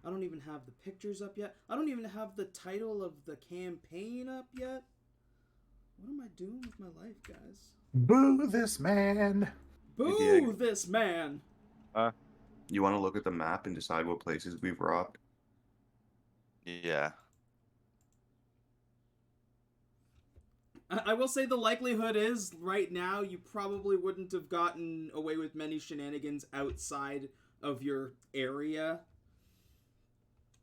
I don't even have the pictures up yet. I don't even have the title of the campaign up yet. What am I doing with my life, guys? Boo this man. Hey, Diego, Boo this man! you want to look at the map and decide what places we've robbed? Yeah. I will say the likelihood is, right now, you probably wouldn't have gotten away with many shenanigans outside of your area.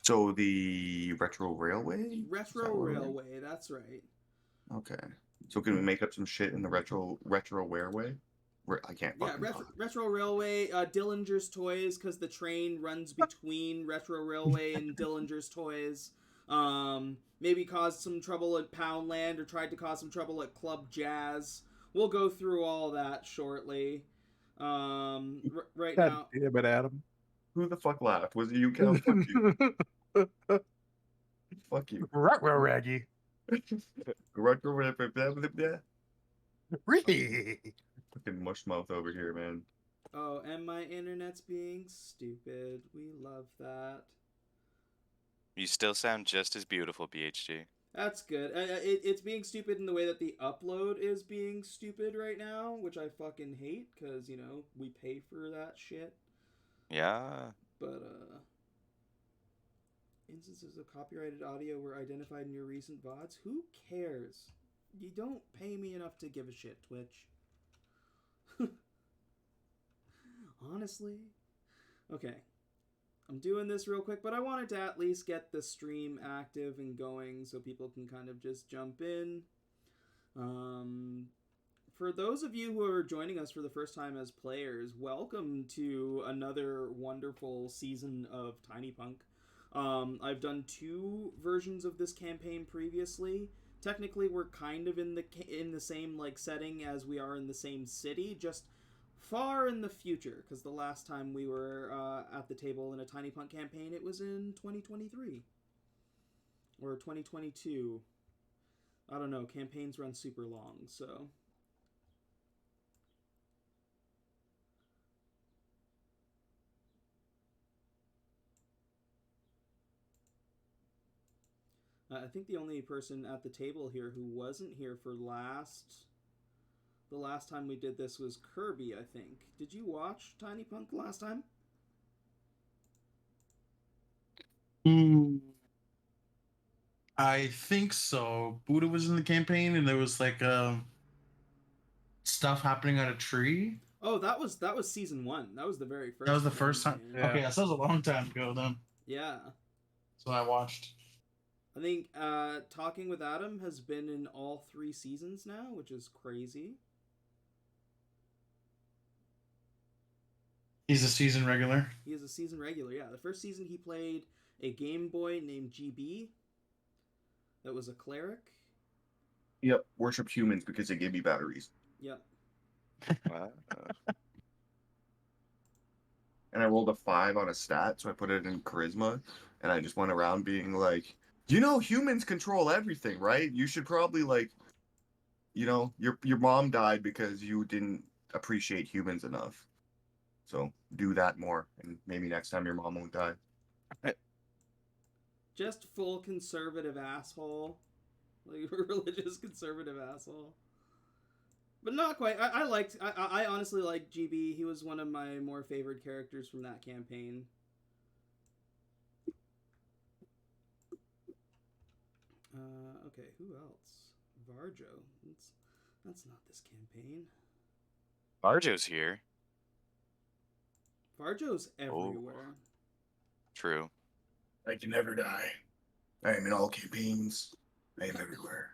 So the Retro Railway? Is Retro that what we're- Railway, that's right. Okay. So can we make up some shit in the Retro Railway? I can't Yeah, fucking talk. Retro Railway, Dillinger's Toys, because the train runs between Retro Railway and Dillinger's Toys. Maybe caused some trouble at Poundland or tried to cause some trouble at Club Jazz. We'll go through all that shortly. Right God now, damn it, Adam. Who the fuck laughed? Was it you, Kel? Fuck you. Fuck you. Ruh-roh, Raggy. Retro Railway. Ree. Fucking mush mouth over here, man. oh, and my internet's being stupid. We love that. You still sound just as beautiful, BHG. That's good. It's being stupid in the way that the upload is being stupid right now, which I fucking hate, because, you know, we pay for that shit. Yeah. But, instances of copyrighted audio were identified in your recent VODs? Who cares? You don't pay me enough to give a shit, Twitch. Honestly. Okay. I'm doing this real quick, but I wanted to at least get the stream active and going so people can kind of just jump in. For those of you who are joining us for the first time as players, welcome to another wonderful season of Tinypunk. I've done 2 versions of this campaign previously. Technically, we're kind of in the same like setting as we are in the same city, just far in the future, because the last time we were at the table in a Tinypunk campaign, it was in 2023 or 2022. I don't know. Campaigns run super long, so. I think the only person at the table here who wasn't here for the last time we did this was Kirby, I think. Did you watch Tinypunk last time? I think so. Buddha was in the campaign, and there was like stuff happening on a tree. Oh, that was season 1. That was the very first. That was the first time. campaign. Yeah. Okay, that was a long time ago then. Yeah. So I watched. I think Talking with Adam has been in all 3 seasons now, which is crazy. He's a season regular. He is a season regular, yeah. The first season he played a Game Boy named GB that was a cleric. Yep. Worship humans because they gave me batteries. Yep. Wow. And I rolled a 5 on a stat, so I put it in charisma, and I just went around being like, you know, humans control everything, right? You should probably like, you know, your mom died because you didn't appreciate humans enough. So do that more, and maybe next time your mom won't die. Just full conservative asshole. Like, religious conservative asshole. But not quite. I honestly liked GB. He was one of my more favorite characters from that campaign. Okay, who else? Varjo. That's not this campaign. Barjo's here. Varjo's everywhere. True. I can never die. I am in all campaigns. I am everywhere.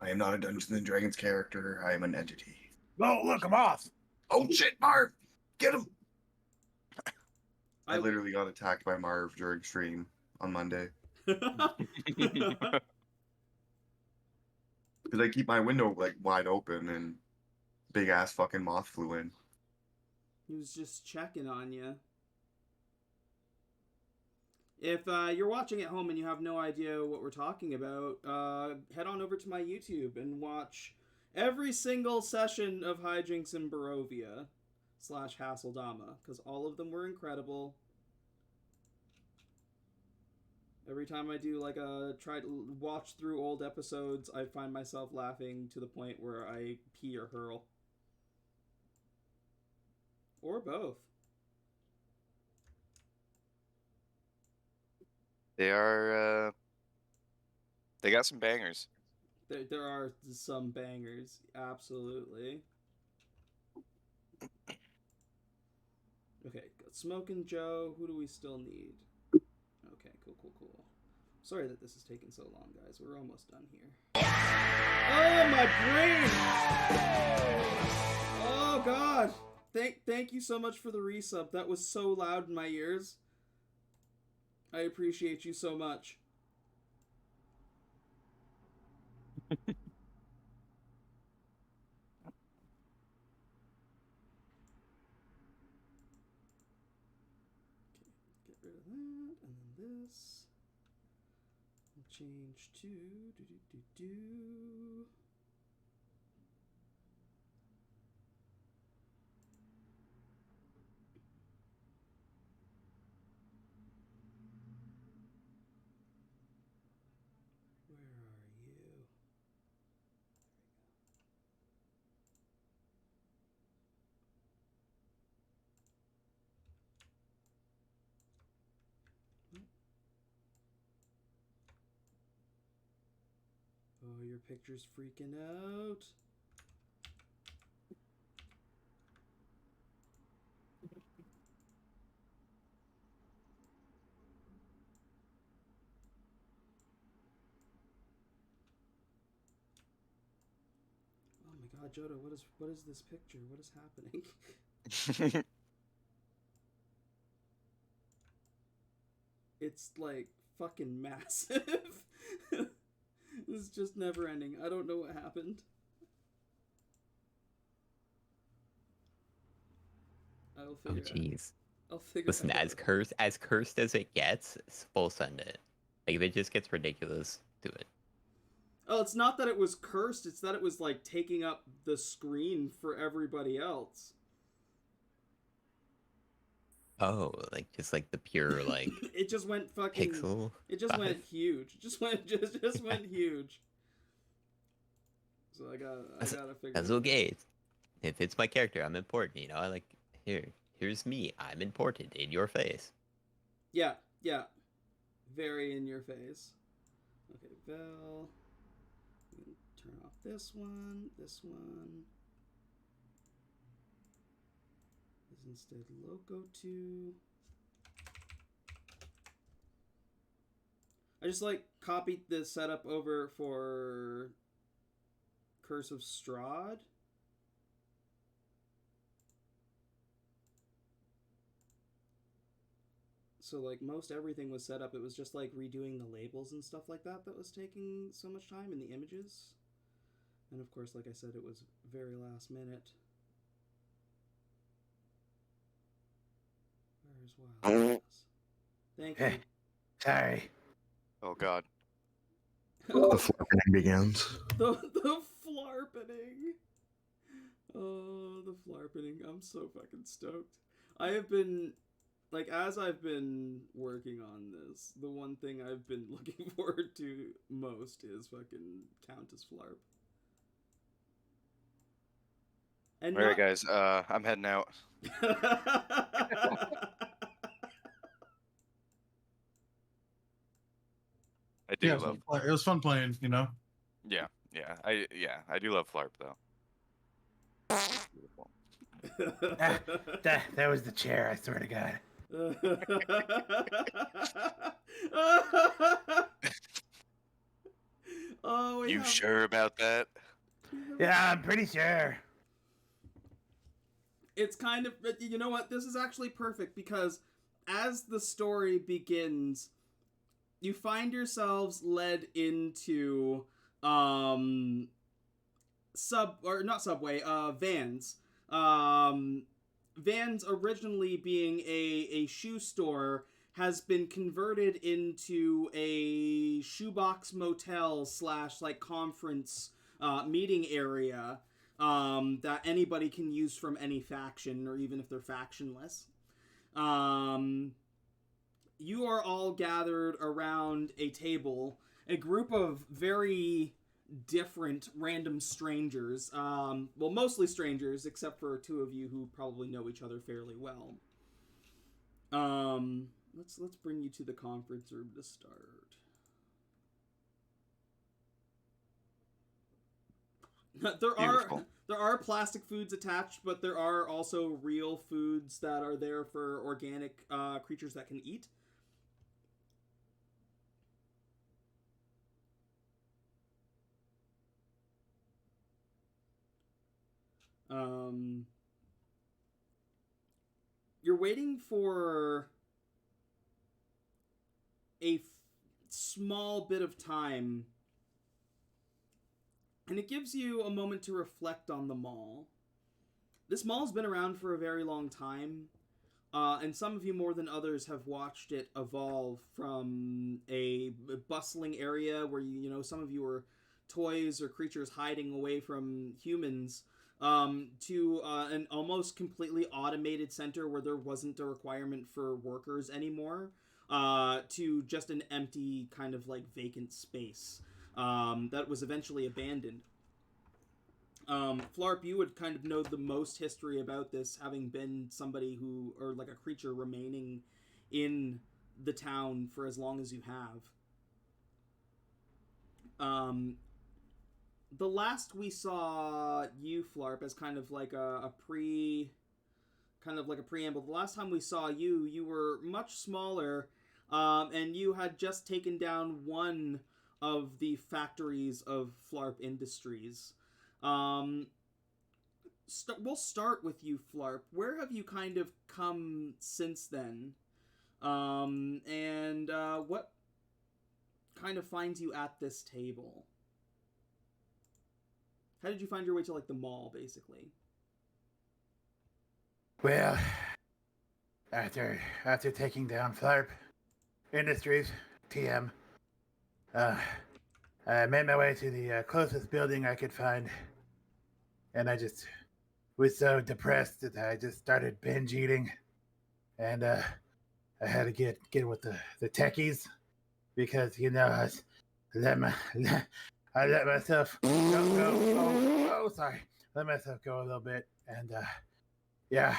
I am not a Dungeons and Dragons character. I am an entity. Oh, look, I'm off. Oh shit, Marv! Get him! I literally got attacked by Marv during stream on Monday. Because I keep my window like wide open and big ass fucking moth flew in. He was just checking on you. If you're watching at home and you have no idea what we're talking about, head on over to my YouTube and watch every single session of Hijinks in Barovia / Hasseldama, because all of them were incredible. Every time I do like try to watch through old episodes, I find myself laughing to the point where I pee or hurl. Or both. They are. They got some bangers. There are some bangers, absolutely. Okay, got Smoking Joe. Who do we still need? Okay, cool. Sorry that this is taking so long, guys. We're almost done here. Oh, my brain! Oh, God! Thank you so much for the resub. That was so loud in my ears. I appreciate you so much. Get rid of that, and then this. We'll change to Where are you? Oh, your picture's freaking out. Oh my god, Jodo, what is this picture? What is happening? It's like fucking massive. This is just never ending. I don't know what happened. I'll Oh figure jeez. I'll figure Listen, out. as cursed as it gets, we'll send it. Like if it just gets ridiculous, do it. Oh, it's not that it was cursed, it's that it was like taking up the screen for everybody else. Oh, like just like the pure like It just went fucking pixel. It just went huge. Just went huge. So I gotta figure That's it out. okay. If it's my character, I'm important. You know, I like here's me. I'm important in your face. Yeah. Very in your face. Okay, Vel. Turn off this one. This is instead Loko 2. I just like copied the setup over for Curse of Strahd. So like most everything was set up. It was just like redoing the labels and stuff like that was taking so much time in the images. And of course, like I said, it was very last minute. Where's Wild Wes? Thank you. Sorry. Oh God. The flarpening begins. The flarpening. Oh, the flarpening. I'm so fucking stoked. I have been, like, as I've been working on this, the one thing I've been looking forward to most is fucking Countess Flarp. And All right, guys. I'm heading out. I do Yeah, love. it was fun playing. You know. Yeah. I do love Flarp though. Beautiful. That was the chair, I swear to God. Oh, You sure about that? Yeah, I'm pretty sure. It's kind of, you know what? This is actually perfect because as the story begins, you find yourselves led into not subway, Vans. Vans originally being a shoe store has been converted into a shoebox motel / like conference meeting area that anybody can use from any faction, or even if they're factionless. you are all gathered around a table, a group of very different random strangers. Well, mostly strangers, except for two of you who probably know each other fairly well. Let's bring you to the conference room to start. Beautiful. There are plastic foods attached, but there are also real foods that are there for organic creatures that can eat. You're waiting for a small bit of time, and it gives you a moment to reflect on the mall. This mall's been around for a very long time, and some of you more than others have watched it evolve from a bustling area where some of you were toys or creatures hiding away from humans, to an almost completely automated center where there wasn't a requirement for workers anymore, to just an empty kind of like vacant space that was eventually abandoned. Flarp, you would kind of know the most history about this, having been somebody who, or like a creature remaining in the town for as long as you have. The last we saw you, Flarp, as kind of like a preamble. The last time we saw you, you were much smaller, and you had just taken down one of the factories of Flarp Industries. We'll start with you, Flarp. Where have you kind of come since then? And what kind of finds you at this table? How did you find your way to, like, the mall, basically? Well, after taking down Flarp Industries, TM, I made my way to the closest building I could find, and I just was so depressed that I just started binge eating, and I had to get with the techies because I let myself go. Sorry, let myself go a little bit, and yeah,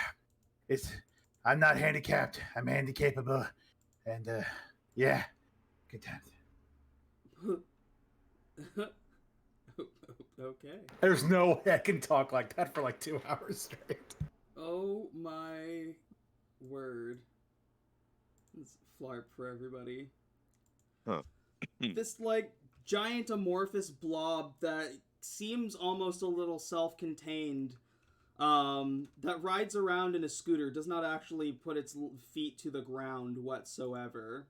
I'm not handicapped. I'm handicapable, and yeah, good times. Okay. There's no way I can talk like that for like 2 hours straight. Oh my word. It's Flarp for everybody. Huh. This, like, giant amorphous blob that seems almost a little self-contained, that rides around in a scooter, does not actually put its feet to the ground whatsoever.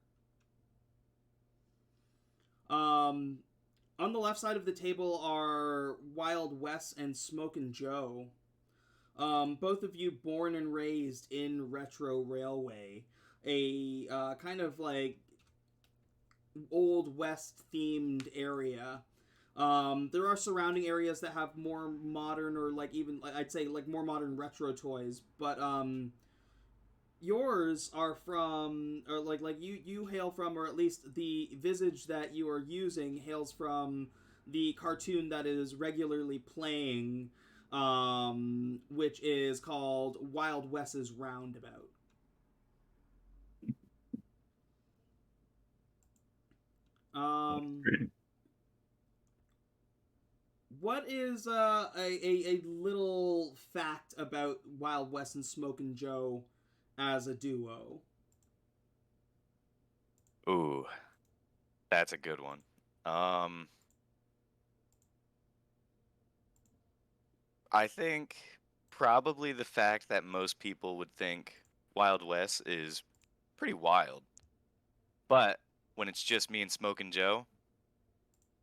On the left side of the table are Wild Wes and Smokin' Joe. Both of you born and raised in Retro Railway, a kind of like Old West themed area. There are surrounding areas that have more modern, or like even I'd say like more modern retro toys, but yours are from, or like you hail from, or at least the visage that you are using hails from the cartoon that is regularly playing, which is called Wild Wes's Roundabout. What is a little fact about Wild West and Smokin' Joe as a duo? Ooh, that's a good one. I think probably the fact that most people would think Wild West is pretty wild. But when it's just me and Smokin' Joe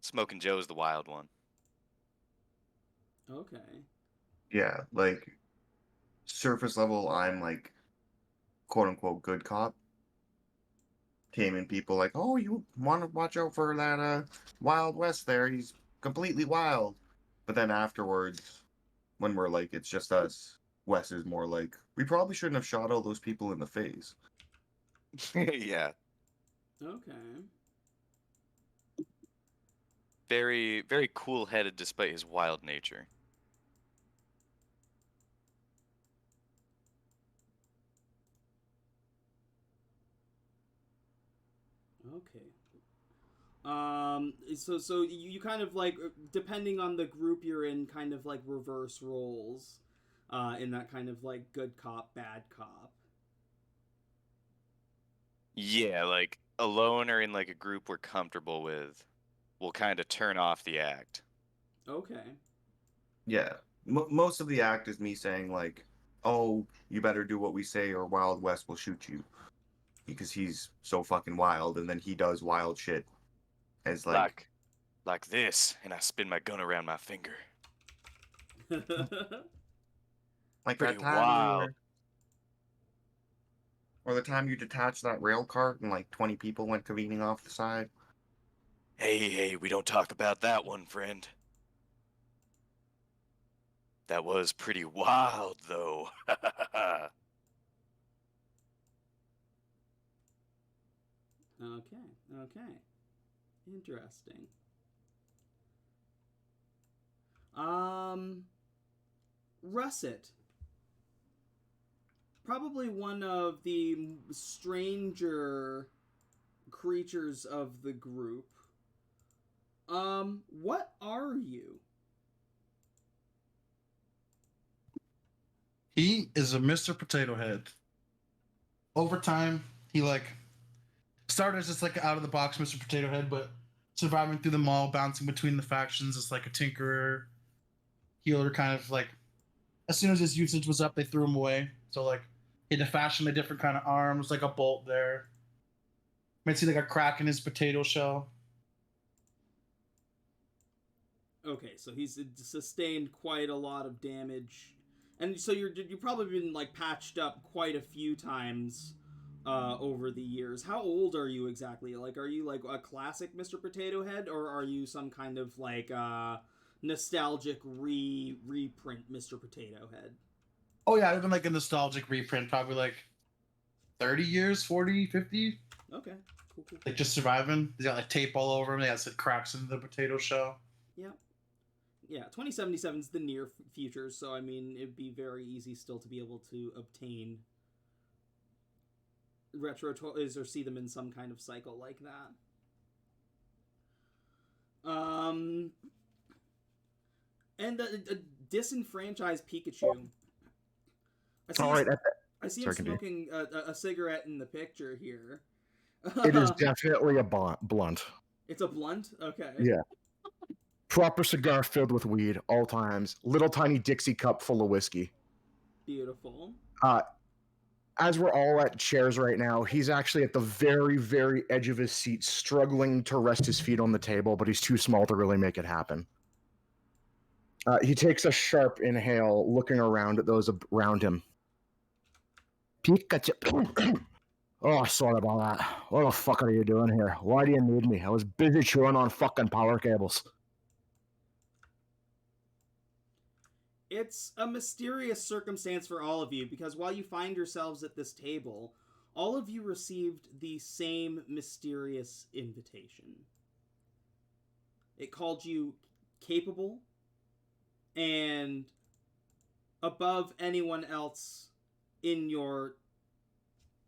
is the wild one. Okay. Yeah, like surface level, I'm like quote unquote good cop. Taming people like, oh, you want to watch out for that Wild West there. He's completely wild. But then afterwards, when we're like, it's just us, Wes is more like, we probably shouldn't have shot all those people in the face. Yeah. Okay. Very, very cool-headed despite his wild nature. Okay. So you kind of like, depending on the group you're in, kind of like reverse roles, in that kind of like good cop, bad cop. Yeah, like alone or in like a group we're comfortable with, will kind of turn off the act. Okay. Yeah. Most of the act is me saying like, "Oh, you better do what we say, or Wild West will shoot you," because he's so fucking wild, and then he does wild shit. As Like this, and I spin my gun around my finger. like Pretty that time wild. or the time you detached that rail cart and like 20 people went careening off the side. Hey, we don't talk about that one, friend. That was pretty wild, though. Okay. Interesting. Um, Russet. Probably one of the stranger creatures of the group. What are you? He is a Mr. Potato Head. Over time, he like started as just like out of the box Mr. Potato Head, but surviving through the mall, bouncing between the factions as like a tinkerer, healer, kind of like as soon as his usage was up, they threw him away. So like he had to fashion a different kind of arms, like a bolt there. Might see like a crack in his potato shell. Okay, so he's sustained quite a lot of damage, and so you've probably been like patched up quite a few times over the years. How old are you exactly? Like, are you like a classic Mr. Potato Head, or are you some kind of like nostalgic reprint Mr. Potato Head? Oh yeah, I've been like a nostalgic reprint, probably like 30 years, 40, 50. Okay, cool. Like just surviving. He's got like tape all over him. They got some cracks in the potato shell. Yeah, 2077 is the near future, so I mean, it'd be very easy still to be able to obtain retro toys or see them in some kind of cycle like that. And the disenfranchised Pikachu. All right, I see him sorry, continue. smoking a cigarette in the picture here. It is definitely a blunt. It's a blunt? Okay. Yeah. Proper cigar filled with weed, all times. Little tiny Dixie cup full of whiskey. Beautiful. As we're all at chairs right now, he's actually at the very, very edge of his seat, struggling to rest his feet on the table, but he's too small to really make it happen. He takes a sharp inhale, looking around at those around him. Pikachu. Oh, sorry about that. What the fuck are you doing here? Why do you need me? I was busy chewing on fucking power cables. It's a mysterious circumstance for all of you, because while you find yourselves at this table, all of you received the same mysterious invitation. It called you capable and above anyone else in your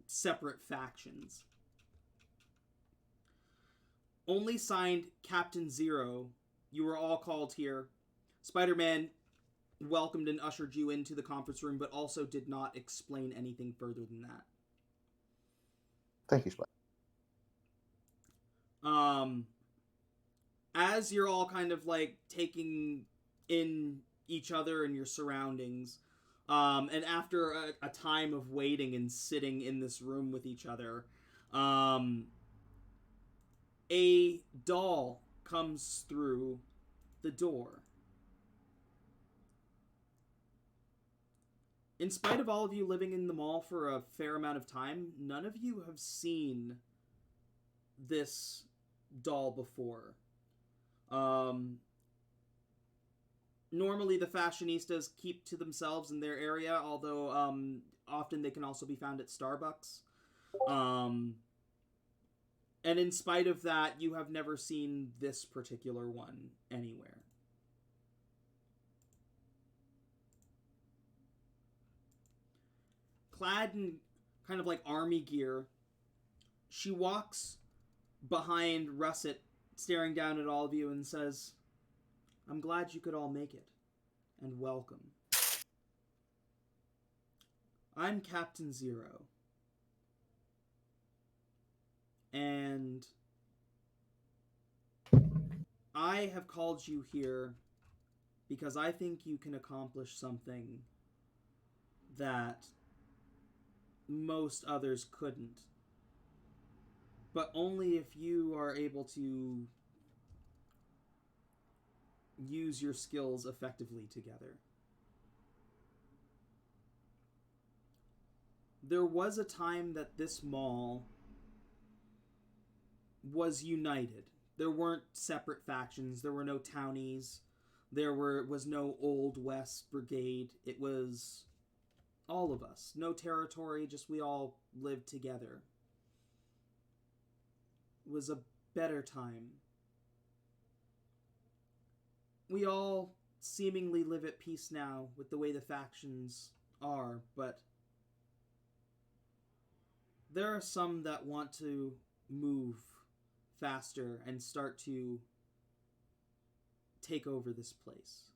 separate factions. Only signed Captain Zero. You were all called here. Spider-Man welcomed and ushered you into the conference room, but also did not explain anything further than that. Thank you, Spike. As you're all kind of like taking in each other and your surroundings, and after a time of waiting and sitting in this room with each other, a doll comes through the door. In spite of all of you living in the mall for a fair amount of time, none of you have seen this doll before. Normally the fashionistas keep to themselves in their area, although often they can also be found at Starbucks. And in spite of that, you have never seen this particular one anywhere. Clad in kind of like army gear, she walks behind Russet, staring down at all of you, and says, "I'm glad you could all make it, and welcome. I'm Captain Zero, and I have called you here because I think you can accomplish something that most others couldn't. But only if you are able to use your skills effectively together. There was a time that this mall was united. There weren't separate factions. There were no townies. There was no Old West Brigade. It was all of us. No territory, just we all lived together. It was a better time. We all seemingly live at peace now with the way the factions are, but there are some that want to move faster and start to take over this place.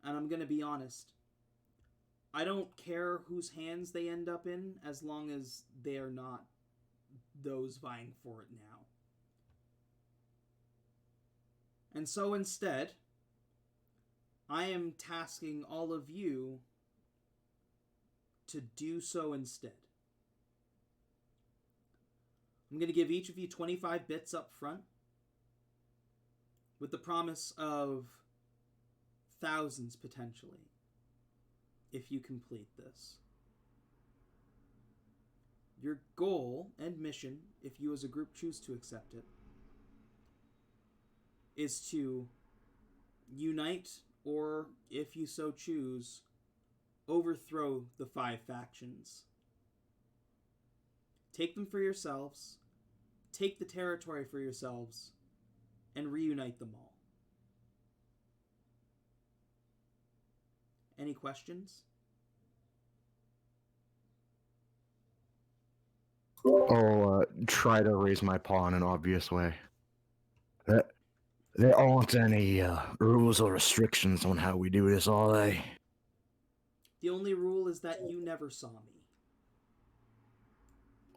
And I'm gonna be honest, I don't care whose hands they end up in as long as they are not those vying for it now. And so instead, I am tasking all of you to do so instead. I'm going to give each of you 25 bits up front with the promise of thousands potentially if you complete this. Your goal and mission, if you as a group choose to accept it, is to unite, or if you so choose, overthrow the 5 factions. Take them for yourselves, take the territory for yourselves, and reunite them all. Any questions? I'll try to raise my paw in an obvious way. There aren't any rules or restrictions on how we do this, are they? The only rule is that you never saw me.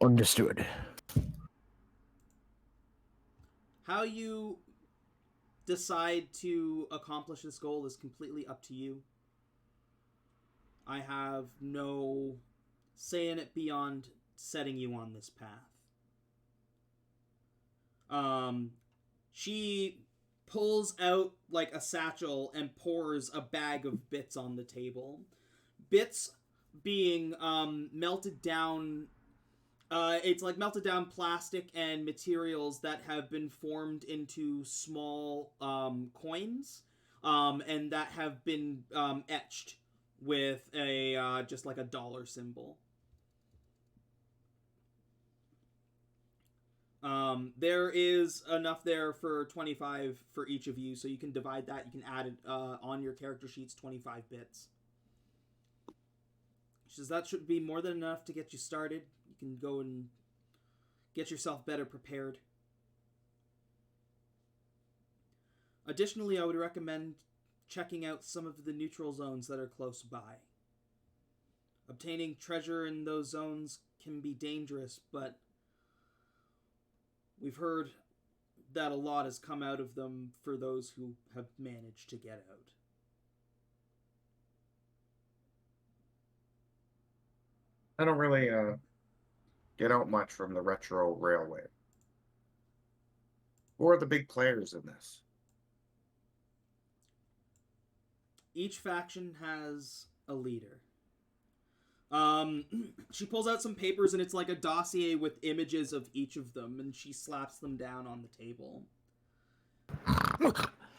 Understood. How you decide to accomplish this goal is completely up to you. I have no say in it beyond setting you on this path. She pulls out like a satchel and pours a bag of bits on the table. Bits being melted down. It's like melted down plastic and materials that have been formed into small coins, and that have been etched with a just like a dollar symbol. There is enough there for 25 for each of you, so you can divide that. You can add it on your character sheets, 25 bits. She says that should be more than enough to get you started. You can go and get yourself better prepared. Additionally, I would recommend checking out some of the neutral zones that are close by. Obtaining treasure in those zones can be dangerous, but we've heard that a lot has come out of them for those who have managed to get out. I don't really get out much from the retro railway. Who are the big players in this? Each faction has a leader. She pulls out some papers and it's like a dossier with images of each of them, and she slaps them down on the table. Who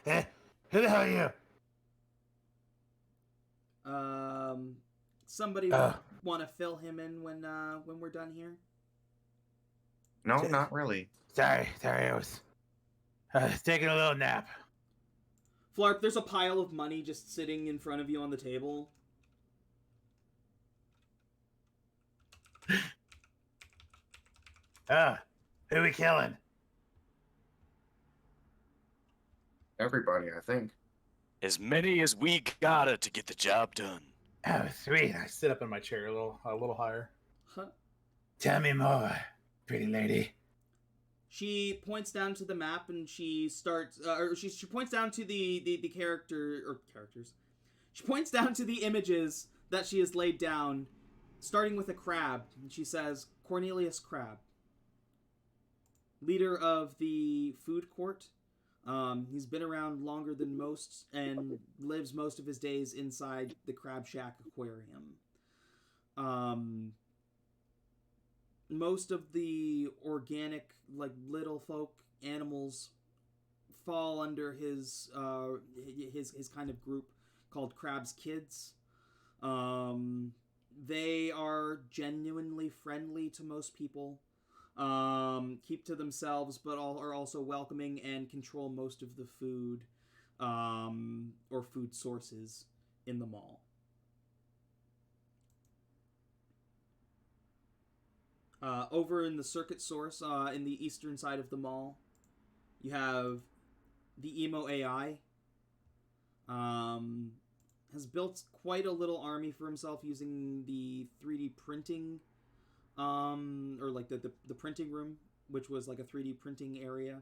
the hell are you? Somebody want to fill him in when we're done here? No, not really. Sorry, I was taking a little nap. Flarp, there's a pile of money just sitting in front of you on the table. Who we killing? Everybody, I think. As many as we gotta to get the job done. Oh, sweet. I sit up in my chair a little higher. Huh. Tell me more, pretty lady. She points down to the map and she starts, or she points down to the characters. She points down to the images that she has laid down, starting with a crab. And she says, Cornelius Crab, leader of the food court. He's been around longer than most and lives most of his days inside the Crab Shack aquarium. Most of the organic, like, little folk animals fall under his kind of group called Crab's Kids. They are genuinely friendly to most people. Keep to themselves, but are also welcoming and control most of the food, or food sources in the mall. Over in the circuit source, in the eastern side of the mall, you have the Emo AI. Has built quite a little army for himself using the 3D printing, or like the printing room, which was like a 3D printing area.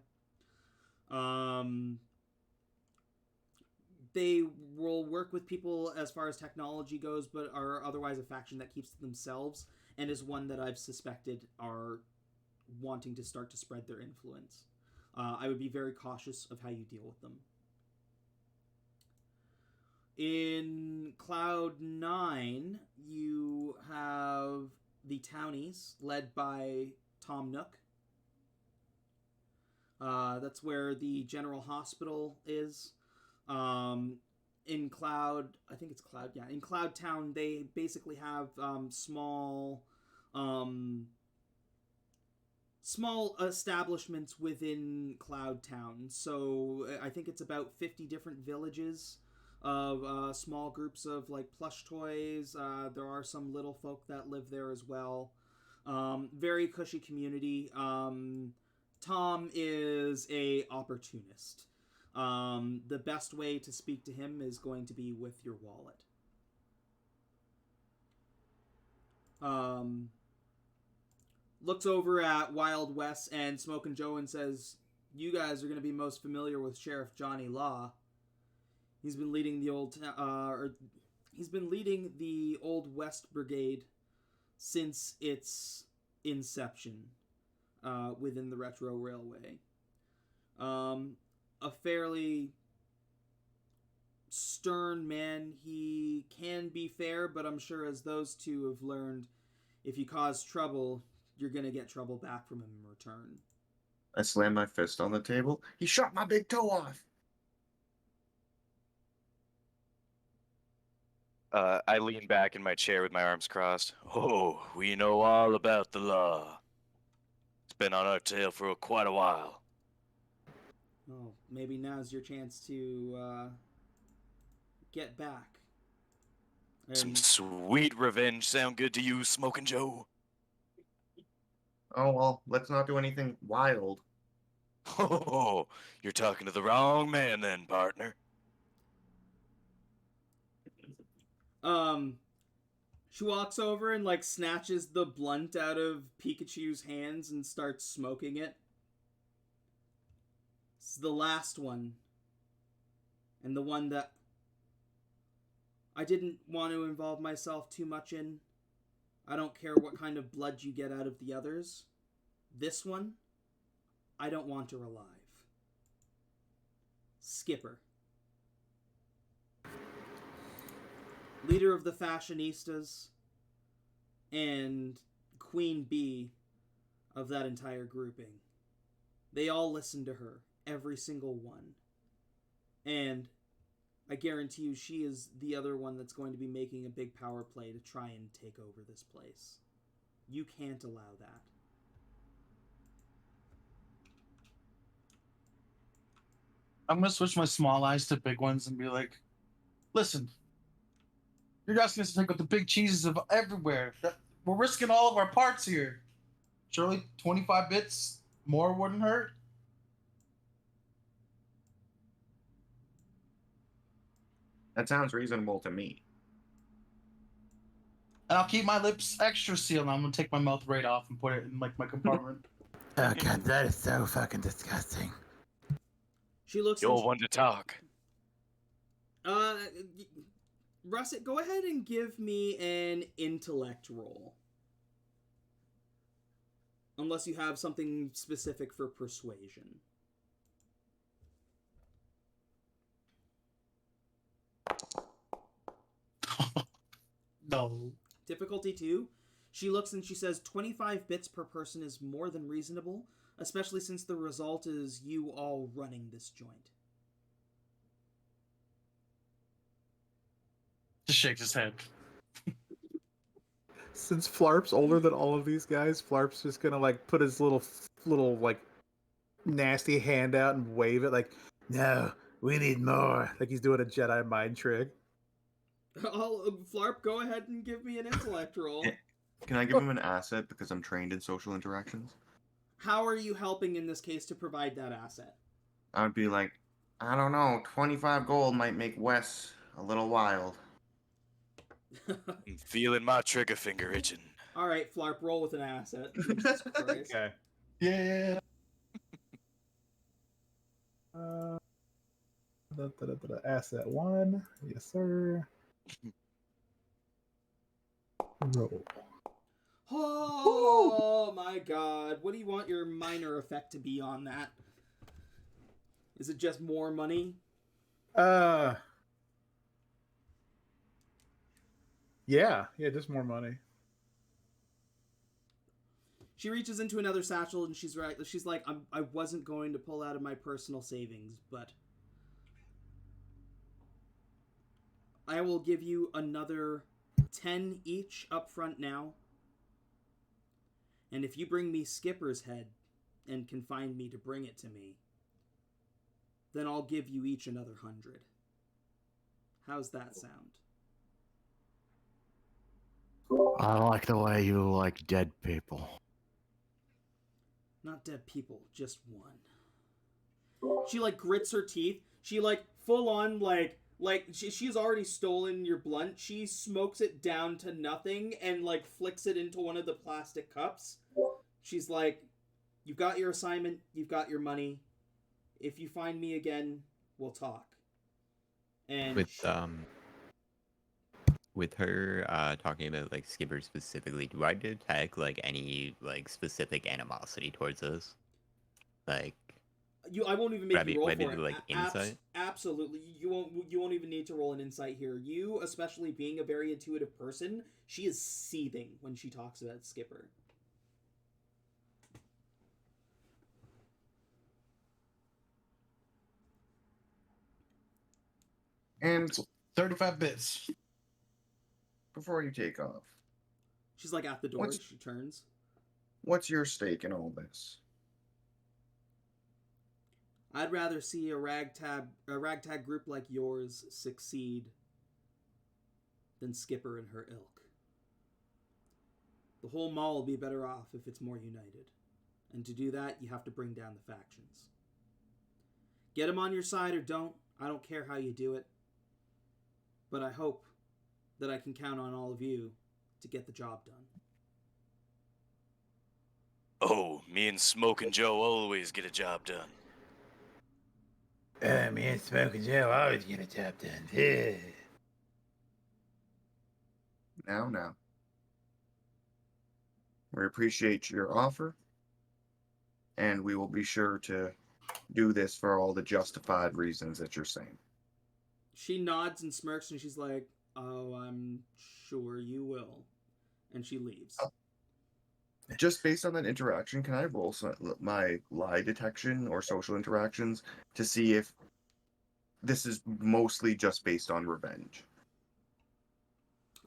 They will work with people as far as technology goes, but are otherwise a faction that keeps to themselves, and is one that I've suspected are wanting to start to spread their influence. I would be very cautious of how you deal with them. In Cloud 9, you have the Townies, led by Tom Nook. That's where the General Hospital is. In Cloud, I think it's Cloud, yeah. In Cloud Town, they basically have small establishments within Cloud Town. So I think it's about 50 different villages of small groups of like plush toys. There are some little folk that live there as well. Very cushy community. Tom is a opportunist. The best way to speak to him is going to be with your wallet. Looks over at Wild Wes and Smokin' Joe and says, "You guys are going to be most familiar with Sheriff Johnny Law. He's been leading the Old West Brigade since its inception within the Retro Railway. A fairly stern man. He can be fair, but I'm sure as those two have learned, if you cause trouble, you're going to get trouble back from him in return." I slammed my fist on the table. He shot my big toe off. I lean back in my chair with my arms crossed. Oh, we know all about the law. It's been on our tail for quite a while. Oh, maybe now's your chance to get back. Some sweet revenge sound good to you, Smokin' Joe? Oh, well, let's not do anything wild. Oh, you're talking to the wrong man then, partner. She walks over and like snatches the blunt out of Pikachu's hands and starts smoking it. It's the last one. And the one that I didn't want to involve myself too much in. I don't care what kind of blood you get out of the others. This one, I don't want her alive. Skipper. Leader of the fashionistas and Queen Bee of that entire grouping. They all listen to her, every single one. And I guarantee you she is the other one that's going to be making a big power play to try and take over this place. You can't allow that. I'm gonna switch my small eyes to big ones and be like, listen, you're asking us to take out the big cheeses of everywhere. We're risking all of our parts here. Surely 25 bits more wouldn't hurt. That sounds reasonable to me. And I'll keep my lips extra sealed. I'm gonna take my mouth right off and put it in like my compartment. Oh god, that is so fucking disgusting. She looks. You're one to talk. Russet, go ahead and give me an intellect roll. Unless you have something specific for persuasion. No. Difficulty 2. She looks and she says 25 bits per person is more than reasonable, especially since the result is you all running this joint. Just shakes his head. Since Flarp's older than all of these guys, Flarp's just gonna like put his little like nasty hand out and wave it like, no, we need more. Like he's doing a Jedi mind trick. Flarp, go ahead and give me an intellect roll. Can I give him an asset because I'm trained in social interactions? How are you helping in this case to provide that asset? I would be like, I don't know, 25 gold might make Wes a little wild. I'm feeling my trigger finger itching. All right, Flarp, roll with an asset. Jesus Christ. Okay. Yeah. Asset 1. Yes, sir. Roll. Oh my god. What do you want your minor effect to be on that? Is it just more money? Yeah, just more money. She reaches into another satchel and she's like, I wasn't going to pull out of my personal savings, but I will give you another 10 each up front now. And if you bring me Skipper's head and can find me to bring it to me, then I'll give you each another 100. How's that sound? I like the way you like dead people. Not dead people, just one. She like grits her teeth. She like full on she's already stolen your blunt. She smokes it down to nothing and like flicks it into one of the plastic cups. She's like, you've got your assignment, you've got your money. If you find me again, we'll talk. And with her talking about like Skipper specifically, do I detect like any like specific animosity towards us? Like I won't even make you roll maybe for it. like insight? Absolutely. You won't even need to roll an insight here. You, especially being a very intuitive person, she is seething when she talks about Skipper. And 35 bits. before you take off, She's like at the door. She turns. what's your stake in all this? I'd rather see a ragtag group like yours succeed than Skipper and her ilk. The whole mall will be better off if it's more united. And to do that, you have to bring down the factions. Get them on your side or don't. I don't care how you do it. But I hope that I can count on all of you to get the job done. Oh, me and Smoke and Joe always get a job done. Me and Smoke and Joe always get a job done. Yeah. Now. We appreciate your offer, and we will be sure to do this for all the justified reasons that you're saying. She nods and smirks and she's like, oh, I'm sure you will. And she leaves. Just based on that interaction, can I roll my lie detection or social interactions to see if this is mostly just based on revenge.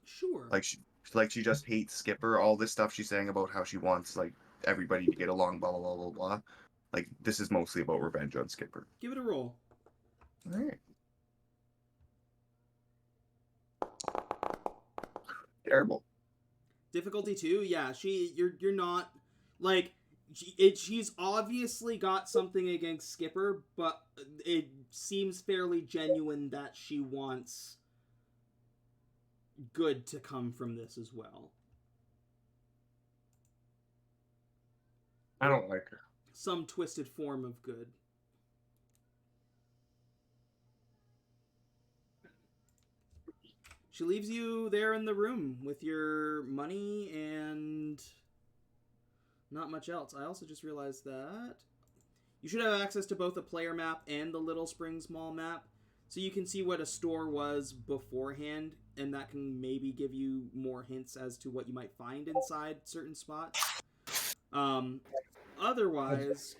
Sure. She just hates Skipper. All this stuff she's saying about how she wants like everybody to get along, blah blah blah blah blah. Like this is mostly about revenge on Skipper. Give it a roll. All right. Terrible. Difficulty 2, yeah. You're not like she's obviously got something against Skipper, but it seems fairly genuine that she wants good to come from this as well. I don't like her. Some twisted form of good. She leaves you there in the room with your money and not much else. I also just realized that you should have access to both the player map and the Little Springs Mall map, so you can see what a store was beforehand, and that can maybe give you more hints as to what you might find inside certain spots. Otherwise,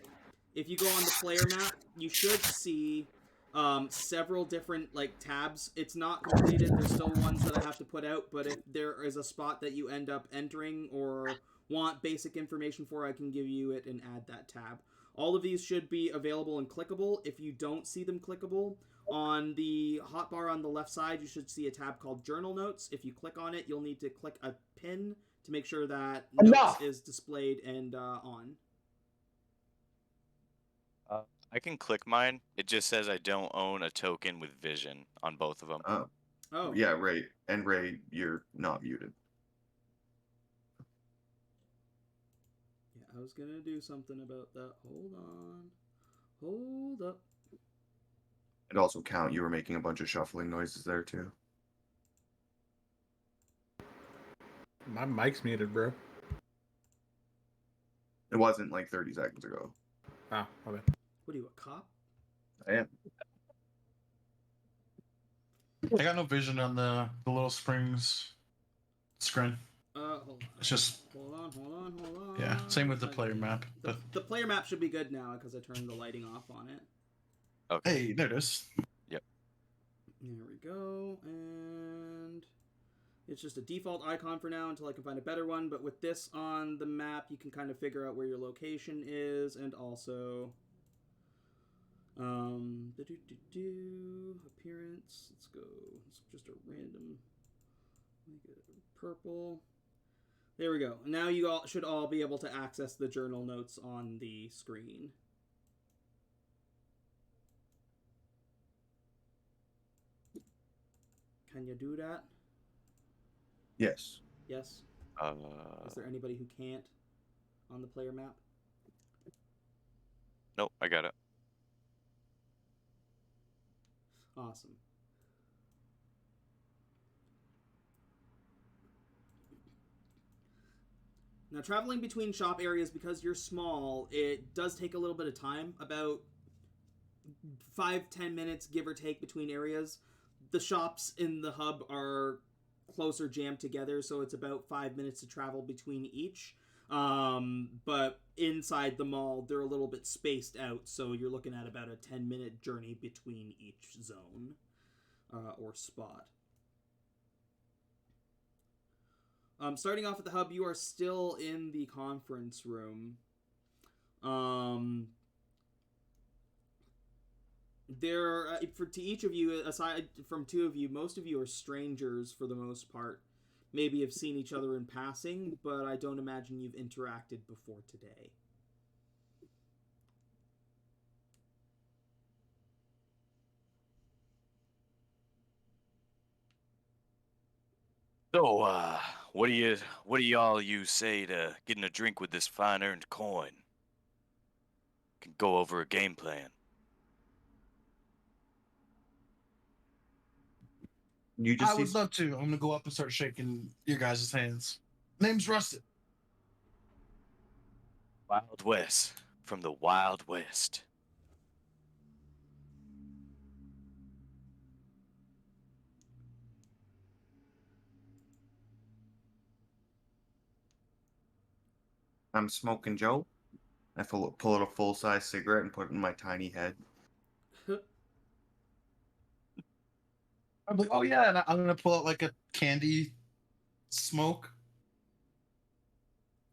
if you go on the player map, you should see several different like tabs. It's not completed. There's still ones that I have to put out, but if there is a spot that you end up entering or want basic information for, I can give you it and add that tab. All of these should be available and clickable. If you don't see them clickable, on the hotbar on the left side, you should see a tab called Journal Notes. If you click on it, you'll need to click a pin to make sure that Notes is displayed and on. I can click mine. It just says I don't own a token with vision on both of them. Oh. Yeah, Ray. And Ray, you're not muted. Yeah, I was gonna do something about that. Hold on. Hold up. And also count, you were making a bunch of shuffling noises there too. My mic's muted, bro. It wasn't like 30 seconds ago. Oh, okay. What are you, a cop? I am. I got no vision on the Little Springs screen. Hold on. It's just Hold on. yeah. Same with the player map. But The player map should be good now because I turned the lighting off on it. Okay. hey, there it is. There we go, and it's just a default icon for now until I can find a better one, but with this on the map, you can kind of figure out where your location is, and also, appearance, let's go, it's just a random, make it purple, there we go. Now you all should all be able to access the journal notes on the screen. Can you do that? Yes. Yes? Is there anybody who can't on the player map? Nope, I got it. Awesome. Now, traveling between shop areas, because you're small, it does take a little bit of time, about 5-10 minutes, give or take, between areas. The shops in the hub are closer jammed together, so it's about 5 minutes to travel between each. But inside the mall, they're a little bit spaced out, so you're looking at about a 10-minute journey between each zone or spot. Starting off at the hub, you are still in the conference room. To each of you, aside from two of you, most of you are strangers for the most part. Maybe have seen each other in passing, but I don't imagine you've interacted before today. So, what do y'all say to getting a drink with this fine earned coin? Can go over a game plan. You just I would love to. I'm gonna go up and start shaking your guys' hands. Name's Rusted. Wild Wes from the Wild West. I'm smoking Joe. I pull out a full-size cigarette and put it in my tiny head. I'm like, oh yeah, and I'm gonna pull out like a candy smoke.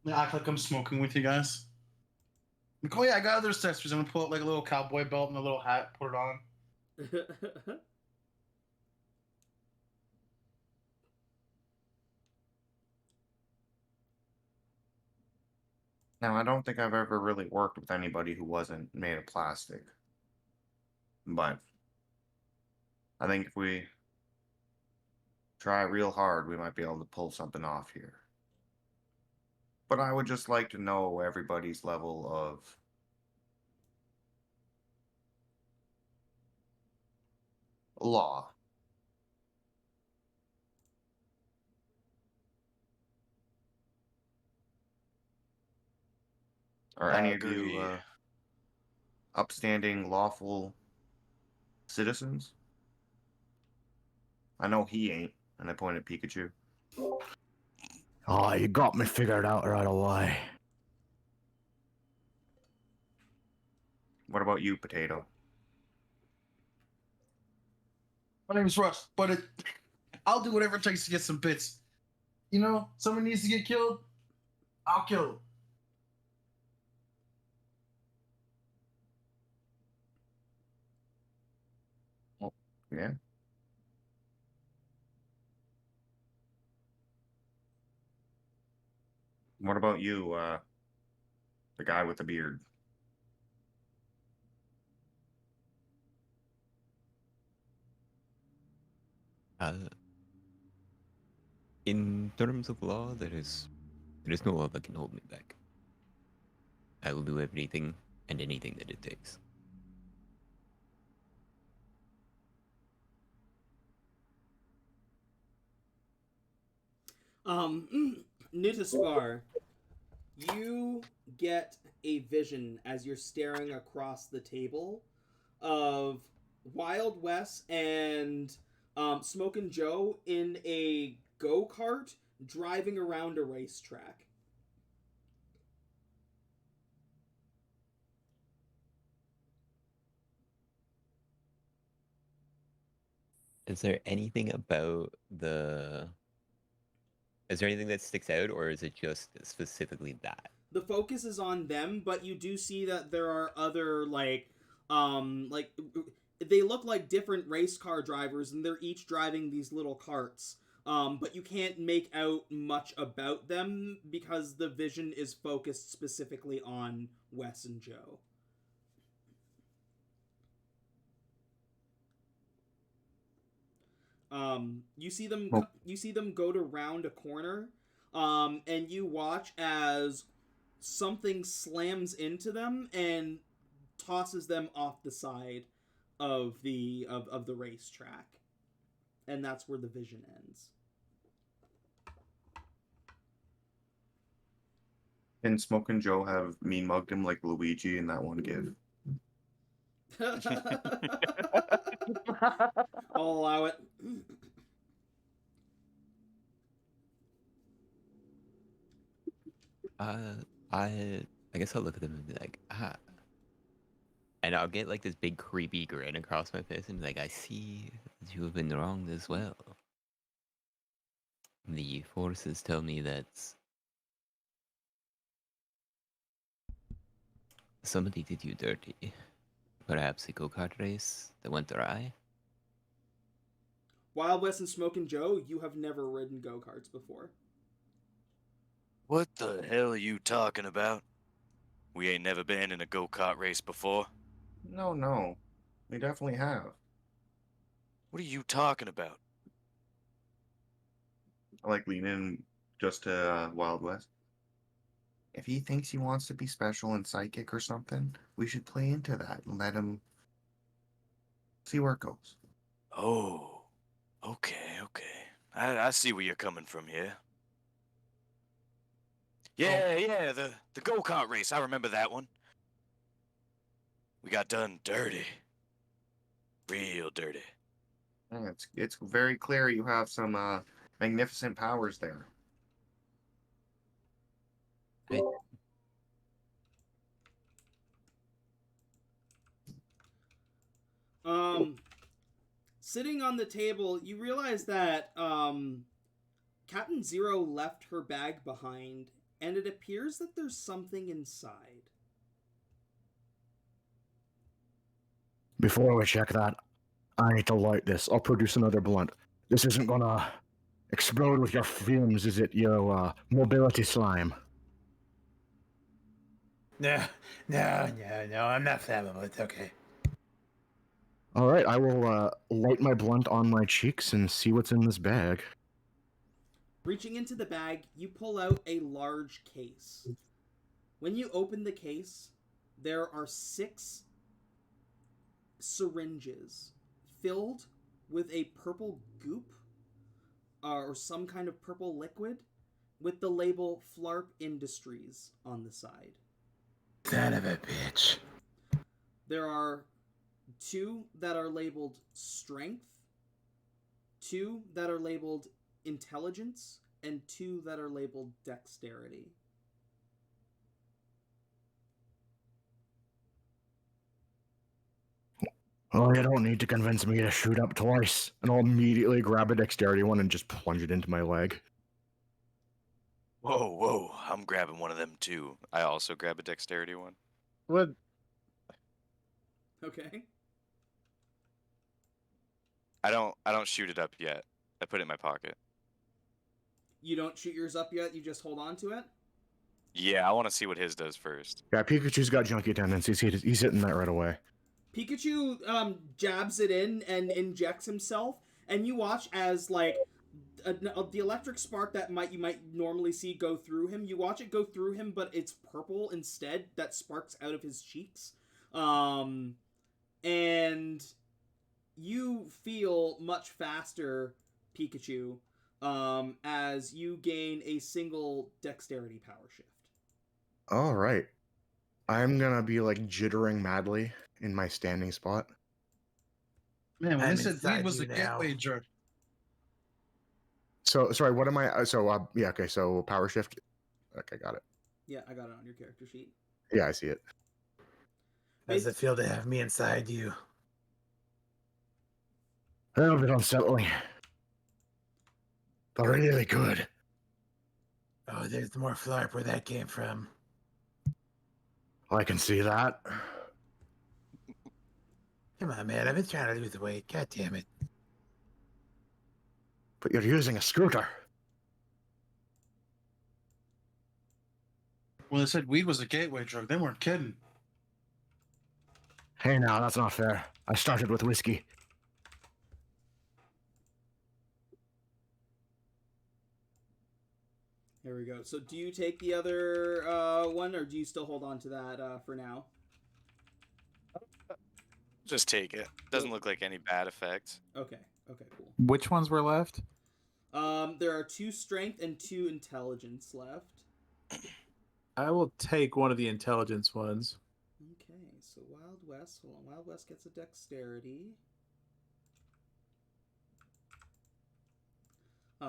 I act like I'm smoking with you guys. Like, oh yeah, I got other accessories. I'm gonna pull out like a little cowboy belt and a little hat, put it on. Now, I don't think I've ever really worked with anybody who wasn't made of plastic. But I think if we try real hard, we might be able to pull something off here. But I would just like to know everybody's level of law. Are I any of you agree. upstanding, lawful citizens? I know he ain't, and I point at Pikachu. Oh, you got me figured out right away. What about you, Potato? My name's Russ, but I'll do whatever it takes to get some bits. You know, someone needs to get killed, I'll kill him. Oh, yeah. What about you, the guy with the beard? In terms of law, there is no law that can hold me back. I will do everything and anything that it takes. Nitaspar, you get a vision as you're staring across the table of Wild Wes and Smokin' Joe in a go-kart driving around a racetrack. Is there anything about the... Is there anything that sticks out, or is it just specifically that? The focus is on them, but you do see that there are other like they look like different race car drivers, and they're each driving these little carts. But you can't make out much about them because the vision is focused specifically on Wes and Joe. You see them. Oh. You see them go to round a corner, and you watch as something slams into them and tosses them off the side of the racetrack, and that's where the vision ends. Can Smokin' Joe have mean mugged him like Luigi in that one give? I'll allow it. I guess I'll look at them and be like, ah. And I'll get like this big creepy grin across my face and be like, I see that you have been wronged as well. The forces tell me that somebody did you dirty. Perhaps a go-kart race that went awry? Wild West and Smokin' Joe, you have never ridden go-karts before. What the hell are you talking about? We ain't never been in a go-kart race before. No. We definitely have. What are you talking about? I like lean in just to Wild West. If he thinks he wants to be special and psychic or something, we should play into that and let him see where it goes. Oh, okay. I see where you're coming from here. Yeah, the go-kart race. I remember that one. We got done dirty. Real dirty. Yeah, it's very clear you have some magnificent powers there. Sitting on the table, you realize that Captain Zero left her bag behind, and it appears that there's something inside. Before we check that, I need to light this. I'll produce another blunt. This isn't gonna explode with your fumes, is it, you mobility slime? No, I'm not flammable. It's okay. All right, I will light my blunt on my cheeks and see what's in this bag. Reaching into the bag, you pull out a large case. When you open the case, there are 6 syringes filled with a purple goop or some kind of purple liquid with the label Flarp Industries on the side. Son of a bitch. There are 2 that are labeled Strength, 2 that are labeled Intelligence, and 2 that are labeled Dexterity. Oh, you don't need to convince me to shoot up twice. And I'll immediately grab a dexterity one and just plunge it into my leg. Whoa, I'm grabbing one of them too. I also grab a dexterity one. What? Okay. I don't shoot it up yet. I put it in my pocket. You don't shoot yours up yet, you just hold on to it? Yeah, I want to see what his does first. Yeah, Pikachu's got junkie tendencies. He's hitting that right away. Pikachu jabs it in and injects himself, and you watch as like the electric spark that you might normally see go through him. You watch it go through him, but it's purple instead. That sparks out of his cheeks, and you feel much faster, Pikachu, as you gain a single dexterity power shift. All right. I'm gonna be like jittering madly in my standing spot. Man, when I'm they said weed inside was you a now. gateway drug. So, sorry, what am I? Yeah, okay, so power shift. Okay, got it. Yeah, I got it on your character sheet. Yeah, I see it. How does it feel to have me inside you? A little bit unsettling. But really good. Oh, there's more flarp where that came from. I can see that. Come on, man. I've been trying to lose weight. God damn it. But you're using a scooter. When they said weed was a gateway drug, they weren't kidding. Hey now, that's not fair. I started with whiskey. Here we go. So do you take the other one, or do you still hold on to that for now? Just take it. Doesn't look like any bad effects. Okay, cool. Which ones were left? There are 2 strength and 2 intelligence left. I will take one of the intelligence ones. Okay, so Wild West. Hold on. Wild West gets a dexterity.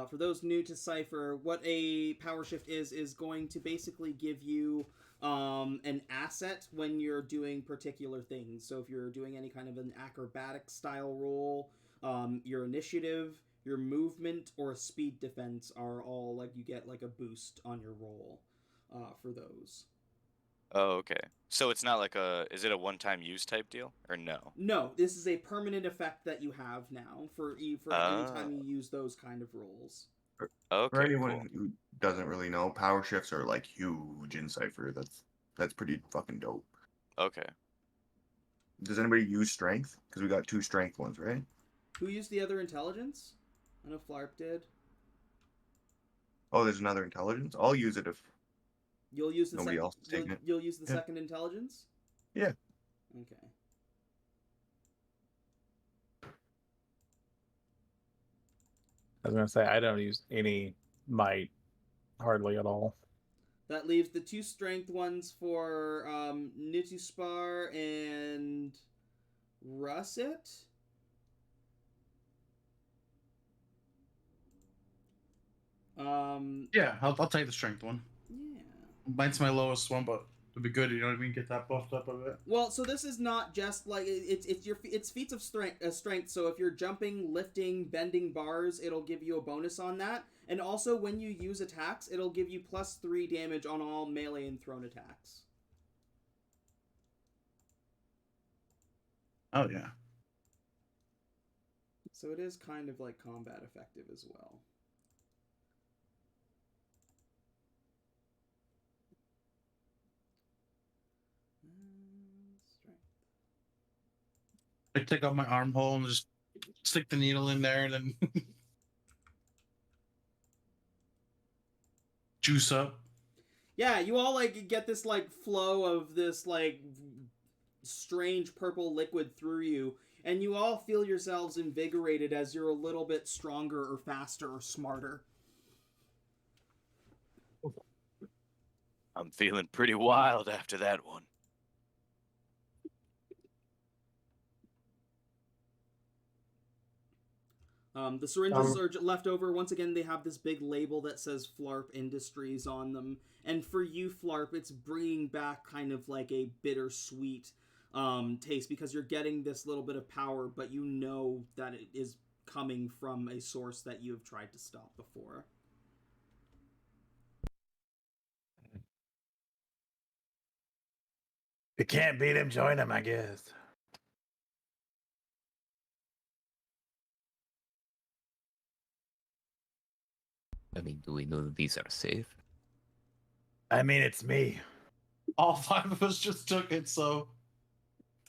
For those new to Cypher, what a power shift is going to basically give you an asset when you're doing particular things. So if you're doing any kind of an acrobatic style roll, your initiative, your movement, or speed defense are all like you get like a boost on your roll for those. Oh, okay. So it's not like is it a one-time use type deal or no? No, this is a permanent effect that you have now for any time you use those kind of rolls. Okay. For anyone Cool. who doesn't really know, power shifts are like huge in Cypher. That's pretty fucking dope. Okay. Does anybody use strength? Because we got 2 strength ones, right? Who used the other intelligence? I know Flarp did. Oh, there's another intelligence. I'll use it if You'll use the nobody else is taking it. You'll use the Yeah. second intelligence? Yeah. Okay. I was gonna say I don't use any might hardly at all. That leaves the 2 strength ones for Nituspar and Russet. Yeah, I'll take the strength one. Yeah. Mine's my lowest one, but It'd be good, you know what I mean? Get that buffed up a bit. Well, so this is not just like it's feats of strength. So if you're jumping, lifting, bending bars, it'll give you a bonus on that. And also when you use attacks, it'll give you +3 damage on all melee and thrown attacks. Oh yeah. So it is kind of like combat effective as well. Strength. I take out my armhole and just stick the needle in there and then juice up. Yeah, you all like get this like flow of this like strange purple liquid through you, and you all feel yourselves invigorated as you're a little bit stronger or faster or smarter. I'm feeling pretty wild after that one. The syringes are left over. Once again, they have this big label that says Flarp Industries on them. And for you, Flarp, it's bringing back kind of like a bittersweet taste because you're getting this little bit of power, but you know that it is coming from a source that you have tried to stop before. You can't beat him, join him, I guess. I mean, do we know that these are safe? I mean, it's me. All 5 of us just took it, so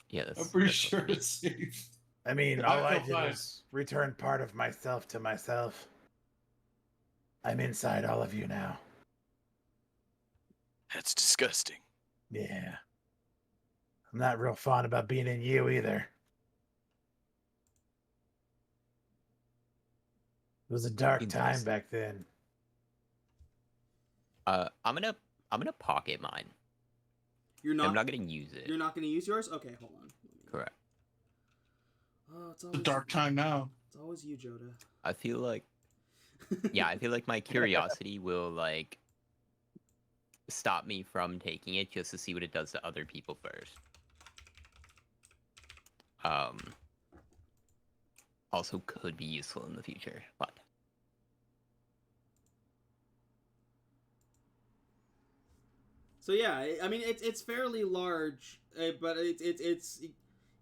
Yeah, I'm pretty sure it's safe. I mean, I all I feel did fine. was return part of myself to myself. I'm inside all of you now. That's disgusting. Yeah. I'm not real fond about being in you either. It was a dark time Interesting. back then. I'm gonna pocket mine. You're I'm not. not gonna use it. You're not going to use yours. Okay, hold on. Correct. Oh, it's It's a always dark time now. It's always you, Joda. I feel like, yeah, I feel like my curiosity will like stop me from taking it just to see what it does to other people first. Also could be useful in the future, but So yeah, I mean it's fairly large, but it's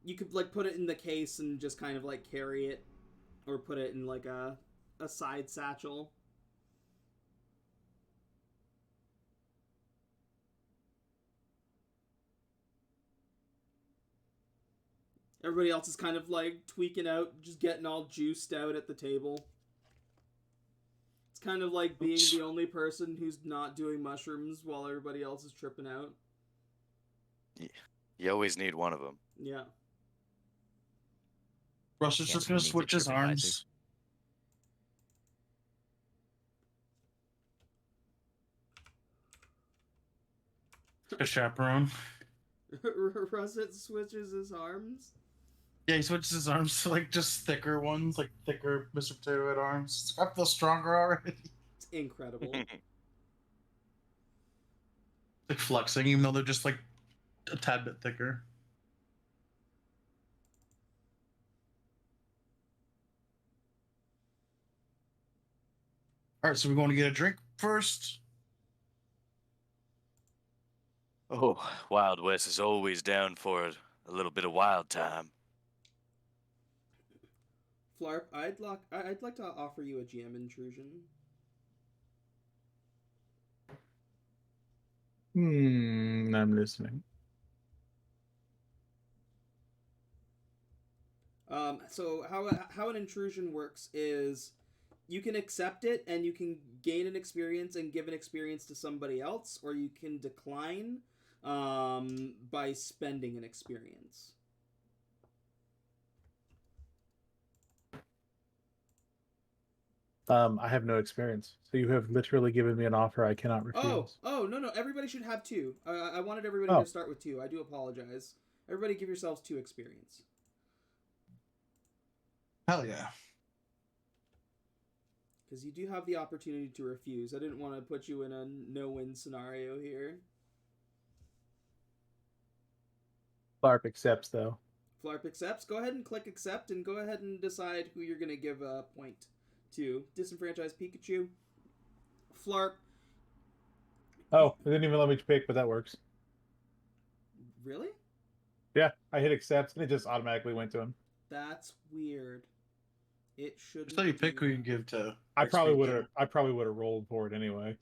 you could like put it in the case and just kind of like carry it, or put it in like a side satchel. Everybody else is kind of like tweaking out, just getting all juiced out at the table. It's kind of like being the only person who's not doing mushrooms while everybody else is tripping out. You always need one of them. Yeah. Russ is Yeah, just who gonna needs a switch his TripAdvisor? arms. A chaperone. Russet switches his arms. Yeah, he switches his arms to like just thicker ones, like thicker Mr. Potato Head arms. I feel stronger already. It's incredible. Like flexing, even though they're just like a tad bit thicker. All right, so we're going to get a drink first. Oh, Wild Wes is always down for a little bit of wild time. Flarp, I'd like to offer you a GM intrusion. I'm listening. So how an intrusion works is you can accept it and you can gain an experience and give an experience to somebody else, or you can decline by spending an experience. I have no experience, so you have literally given me an offer I cannot refuse. Oh, no, everybody should have 2. I wanted everybody to start with 2. I do apologize. Everybody give yourselves 2 experience. Hell yeah. Because you do have the opportunity to refuse. I didn't want to put you in a no-win scenario here. Flarp accepts though. Flarp accepts. Go ahead and click accept, and go ahead and decide who you're going to give a point to. Disenfranchised Pikachu. Flarp. Oh, it didn't even let me pick, but that works. Really? Yeah, I hit accept, and it just automatically went to him. That's weird. It should. Just let you pick who you give to. I probably would XP. have. I probably would have rolled for it anyway.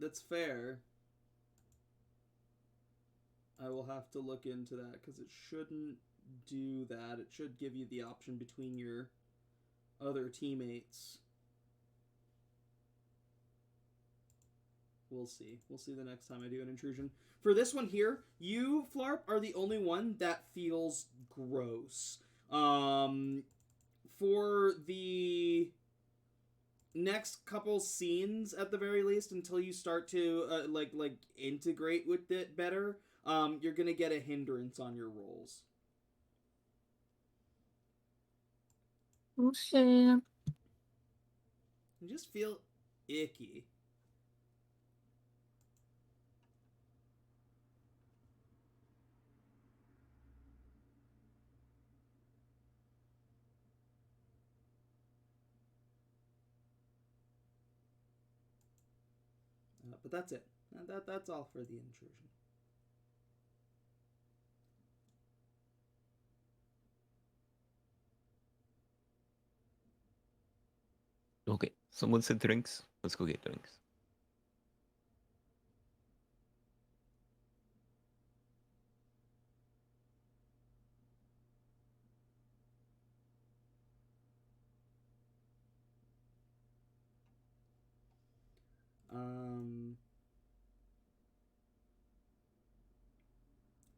That's fair. I will have to look into that because it shouldn't do that. It should give you the option between your other teammates. We'll see. We'll see the next time I do an intrusion. For this one here, you, Flarp, are the only one that feels gross. For the next couple scenes, at the very least, until you start to like integrate with it better, you're gonna get a hindrance on your rolls. Okay. You just feel icky. But that's it. That's all for the intrusion. Okay, someone said drinks. Let's go get drinks.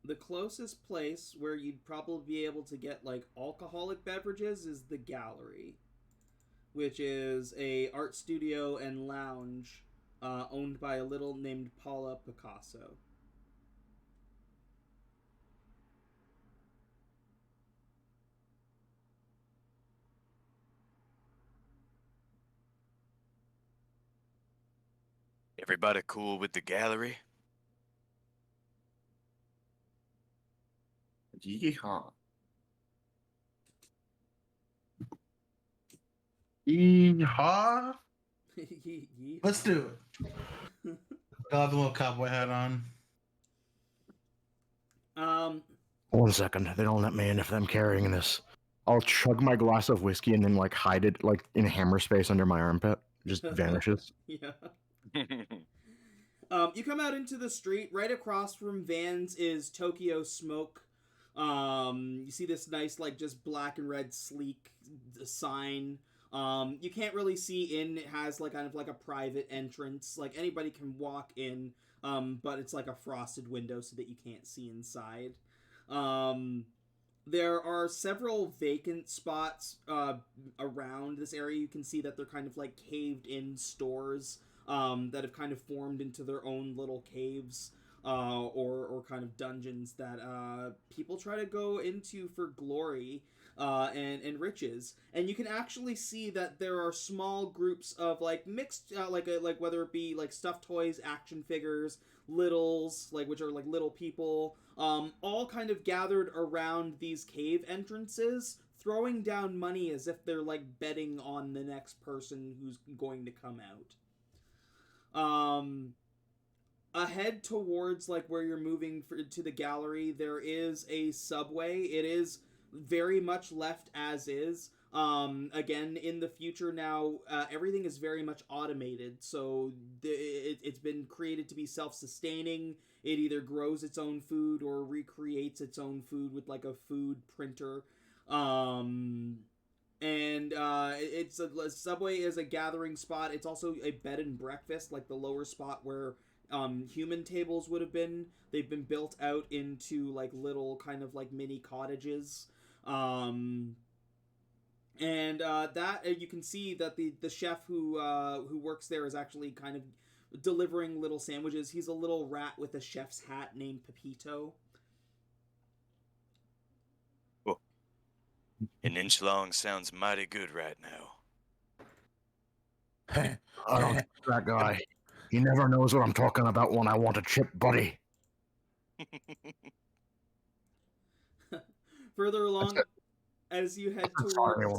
The closest place where you'd probably be able to get like alcoholic beverages is the gallery, which is a art studio and lounge owned by a little named Paula Picasso. Everybody cool with the gallery? Yeehaw. Yeehaw. Yeehaw. Let's do it. I'll have the little cowboy hat on. 1 second. They don't let me in if I'm carrying this. I'll chug my glass of whiskey and then like hide it like in hammer space under my armpit. Just vanishes. Yeah. You come out into the street. Right across from Vans is Tokyo Smoke. You see this nice, like, just black and red sleek sign. You can't really see in. It has, like, kind of like a private entrance. Like, anybody can walk in, but it's like a frosted window so that you can't see inside. There are several vacant spots around this area. You can see that they're kind of like caved-in stores that have kind of formed into their own little caves or kind of dungeons that people try to go into for glory and riches. And you can actually see that there are small groups of like mixed, like whether it be like stuffed toys, action figures, littles, like which are like little people, all kind of gathered around these cave entrances, throwing down money as if they're like betting on the next person who's going to come out. Ahead towards like where you're moving to the gallery, there is a subway. It is very much left as is. Again, in the future now, everything is very much automated, so it's been created to be self-sustaining. It either grows its own food or recreates its own food with like a food printer. It's a subway is a gathering spot. It's also a bed and breakfast, like the lower spot where human tables would have been. They've been built out into like little kind of like mini cottages. That you can see that the chef who works there is actually kind of delivering little sandwiches. He's a little rat with a chef's hat named Pepito. Oh. An inch long sounds mighty good right now. I don't trust that guy. He never knows what I'm talking about when I want a chip, buddy. Further along, it. as you head That's far towards anyway.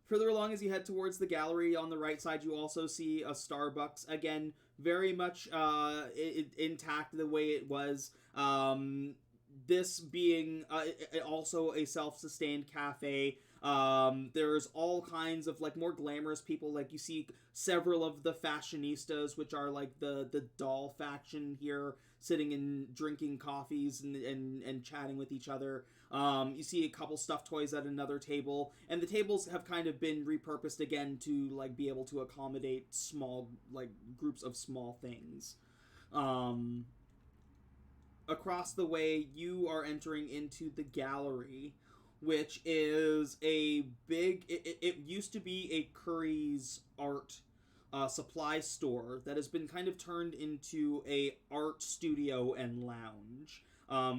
Further along as you head towards the gallery on the right side, you also see a Starbucks. Again, very much intact the way it was. This being also a self-sustained cafe. There's all kinds of like more glamorous people. Like you see several of the fashionistas, which are like the doll faction here, sitting and drinking coffees and chatting with each other. You see a couple stuffed toys at another table, and the tables have kind of been repurposed again to like be able to accommodate small like groups of small things. Across the way, you are entering into the gallery, which is a big. It used to be a Curry's art supply store that has been kind of turned into a art studio and lounge.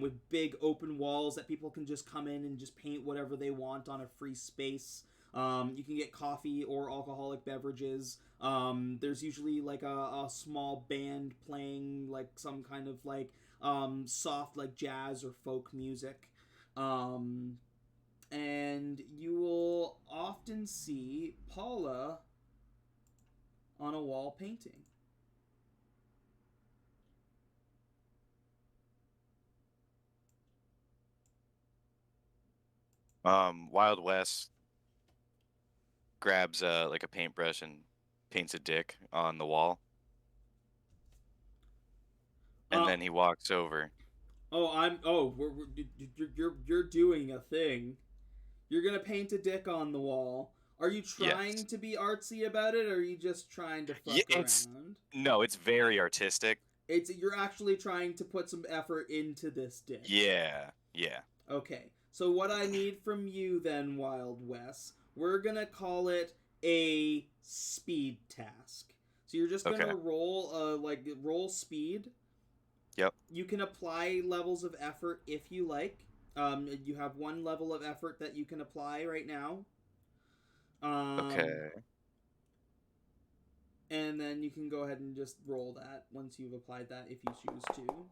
With big open walls that people can just come in and just paint whatever they want on a free space. You can get coffee or alcoholic beverages. There's usually like a small band playing like some kind of like soft like jazz or folk music. And you will often see Paula on a wall painting. Wild Wes grabs like a paintbrush and paints a dick on the wall, and then he walks over. You're doing a thing. You're gonna paint a dick on the wall. Are you trying Yes. to be artsy about it, or are you just trying to Yeah, fuck around? no, it's very artistic. You're actually trying to put some effort into this dick. Yeah. Okay. So what I need from you then, Wild Wes, we're gonna call it a speed task. So you're just gonna Okay. roll speed. Yep. You can apply levels of effort if you like. You have one level of effort that you can apply right now. Okay. And then you can go ahead and just roll that once you've applied that if you choose to.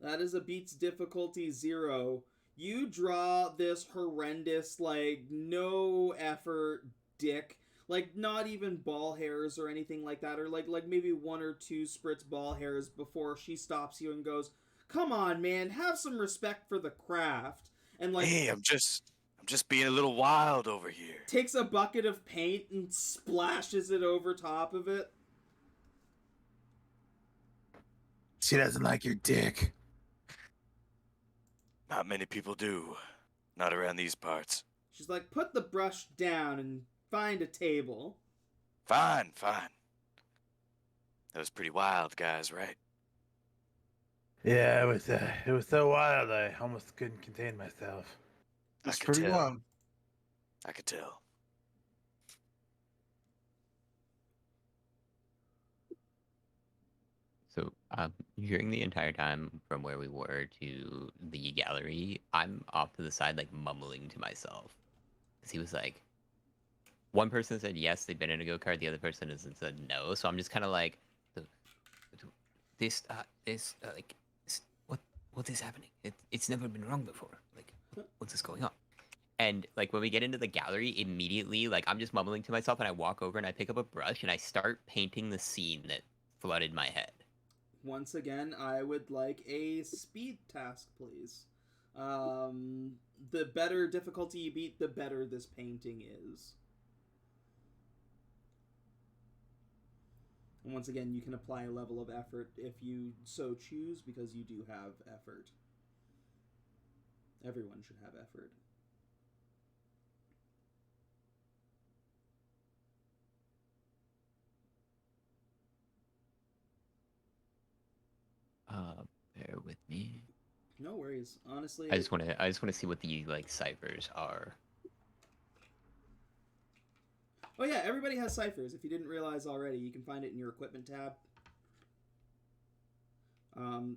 That is a beats difficulty 0. You draw this horrendous, like, no effort dick. Like, not even ball hairs or anything like that. Or, like maybe 1 or 2 spritz ball hairs before she stops you and goes, "Come on, man, have some respect for the craft." And, like, Hey, I'm just being a little wild over here. takes a bucket of paint and splashes it over top of it. She doesn't like your dick. Not many people do. Not around these parts. She's like, "Put the brush down and find a table." Fine. That was pretty wild, guys, right? Yeah, it was so wild I almost couldn't contain myself. It's I could pretty tell. wild. I could tell. So, during the entire time from where we were to the gallery, I'm off to the side, like, mumbling to myself. Because he was like, one person said yes, they've been in a go-kart, the other person has said no, so I'm just kind of like, what is happening? It's never been wrong before. Like, what's this going on? And, like, when we get into the gallery, immediately, like, I'm just mumbling to myself, and I walk over and I pick up a brush, and I start painting the scene that flooded my head. Once again, I would like a speed task, please. The better difficulty you beat, the better this painting is. And once again, you can apply a level of effort if you so choose, because you do have effort. Everyone should have effort. Bear with me. No worries. Honestly, I just want to see what the, like, ciphers are. oh yeah, everybody has ciphers. If you didn't realize already, you can find it in your equipment tab.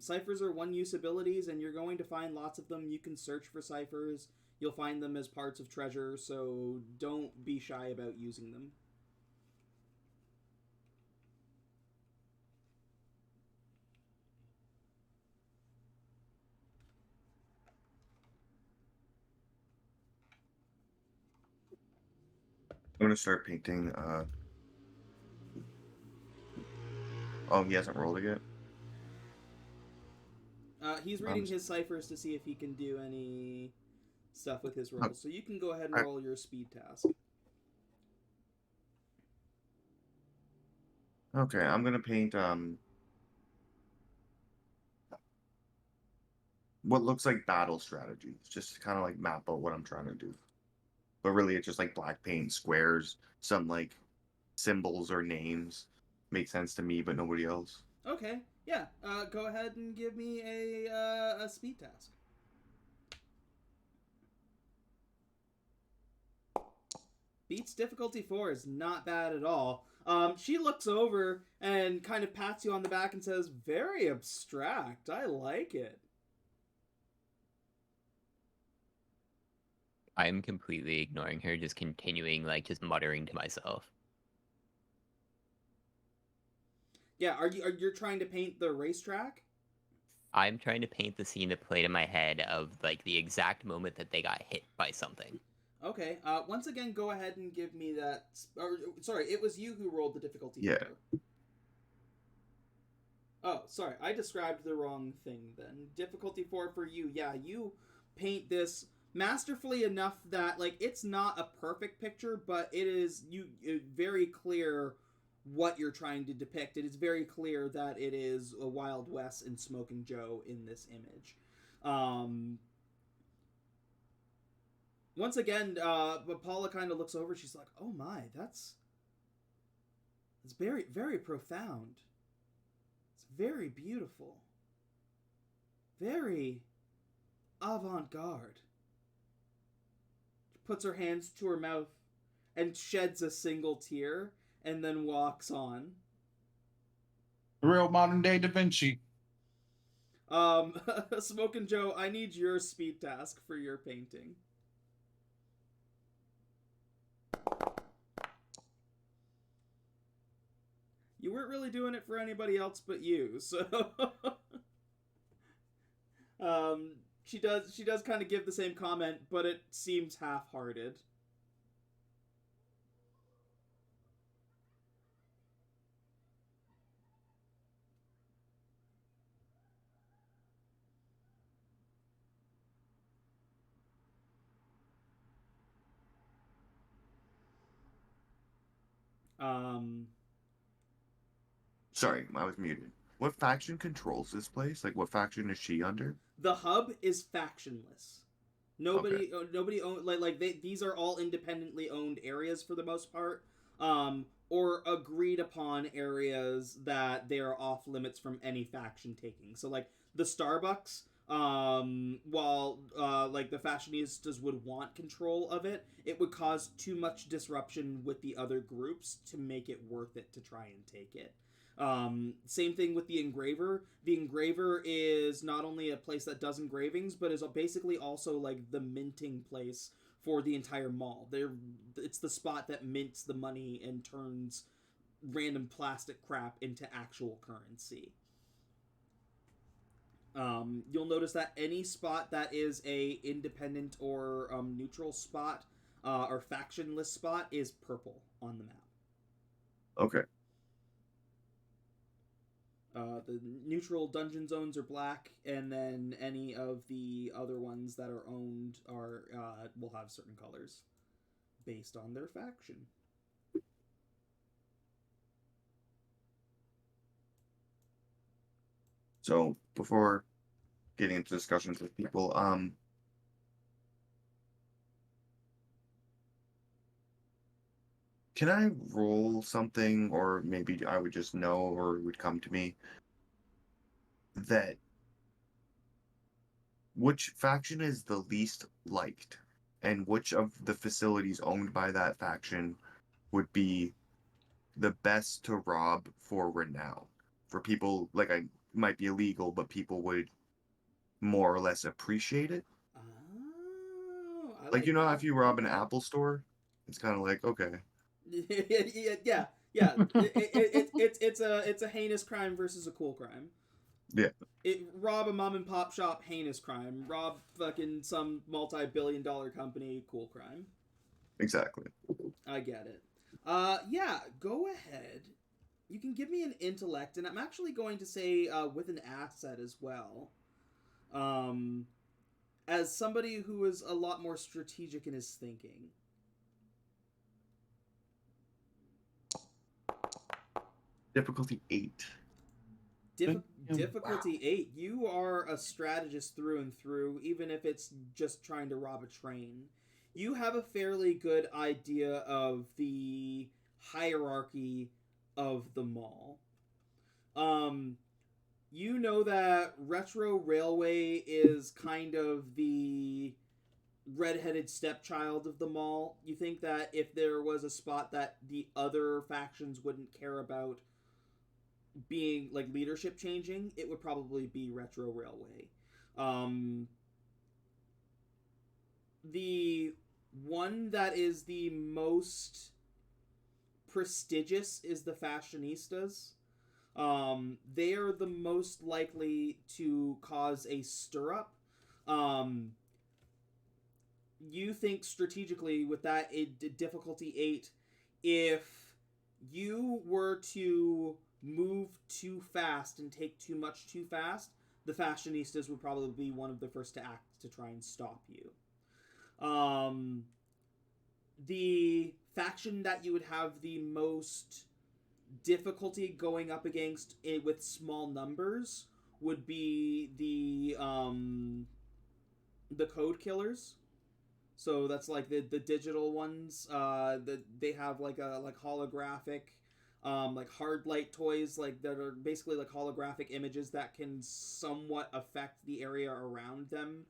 Ciphers are one-use abilities, and you're going to find lots of them. You can search for ciphers. You'll find them as parts of treasure, so don't be shy about using them. gonna start painting. Oh, he hasn't rolled it yet. He's reading his ciphers to see if he can do any stuff with his rolls. So you can go ahead and roll your speed task. Okay, I'm gonna paint what looks like battle strategies, just to kind of like map out what I'm trying to do. But really, it's just like black paint, squares, some like symbols or names. Make sense to me, but nobody else. Okay, yeah. Go ahead and give me a speed task. Beats difficulty 4 is not bad at all. She looks over and kind of pats you on the back and says, "Very abstract. I like it." I'm completely ignoring her, just continuing, like, just muttering to myself. Yeah, are you trying to paint the racetrack? I'm trying to paint the scene that played in my head of, like, the exact moment that they got hit by something. Okay. Once again, go ahead and give me that. Or, sorry, it was you who rolled the difficulty. Yeah. 4. Oh, sorry, I described the wrong thing then. Difficulty 4 for you. Yeah, you paint this masterfully enough that, like, it's not a perfect picture, but it is very clear what you're trying to depict. It is very clear that it is a Wild Wes and Smoking Joe in this image. Once again, Paula kind of looks over. She's like, "Oh my, that's very, very profound. It's very beautiful. Very avant-garde." She puts her hands to her mouth and sheds a single tear and then walks on. Real modern day Da Vinci. Smokin' Joe, I need your speed task for your painting. You weren't really doing it for anybody else but you, so she does kind of give the same comment, but it seems half-hearted. Sorry, I was muted. What faction controls this place? Like, what faction is she under? The hub is factionless. Nobody own these are all independently owned areas for the most part, or agreed upon areas that they are off limits from any faction taking. So like the Starbucks, while like the fashionistas would want control of it, it would cause too much disruption with the other groups to make it worth it to try and take it. Same thing with the Engraver. The Engraver is not only a place that does engravings, but is basically also like the minting place for the entire mall. It's the spot that mints the money and turns random plastic crap into actual currency. You'll notice that any spot that is a independent or neutral spot or factionless spot is purple on the map. Okay. The neutral dungeon zones are black, and then any of the other ones that are owned are will have certain colors based on their faction. So before getting into discussions with people, can I roll something, or maybe I would just know, or it would come to me, that which faction is the least liked, and which of the facilities owned by that faction would be the best to rob for renown? For people, like, I might be illegal, but people would more or less appreciate it. Oh, I Like, you know, that. if you rob an Apple store, it's kind of like, okay. yeah. It's a heinous crime versus a cool crime. Yeah. Rob a mom and pop shop, heinous crime. Rob fucking some multi-billion-dollar company, cool crime. Exactly. I get it. Yeah, go ahead. You can give me an intellect, and I'm actually going to say with an asset as well. Um, as somebody who is a lot more strategic in his thinking. Difficulty 8. Difficulty 8. You are a strategist through and through, even if it's just trying to rob a train. You have a fairly good idea of the hierarchy of the mall. You know that Retro Railway is kind of the redheaded stepchild of the mall. You think that if there was a spot that the other factions wouldn't care about being like leadership changing, it would probably be Retro Railway. The one that is the most prestigious is the Fashionistas. They are the most likely to cause a stir up. You think strategically with that difficulty 8, if you were to move too fast and take too much too fast, the Fashionistas would probably be one of the first to act to try and stop you. The faction that you would have the most difficulty going up against it with small numbers would be the code killers. So that's like the digital ones. They have like a holographic, like hard light toys, like that are basically like holographic images that can somewhat affect the area around them.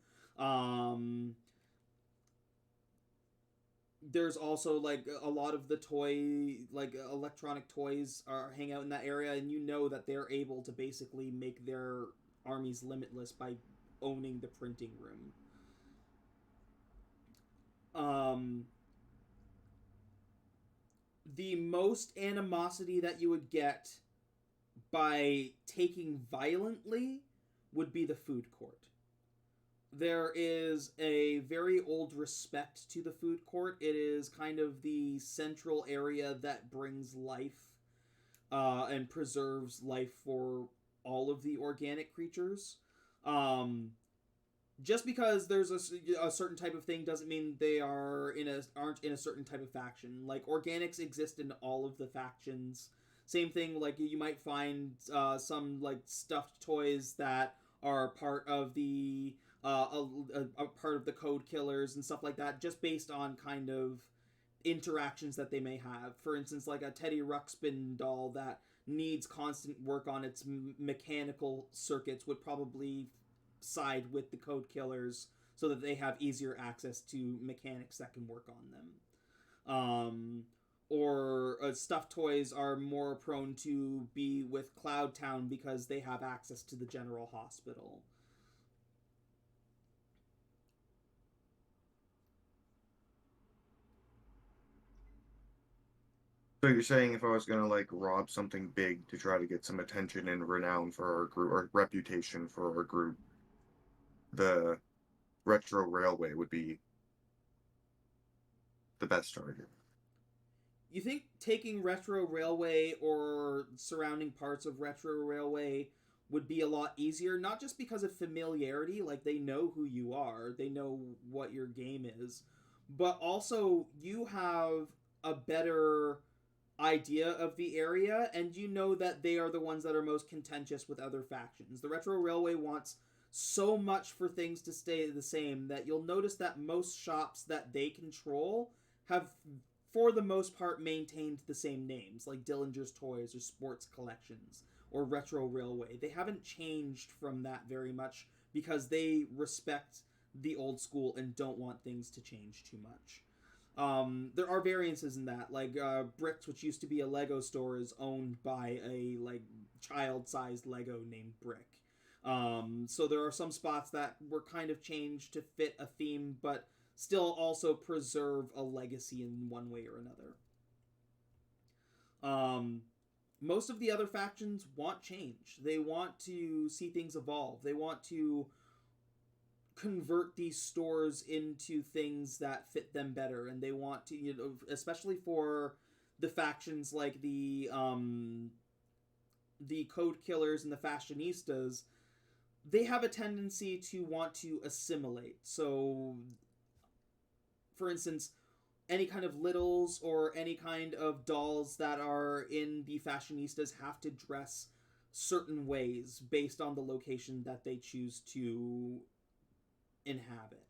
There's also like a lot of the toy, like electronic toys, are hang out in that area, and you know that they're able to basically make their armies limitless by owning the printing room. The most animosity that you would get by taking violently would be the food court. There is a very old respect to the food court. It is kind of the central area that brings life and preserves life for all of the organic creatures. Just because there's a certain type of thing doesn't mean they aren't in a certain type of faction. Like, organics exist in all of the factions. Same thing, like, you might find some, like, stuffed toys that are part of the a part of the code killers and stuff like that, just based on kind of interactions that they may have. For instance, like a Teddy Ruxpin doll that needs constant work on its mechanical circuits would probably side with the code killers so that they have easier access to mechanics that can work on them. Or stuffed toys are more prone to be with Cloud Town because they have access to the general hospital. So you're saying if I was gonna like rob something big to try to get some attention and renown for our group or reputation for our group, the Retro Railway would be the best target. You think taking Retro Railway or surrounding parts of Retro Railway would be a lot easier, not just because of familiarity, like they know who you are, they know what your game is, but also you have a better idea of the area, and you know that they are the ones that are most contentious with other factions. The Retro Railway wants so much for things to stay the same that you'll notice that most shops that they control have, for the most part, maintained the same names, like Dillinger's Toys or Sports Collections or Retro Railway. They haven't changed from that very much because they respect the old school and don't want things to change too much. There are variances in that, like Bricks, which used to be a Lego store, is owned by a like child-sized Lego named Brick. So there are some spots that were kind of changed to fit a theme, but still also preserve a legacy in one way or another. Most of the other factions want change. They want to see things evolve. They want to convert these stores into things that fit them better, and they want to, you know, especially for the factions like the code killers and the fashionistas, they have a tendency to want to assimilate. So, for instance, any kind of littles or any kind of dolls that are in the fashionistas have to dress certain ways based on the location that they choose to inhabit.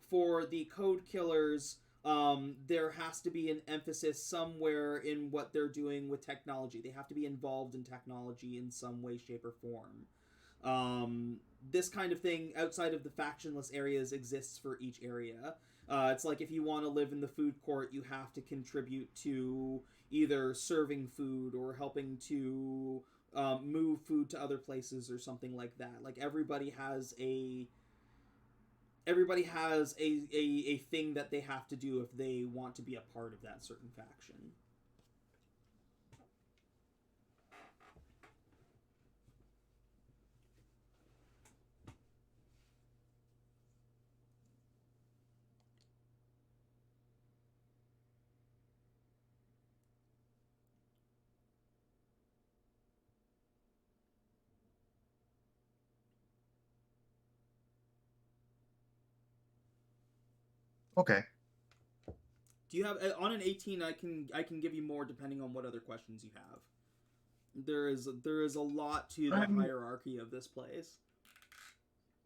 For the code killers, there has to be an emphasis somewhere in what they're doing with technology. They have to be involved in technology in some way, shape, or form. This kind of thing outside of the factionless areas exists for each area. It's like if you want to live in the food court, you have to contribute to either serving food or helping to move food to other places or something like that. Like everybody has a thing that they have to do if they want to be a part of that certain faction. Okay. Do you have on an 18? I can give you more depending on what other questions you have. There is a lot to the hierarchy of this place.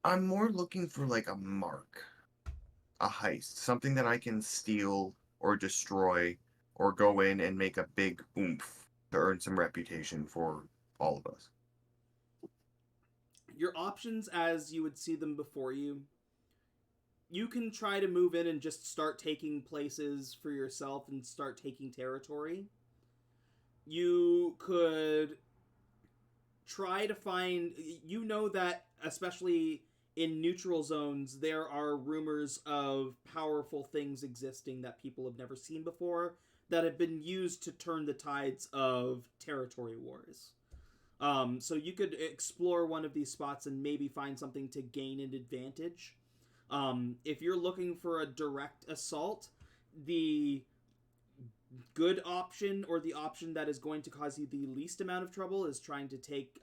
I'm more looking for like a mark, a heist, something that I can steal or destroy or go in and make a big oomph to earn some reputation for all of us. Your options as you would see them before you. You can try to move in and just start taking places for yourself and start taking territory. You could try to find... You know that, especially in neutral zones, there are rumors of powerful things existing that people have never seen before that have been used to turn the tides of territory wars. So you could explore one of these spots and maybe find something to gain an advantage. If you're looking for a direct assault, the good option, or the option that is going to cause you the least amount of trouble, is trying to take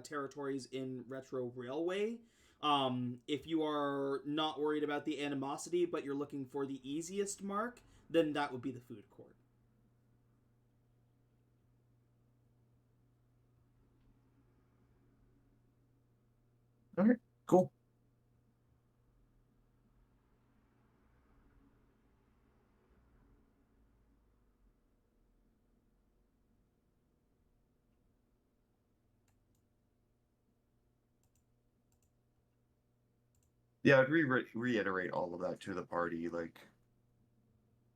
territories in Retro Railway. If you are not worried about the animosity, but you're looking for the easiest mark, then that would be the food court. Okay, cool. Yeah, I'd reiterate all of that to the party, like,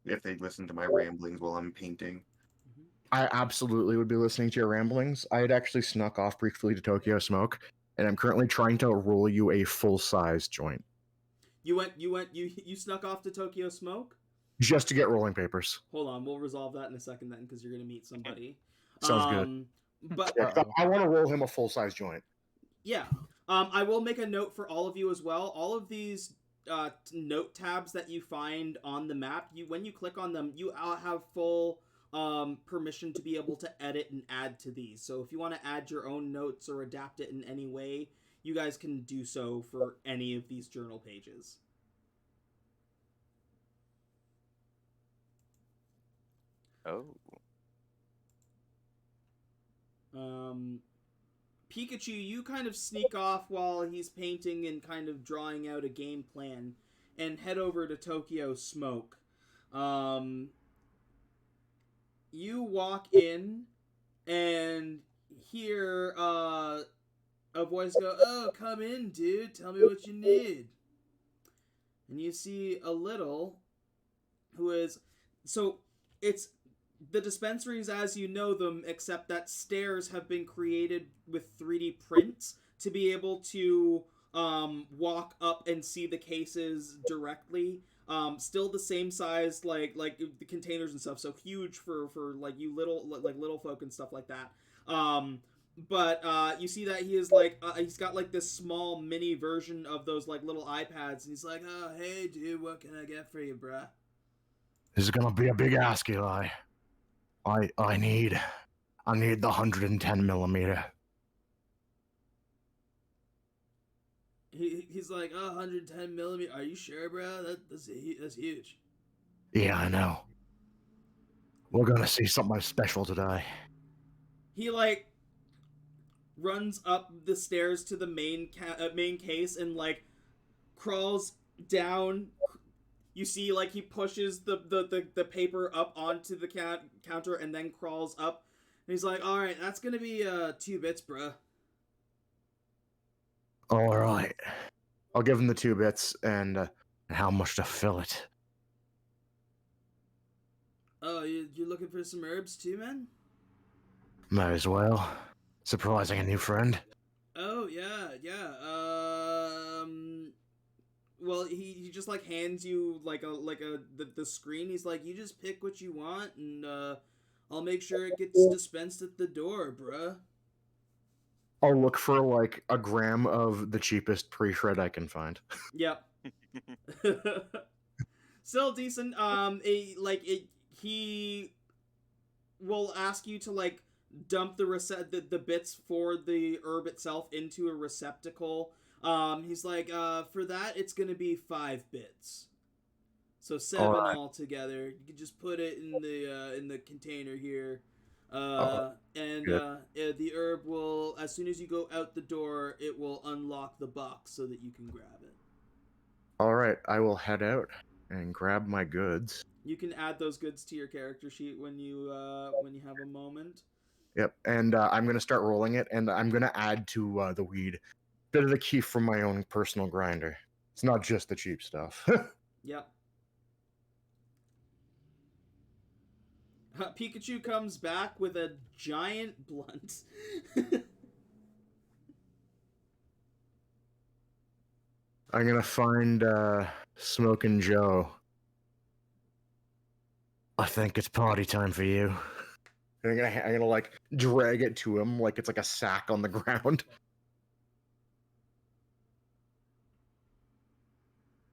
if they listen to my ramblings while I'm painting. I absolutely would be listening to your ramblings. I had actually snuck off briefly to Tokyo Smoke, and I'm currently trying to roll you a full-size joint. You snuck off to Tokyo Smoke? Just to get rolling papers. Hold on, we'll resolve that in a second then, because you're going to meet somebody. Sounds good. But Yeah, I want to roll him a full-size joint. yeah. I will make a note for all of you as well. All of these note tabs that you find on the map, when you click on them, you have full permission to be able to edit and add to these. So if you want to add your own notes or adapt it in any way, you guys can do so for any of these journal pages. Oh. Pikachu, you kind of sneak off while he's painting and kind of drawing out a game plan and head over to Tokyo Smoke. You walk in and hear a voice go, "Oh, come in, dude. Tell me what you need." And you see a little who is... So, it's the dispensaries as you know them, except that stairs have been created with 3D prints to be able to walk up and see the cases directly. Still the same size, like the containers and stuff, so huge for like you little folk and stuff like that. but you see that he is like he's got like this small mini version of those like little iPads, and he's like, "Oh, hey, dude, what can I get for you, bruh?" This is gonna be a big ask, Eli. I need the 110 millimeter. He's like, "Oh, 110 millimeter. Are you sure, bro? That's huge." Yeah, I know. We're gonna see something special today. He like runs up the stairs to the main case and like crawls down. You see, like he pushes the paper up onto the counter and then crawls up. And he's like, "All right, that's gonna be 2 bits, bruh." All right. I'll give him the 2 bits and how much to fill it. Oh, you're looking for some herbs too, man? Might as well. Surprising a new friend. Oh yeah, yeah. Well, he just like hands you like the screen. He's like, "You just pick what you want, and I'll make sure it gets dispensed at the door, bruh." I'll look for like a gram of the cheapest pre-shred I can find. Yep. Still decent. He will ask you to like dump the bits for the herb itself into a receptacle. He's like, for that it's gonna be 5 bits. So 7 Alright. altogether. You can just put it in the container here. Good. The herb will, as soon as you go out the door, it will unlock the box so that you can grab it. All right, I will head out and grab my goods. You can add those goods to your character sheet when you have a moment. Yep, and I'm gonna start rolling it, and I'm gonna add to the weed bit of the keef from my own personal grinder. It's not just the cheap stuff. Yep. Pikachu comes back with a giant blunt. I'm gonna find Smokin' Joe. I think it's party time for you. And I'm gonna like drag it to him like it's like a sack on the ground.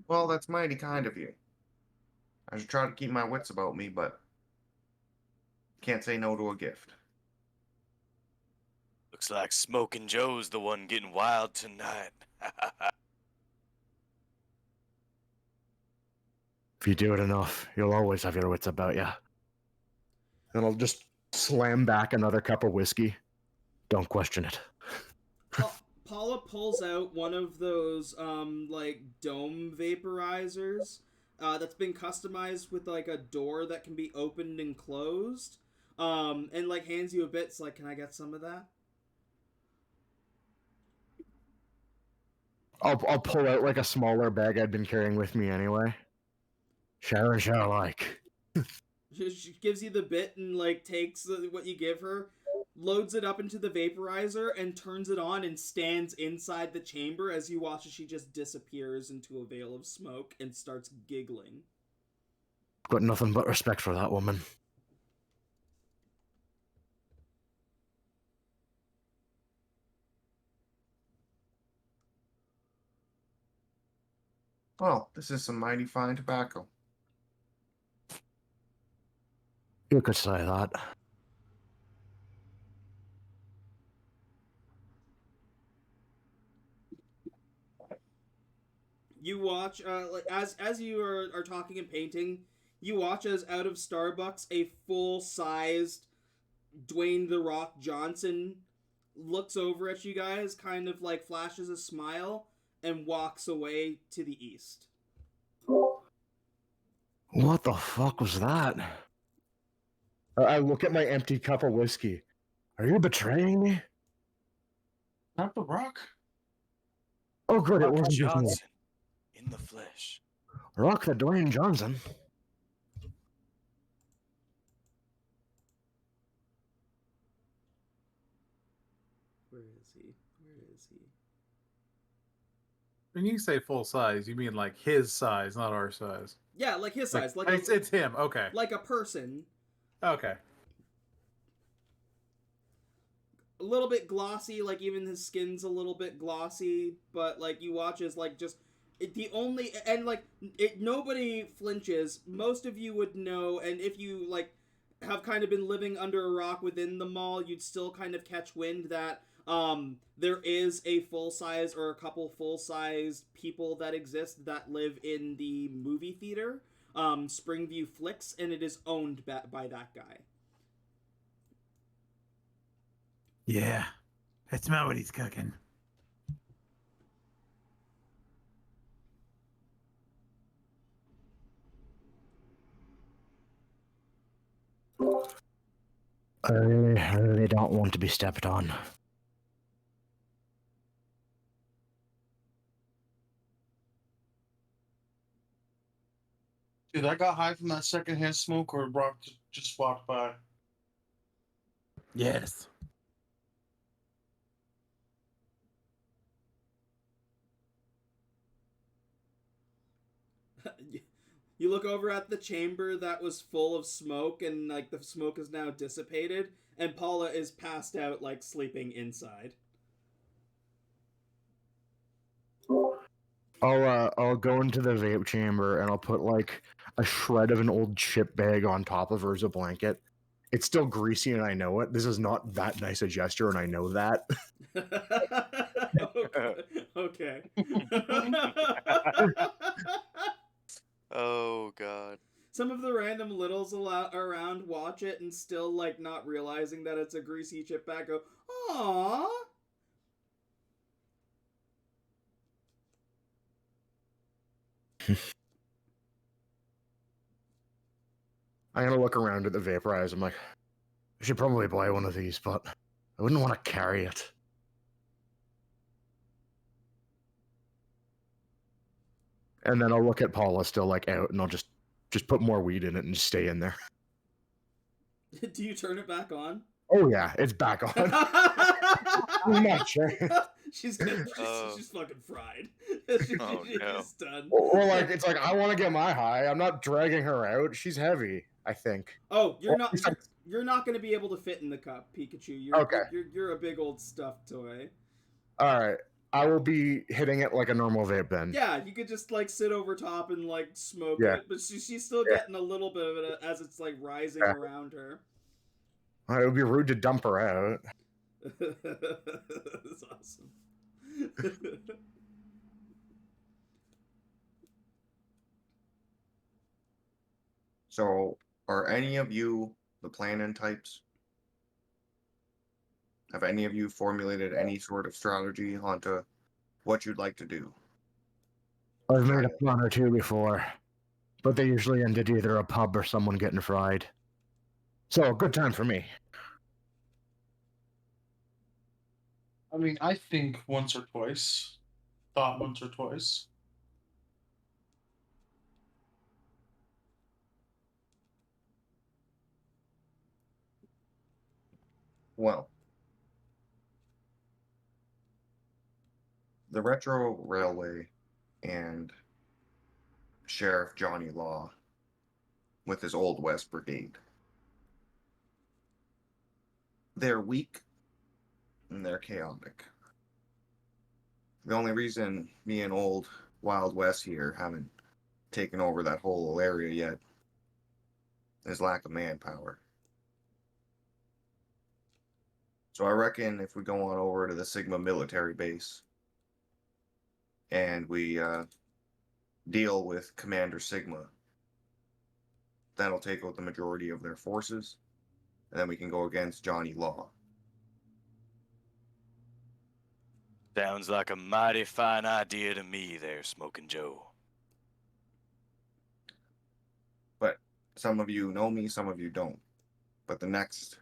Well, that's mighty kind of you. I should try to keep my wits about me, but can't say no to a gift. Looks like Smoking Joe's the one getting wild tonight. If you do it enough, you'll always have your wits about you. And I'll just slam back another cup of whiskey. Don't question it. Paula pulls out one of those like dome vaporizers that's been customized with like a door that can be opened and closed, and like hands you a bit. It's like, "Can I get some of that?" I'll pull out like a smaller bag I'd been carrying with me anyway. Sharon shall like. She gives you the bit and like takes what you give her, loads it up into the vaporizer, and turns it on and stands inside the chamber as you watch as she just disappears into a veil of smoke and starts giggling. Got nothing but respect for that woman. Well, this is some mighty fine tobacco. You could say that. You watch, like as you are talking and painting, you watch as out of Starbucks a full-sized Dwayne "The Rock" Johnson looks over at you guys, kind of like flashes a smile, and walks away to the east. What the fuck was that? I look at my empty cup of whiskey. Are you betraying me? Not the Rock. Oh, good, it Rock wasn't just me. Johnson in the flesh. Rock the Dwayne Johnson. Where is he? Where is he? When you say full size, you mean like his size, not our size. Yeah, like his size, like it's him. Okay. like a person. Okay. a little bit glossy, like even his skin's a little bit glossy, but like you watch as like just the only and like nobody flinches. Most of you would know, and if you like have kind of been living under a rock within the mall, you'd still kind of catch wind that there is a full size or a couple full size people that exist that live in the movie theater, Springview Flicks, and it is owned by that guy. Yeah, I smell what he's cooking. I really don't want to be stepped on. Dude, I got high from that secondhand smoke, or Brock just walked by. Yes. You look over at the chamber that was full of smoke, and like the smoke is now dissipated, and Paula is passed out, like sleeping inside. I'll go into the vape chamber and I'll put like a shred of an old chip bag on top of her as a blanket. It's still greasy and I know it. This is not that nice a gesture and I know that. Okay. Oh god. Some of the random littles around watch it and still like not realizing that it's a greasy chip bag go, aww. I'm gonna look around at the vaporize. I'm like, I should probably buy one of these, but I wouldn't want to carry it. And then I'll look at Paula still like out, and I'll just put more weed in it and just stay in there. Do you turn it back on? Oh yeah, it's back on. I'm not sure. She's fucking fried. She's no. just done. Or like it's like I want to get my high. I'm not dragging her out. She's heavy, I think. Oh, you're not going to be able to fit in the cup, Pikachu. You're a big old stuffed toy. All right, I will be hitting it like a normal vape then. Yeah, you could just like sit over top and like smoke Yeah. it, but she's still getting a little bit of it as it's like rising around her. It would be rude to dump her out. That's awesome. So, are any of you the planning types? Have any of you formulated any sort of strategy onto what you'd like to do? I've made a plan or two before, but they usually end at either a pub or someone getting fried. So, good time for me. I mean, I think once or twice. Thought once or twice. Well, the Retro Railway and Sheriff Johnny Law with his Old West Brigade. They're weak and they're chaotic. The only reason me and old Wild West here haven't taken over that whole area yet is lack of manpower. So I reckon if we go on over to the Sigma military base and we deal with Commander Sigma, that'll take out the majority of their forces, and then we can go against Johnny Law. Sounds like a mighty fine idea to me there, Smoking Joe. But some of you know me, some of you don't. But the next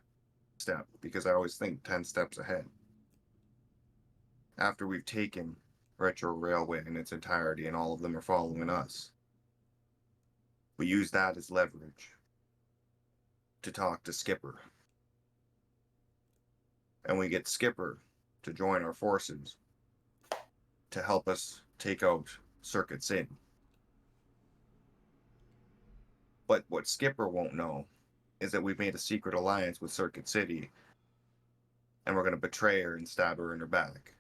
step, because I always think 10 steps ahead, after we've taken Retro Railway in its entirety and all of them are following us, we use that as leverage to talk to Skipper. And we get Skipper to join our forces to help us take out Circuit City. But what Skipper won't know is that we've made a secret alliance with Circuit City and we're gonna betray her and stab her in her back.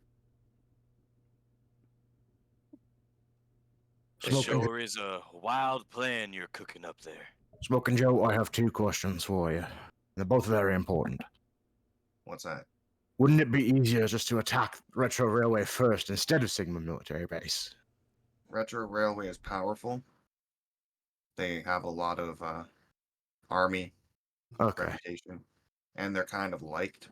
It Smoking, sure is a wild plan you're cooking up there. Smoking Joe, I have 2 questions for you. They're both very important. What's that? Wouldn't it be easier just to attack Retro Railway first instead of Sigma Military Base? Retro Railway is powerful. They have a lot of army Okay. reputation, and they're kind of liked.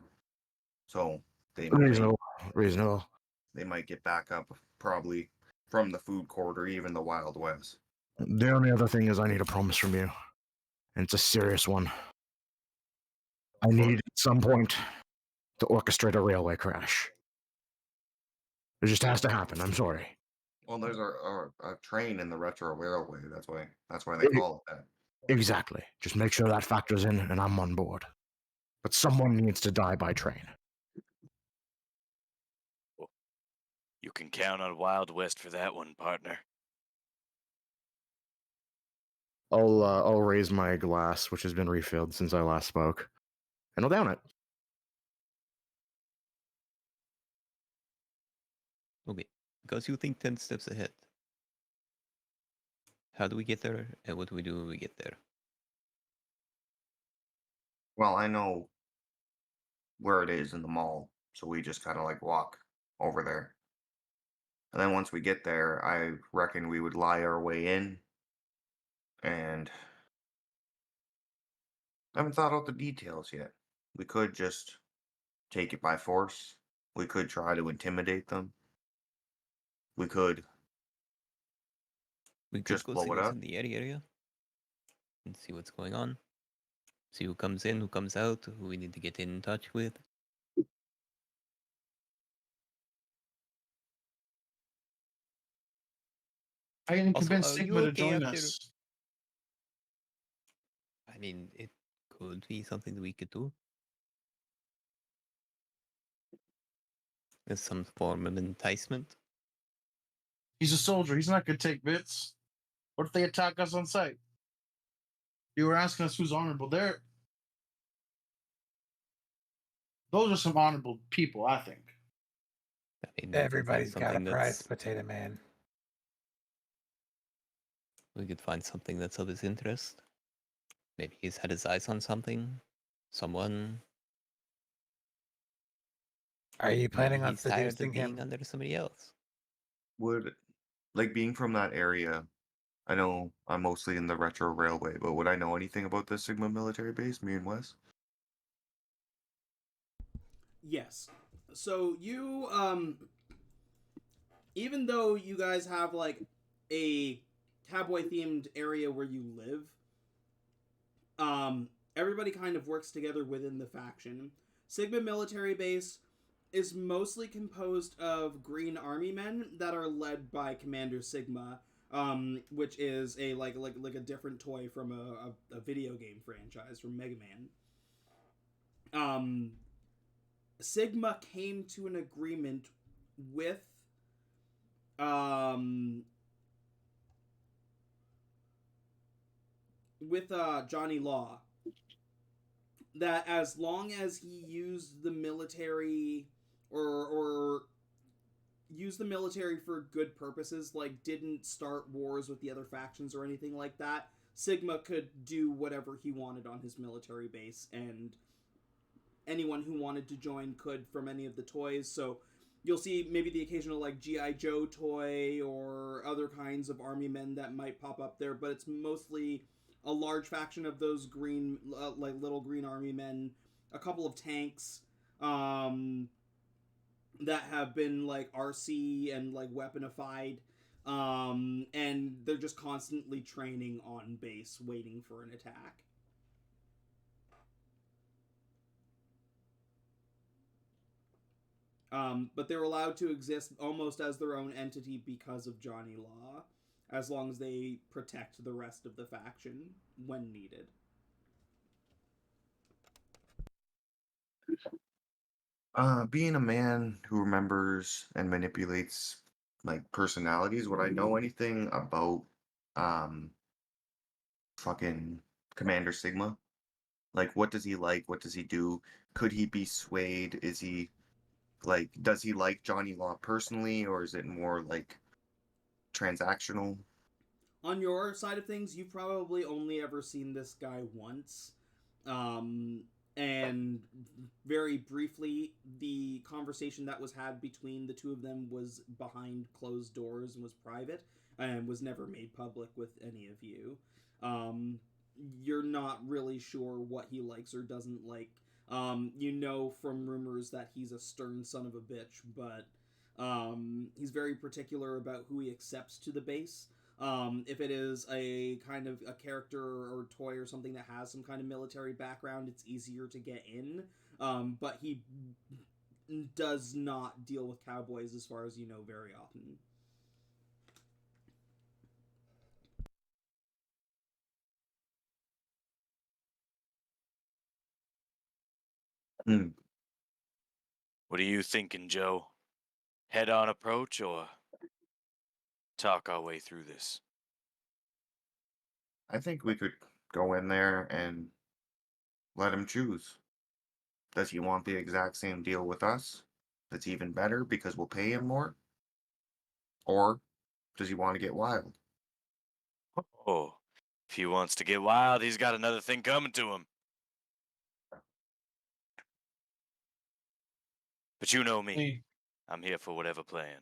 So Reasonable. Reasonable. they might get back up probably from the food court or even the Wild West. The only other thing is I need a promise from you. And it's a serious one. I need at some point to orchestrate a railway crash. It just has to happen. I'm sorry. Well, there's a train in the Retro Railway. That's why they call it that. Exactly. Just make sure that factors in and I'm on board. But someone needs to die by train. You can count on Wild West for that one, partner. I'll raise my glass, which has been refilled since I last spoke, and I'll down it. Okay, because you think 10 steps ahead. How do we get there, and what do we do when we get there? Well, I know where it is in the mall, so we just kind of like walk over there. And then once we get there, I reckon we would lie our way in. And I haven't thought out the details yet. We could just take it by force. We could try to intimidate them. We could We could just go blow see it what's up. in the area and see what's going on. See who comes in, who comes out, who we need to get in touch with. I can Also, convince are you Sigma to okay join after- us. I mean, it could be something that we could do. As some form of enticement. He's a soldier. He's not going to take bits. What if they attack us on sight? You were asking us who's honorable. Those are some honorable people, I think. I mean, we could find Everybody's got a something price, that's- Potato Man. We could find something that's of his interest. Maybe he's had his eyes on something. Someone. Are you planning Maybe on he's tired of seducing being him? under somebody else. Would, like, being from that area, I know I'm mostly in the Retro Railway, but would I know anything about the Sigma military base, me and Wes? Yes. So you, even though you guys have like a cowboy themed area where you live, everybody kind of works together within the faction. Sigma military base is mostly composed of Green Army men that are led by Commander Sigma, which is a like a different toy from a video game franchise from Mega Man. Sigma came to an agreement with Johnny Law that as long as he used the military or used the military for good purposes, like didn't start wars with the other factions or anything like that, Sigma could do whatever he wanted on his military base, and anyone who wanted to join could from any of the toys. So you'll see maybe the occasional like G.I. Joe toy or other kinds of army men that might pop up there, but it's mostly a large faction of those green, like little green army men, a couple of tanks, that have been like RC and like weaponified, and they're just constantly training on base, waiting for an attack. But they're allowed to exist almost as their own entity because of Johnny Law, as long as they protect the rest of the faction when needed. Being a man who remembers and manipulates like personalities, would I know anything about fucking Commander Sigma? Like, what does he like? What does he do? could he be swayed? Is he like, does he like Johnny Law personally, or is it more like transactional? On your side of things, you've probably only ever seen this guy once. And very briefly, the conversation that was had between the two of them was behind closed doors and was private and was never made public with any of you. Um, you're not really sure what he likes or doesn't like. You know from rumors that he's a stern son of a bitch, but he's very particular about who he accepts to the base. If it is a kind of a character or toy or something that has some kind of military background, it's easier to get in. But he does not deal with cowboys, as far as you know, very often. Hmm. What are you thinking, Joe? Head on approach or talk our way through this? I think we could go in there and let him choose. Does he want the exact same deal with us? That's even better because we'll pay him more? Or does he want to get wild? Oh, if he wants to get wild, he's got another thing coming to him. But you know me. Hey, I'm here for whatever plan.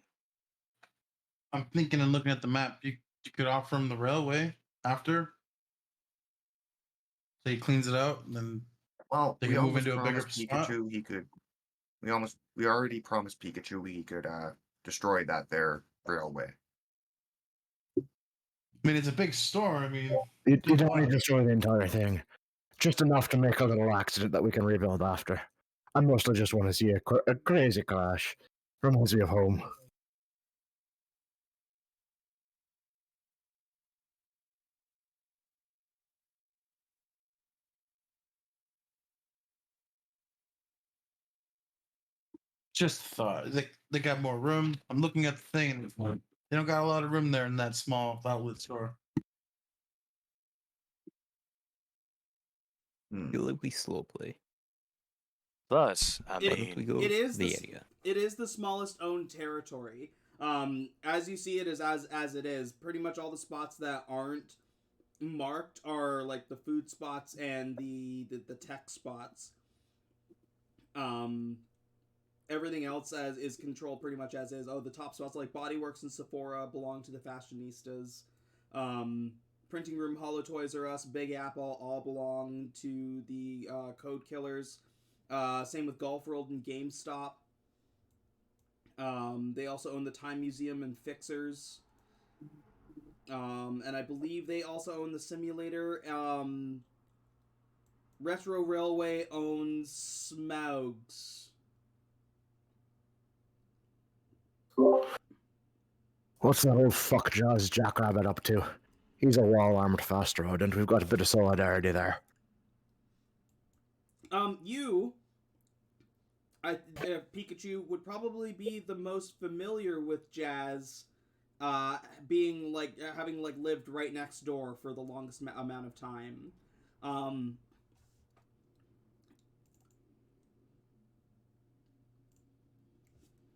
I'm thinking and looking at the map. You could offer him the railway after, so he cleans it out, and then Well, they we can move almost into a bigger promised spot. Pikachu he could. We already promised Pikachu he could destroy that there railway. I mean, it's a big store. I mean, You do don't need to what? destroy the entire thing. Just enough to make a little accident that we can rebuild after. I mostly just want to see a crazy crash. Reminds me of home. Just thought they got more room. I'm looking at the thing, and they don't got a lot of room there in that small outlet store. Hmm. feel like we slow play. Plus, I It- Why don't we mean, go it is the the area? it is the smallest owned territory. As you see it is as it is. Pretty much all the spots that aren't marked are like the food spots and the tech spots. Um, Everything else as is controlled pretty much as is. Oh, the top spots like Bodyworks and Sephora belong to the fashionistas. Um, Printing Room, Hollow Toys R Us, Big Apple all belong to the Code Killers. Same with Golf World and GameStop. They also own the Time Museum and Fixers. And I believe they also own the simulator. Retro Railway owns Smaugs. What's that old fuck Jaws Jackrabbit up to? He's a wall-armed fast rodent. We've got a bit of solidarity there. You, Pikachu would probably be the most familiar with Jazz, being like having like lived right next door for the longest amount of time. Um,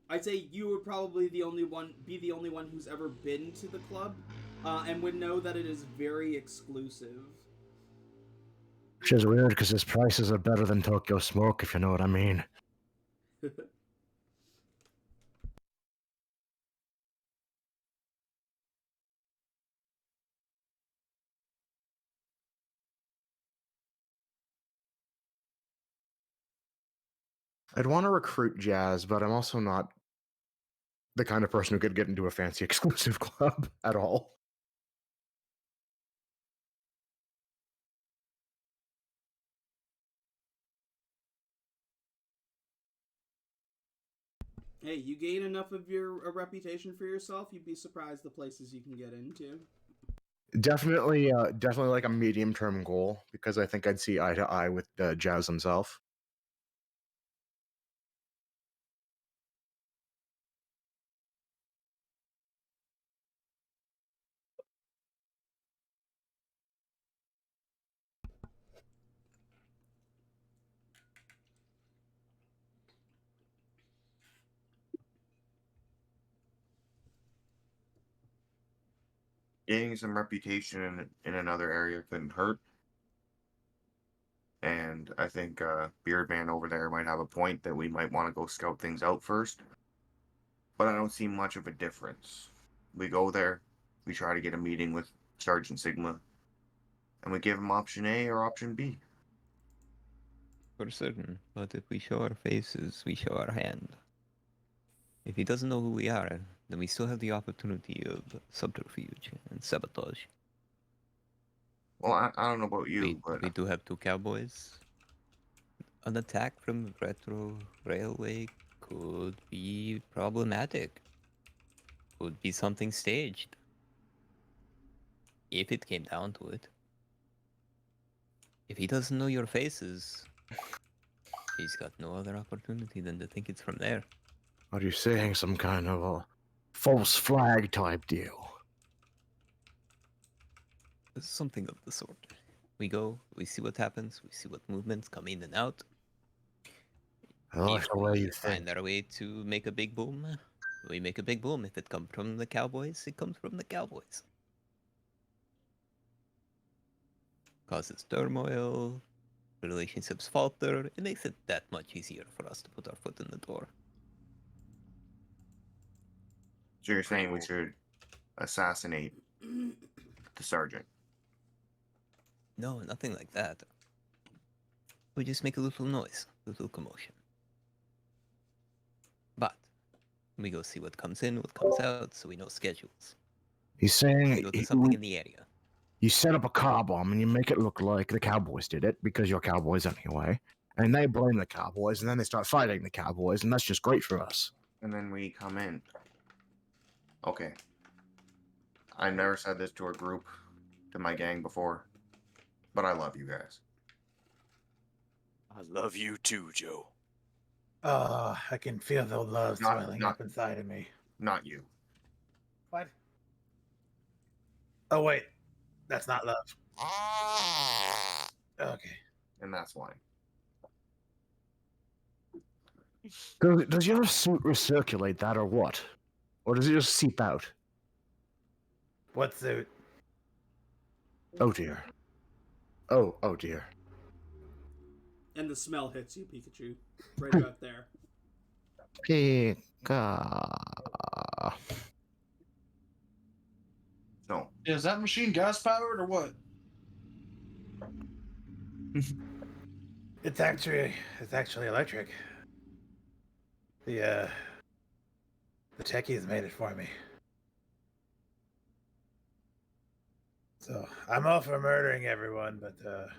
I'd say you would probably be the only one who's ever been to the club, and would know that it is very exclusive. Which is weird because his prices are better than Tokyo Smoke, if you know what I mean. I'd want to recruit Jazz, but I'm also not the kind of person who could get into a fancy exclusive club at all. Hey, you gain enough of a reputation for yourself, you'd be surprised the places you can get into. Definitely, definitely like a medium-term goal because I think I'd see eye to eye with Jazz himself. Gaining some reputation in another area couldn't hurt. And I think Beardman over there might have a point that we might want to go scout things out first. But I don't see much of a difference. We go there, we try to get a meeting with Sergeant Sigma, and we give him option A or option B. For certain, but if we show our faces, we show our hand. If he doesn't know who we are, then we still have the opportunity of subterfuge and sabotage. Well, I don't know about you, but we do have two cowboys. An attack from Retro Railway could be problematic. Could be something staged. If it came down to it. If he doesn't know your faces, he's got no other opportunity than to think it's from there. Are you saying some kind of a false flag type deal? Something of the sort. We go, we see what happens, we see what movements come in and out. I like If the way we you think. find our way to make a big boom, we make a big boom. If it comes from the Cowboys, it comes from the Cowboys. Causes turmoil, relationships falter. It makes it that much easier for us to put our foot in the door. so you're saying we should assassinate the sergeant? No, nothing like that. We just make a little noise, a little commotion. But we go see what comes in, what comes out, so we know schedules. He's We saying go to something in the area. you set up a car bomb and you make it look like the Cowboys did it, because you're Cowboys anyway. And they blame the Cowboys, and then they start fighting the Cowboys, and that's just great for us. And then we come in. Okay. I've never said this to a group, to my gang before, but I love you guys. I love you too, Joe. Oh, I can feel the love swelling up inside of me. Not you. What? Oh, wait. That's not love. Okay. And that's why. Does your suit recirculate that or what? Or does it just seep out? What suit? Oh dear. Oh dear. And the smell hits you, Pikachu. Right about there. Pika. So, Yeah, is that machine gas powered or what? It's actually electric. The techies made it for me. So I'm all for murdering everyone, but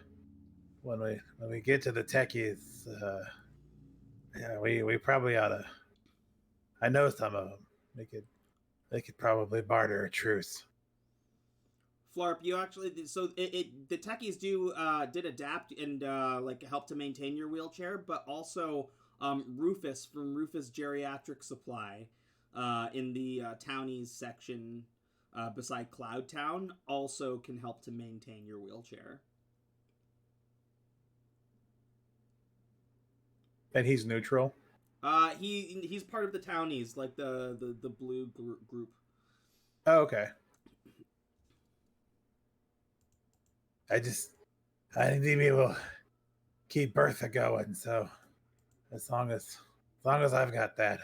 when we get to the techies, yeah, we probably ought to. I know some of them. They could probably barter a truce. Flarp, you actually the techies did adapt and like help to maintain your wheelchair, but also Rufus from Rufus Geriatric Supply in the townies section beside Cloud Town also can help to maintain your wheelchair. And he's neutral. He's part of the townies, like the blue group. Oh, okay. I need to be able to keep Bertha going. So as long as I've got that,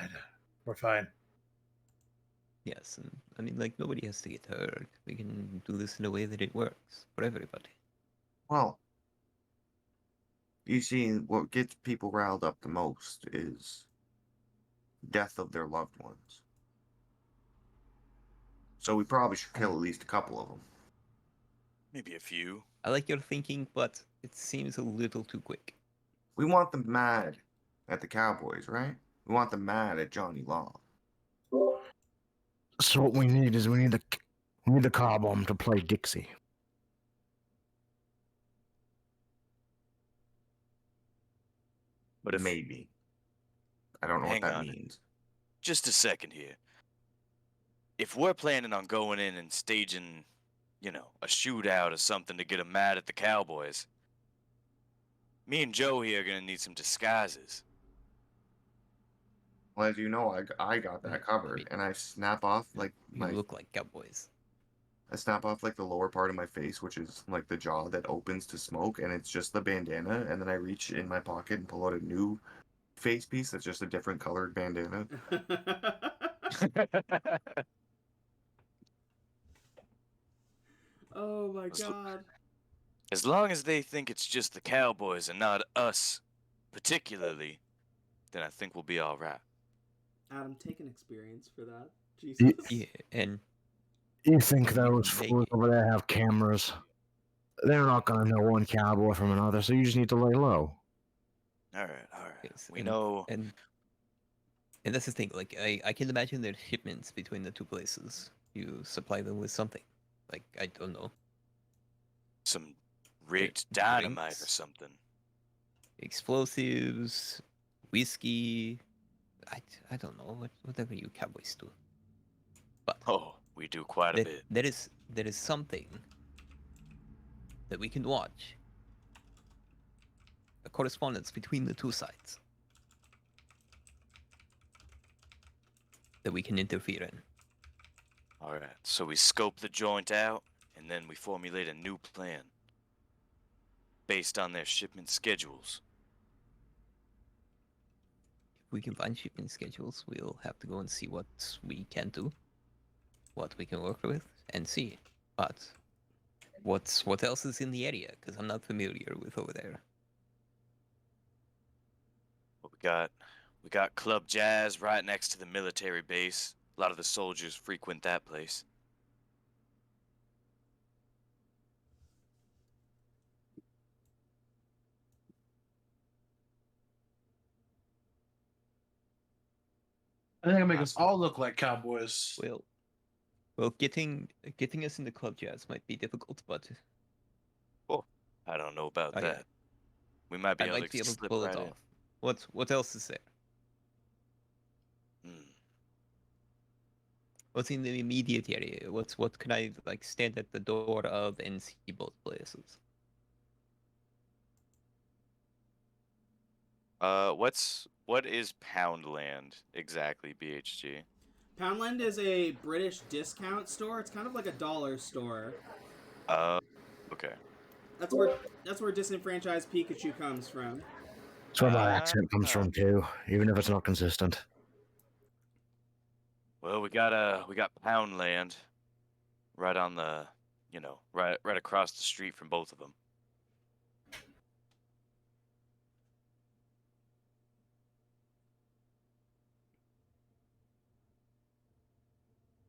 we're fine. Yes, and I mean, like, nobody has to get hurt. We can do this in a way that it works for everybody. well, you see, what gets people riled up the most is death of their loved ones. So we probably should kill at least a couple of them. Maybe a few. I like your thinking, but it seems a little too quick. We want them mad at the Cowboys, right? We want them mad at Johnny Law. So what we need is we need the car bomb to play Dixie. But if Maybe. I don't know what Hang that on. means. just a second here. If we're planning on going in and staging, a shootout or something to get them mad at the Cowboys, me and Joe here are gonna need some disguises. Well, as you know, I got that covered, and I snap off like You my look like cowboys. I snap off like the lower part of my face, which is like the jaw that opens to smoke, and it's just the bandana. And then I reach in my pocket and pull out a new face piece that's just a different colored bandana. Oh my god. As long as they think it's just the cowboys and not us, particularly, then I think we'll be all right. Adam, take an experience for that. Jesus. Yeah, and You think Well, you those can make fools it. over there have cameras? They're not gonna know one cowboy from another, so you just need to lay low. All right, all right. yes, We know. and that's the thing. Like I can imagine there's shipments between the two places. You supply them with something, like I don't know, Some rigged dynamite or drinks. something. explosives, whiskey. I don't know whatever you cowboys do. But Oh, we do quite a bit. there is something that we can watch. A correspondence between the two sides that we can interfere in. All right, so we scope the joint out, and then we formulate a new plan based on their shipment schedules. If we can find shipment schedules, we'll have to go and see what we can do, what we can work with, and see. But what else is in the area? Because I'm not familiar with over there. But we got Club Jazz right next to the military base. A lot of the soldiers frequent that place. I think it'll make us all look like cowboys. Well, getting us into Club Jazz might be difficult, but I don't know about Oh, yeah. that. We might be I'd able like to be able to slip pull right it in. off. What else is there? Hmm. What's in the immediate area? What can I like stand at the door of and see both places? What is Poundland exactly, BHG? Poundland is a British discount store. It's kind of like a dollar store. Okay. That's where disenfranchised Pikachu comes from. That's where my accent comes Ah. from too, even if it's not consistent. Well, we got Poundland right on the, right across the street from both of them.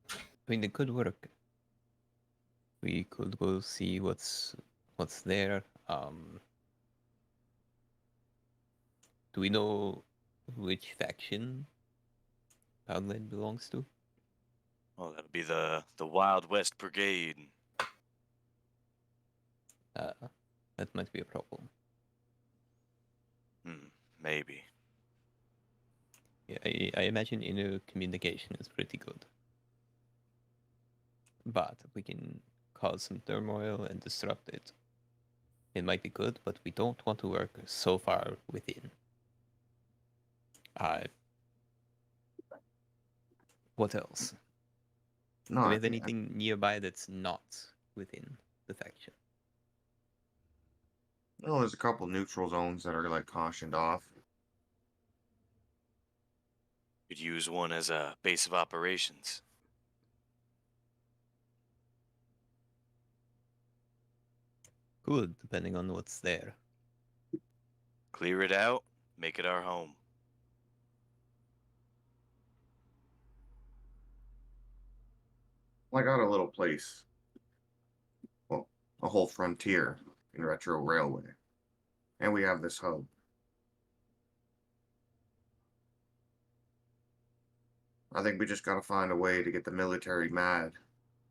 I mean, it could work. We could go see what's there. Do we know which faction Poundland belongs to? Oh, that'll be the Wild West Brigade. That might be a problem. Maybe. Yeah, I imagine inner communication is pretty good. But we can cause some turmoil and disrupt it. It might be good, but we don't want to work so far within. What else? No, Do we I have think- anything nearby that's not within the faction? No, there's a couple neutral zones that are like cautioned off. Could use one as a base of operations. Good, depending on what's there. Clear it out, make it our home. I got a little place. Well, a whole frontier in Retro Railway. And we have this hub. I think we just gotta find a way to get the military mad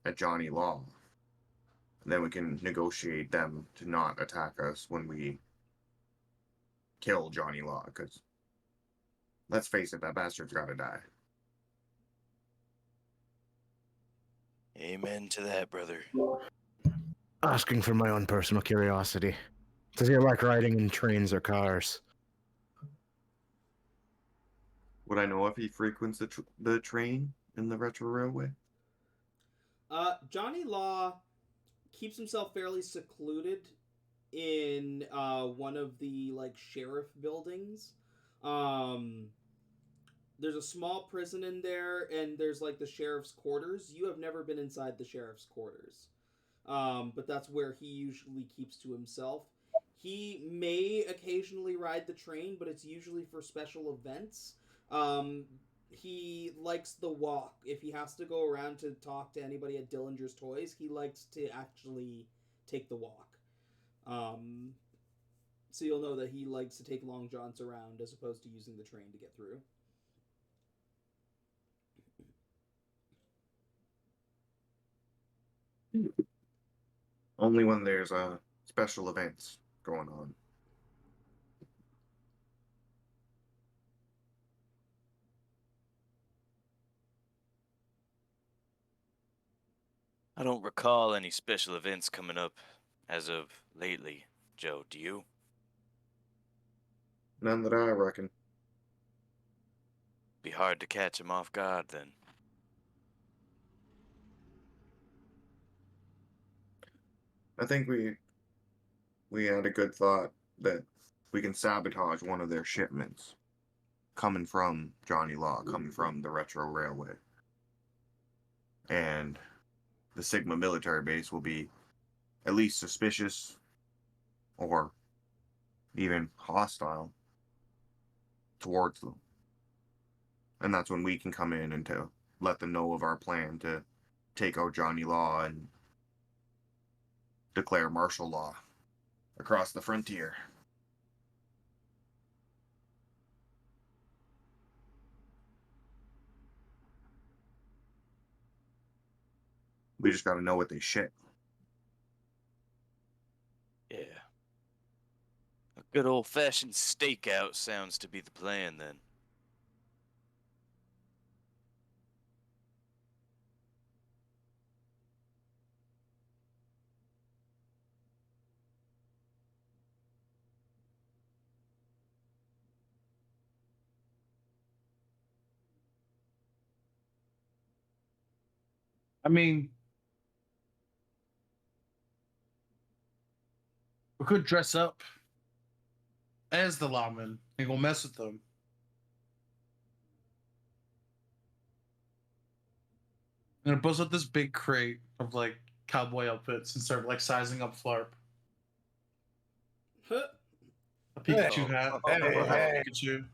at Johnny Law. And then we can negotiate them to not attack us when we kill Johnny Law, because let's face it, that bastard's gotta die. Amen to that, brother. Asking for my own personal curiosity. Does he like riding in trains or cars? Would I know if he frequents the train in the Retro Railway? Johnny Law keeps himself fairly secluded in one of the like sheriff buildings. There's a small prison in there, and there's like the sheriff's quarters. You have never been inside the sheriff's quarters, but that's where he usually keeps to himself. He may occasionally ride the train, but it's usually for special events. He likes the walk. If he has to go around to talk to anybody at Dillinger's Toys, he likes to actually take the walk. So you'll know that he likes to take long jaunts around as opposed to using the train to get through. Only when there's special events going on. I don't recall any special events coming up as of lately, Joe. Do you? None that I reckon. Be hard to catch him off guard then. I think we had a good thought that we can sabotage one of their shipments coming from Johnny Law, coming from the Retro Railway. And the Sigma military base will be at least suspicious or even hostile towards them. And that's when we can come in and to let them know of our plan to take out Johnny Law and declare martial law across the frontier. We just gotta know what they ship. Yeah. A good old-fashioned stakeout sounds to be the plan then. I mean, we could dress up as the lawman and go mess with them. I'm gonna bust out this big crate of like cowboy outfits and start like sizing up Flarp. Huh. A Pikachu Hey. hat. Hey, Or half hey. Pikachu.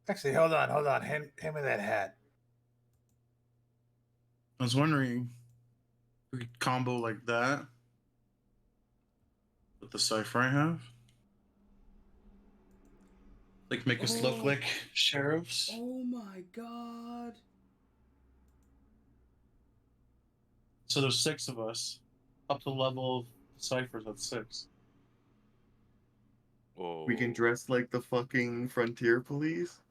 Actually, hold on. Hand me that hat. I was wondering if we could combo like that with the cipher I have. Like make us look Oh. like sheriffs. Oh my god. So there's 6 of us. Up to the level of ciphers at 6. Whoa. We can dress like the fucking frontier police,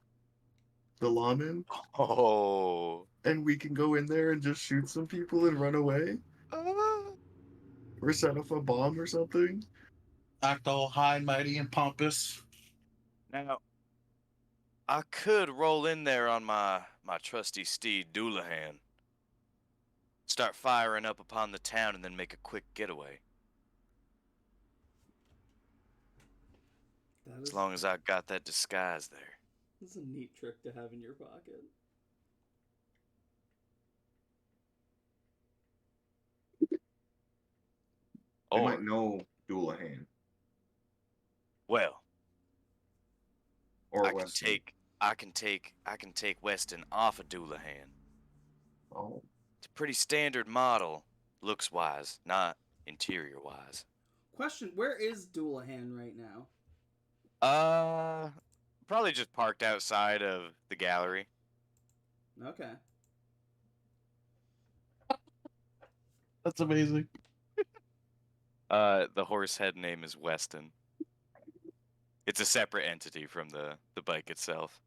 the lawmen, Oh. and we can go in there and just shoot some people and run away, or set off a bomb or something. Act all high and mighty and pompous. Now, I could roll in there on my trusty steed, Doulahan. Start firing up upon the town and then make a quick getaway. That As is, long as I got that disguise there. that's a neat trick to have in your pocket. They Or, might know Doulahan well, or I can Weston. take Weston off of Doulahan. Oh, It's a pretty standard model, looks wise, not interior wise. Question: where is Doulahan right now? Probably just parked outside of the gallery. Okay. That's amazing. The horse head name is Weston. It's a separate entity from the bike itself.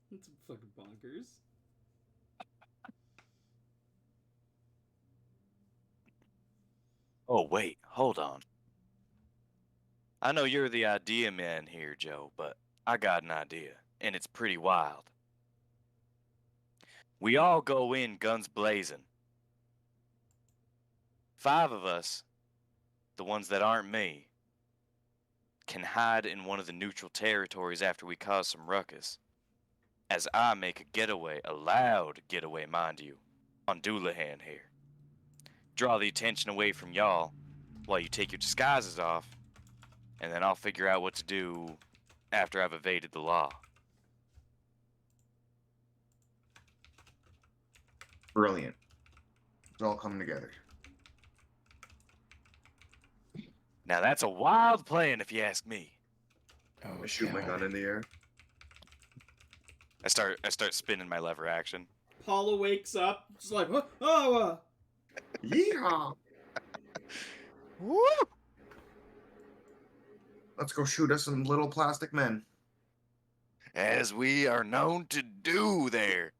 That's fucking bonkers. Oh, wait, hold on. I know you're the idea man here, Joe, but I got an idea. and it's pretty wild. We all go in guns blazing. 5 of us, the ones that aren't me, can hide in one of the neutral territories after we cause some ruckus, as I make a getaway, a loud getaway, mind you, on Doulahan here. Draw the attention away from y'all while you take your disguises off, and then I'll figure out what to do after I've evaded the law. Brilliant. It's all coming together. Now that's a wild plan if you ask me. I shoot my gun in the air. I start spinning my lever action. Paula wakes up, just like, oh, Yeehaw! Woo! Let's go shoot us some little plastic men. As we are known to do there.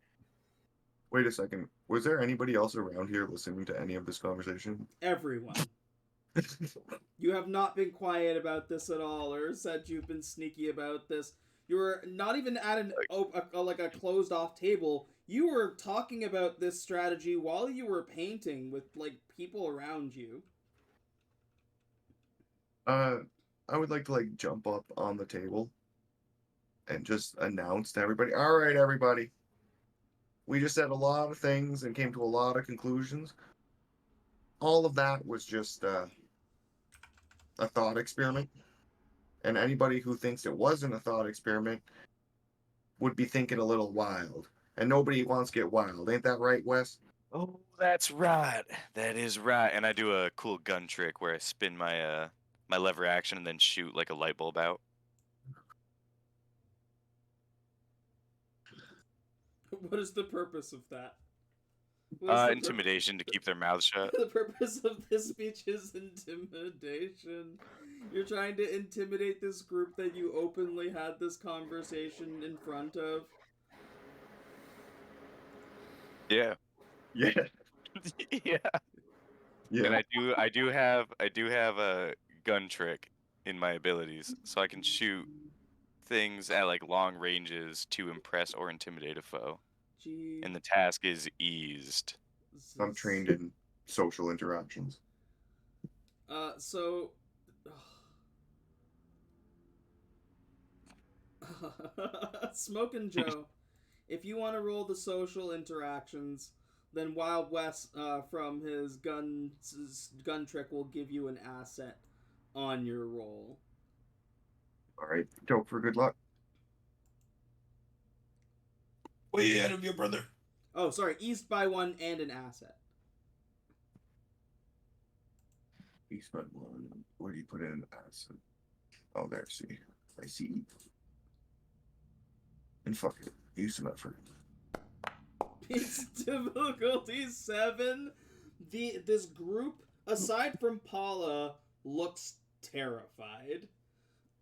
Wait a second. Was there anybody else around here listening to any of this conversation? everyone. You have not been quiet about this at all, or said you've been sneaky about this. You were not even at a closed off table. You were talking about this strategy while you were painting with like people around you. I would like to like jump up on the table and just announce to everybody, all right, everybody. We just said a lot of things and came to a lot of conclusions. All of that was just a thought experiment. And anybody who thinks it wasn't a thought experiment would be thinking a little wild. And nobody wants to get wild. Ain't that right, Wes? Oh, that's right. That is right. And I do a cool gun trick where I spin my my lever action and then shoot like a light bulb out. What is the purpose of that? What is the Intimidation to keep their mouths shut. The purpose of this speech is intimidation. You're trying to intimidate this group that you openly had this conversation in front of. Yeah. Yeah. Yeah. Yeah. And I do have a gun trick in my abilities, so I can shoot things at like long ranges to impress or intimidate a foe. Gee. And the task is eased. I'm trained in social interactions. So Smokin' Joe, if you want to roll the social interactions, then Wild Wes from his gun trick will give you an asset on your roll. All right, dope for good luck. Way ahead of your brother. Oh, sorry, eased by 1 and an asset. He spent 1. Where do you put in an asset? Oh, there. See, I see. And fuck it, use some effort. It's difficulty 7. This group, aside from Paula, looks terrified.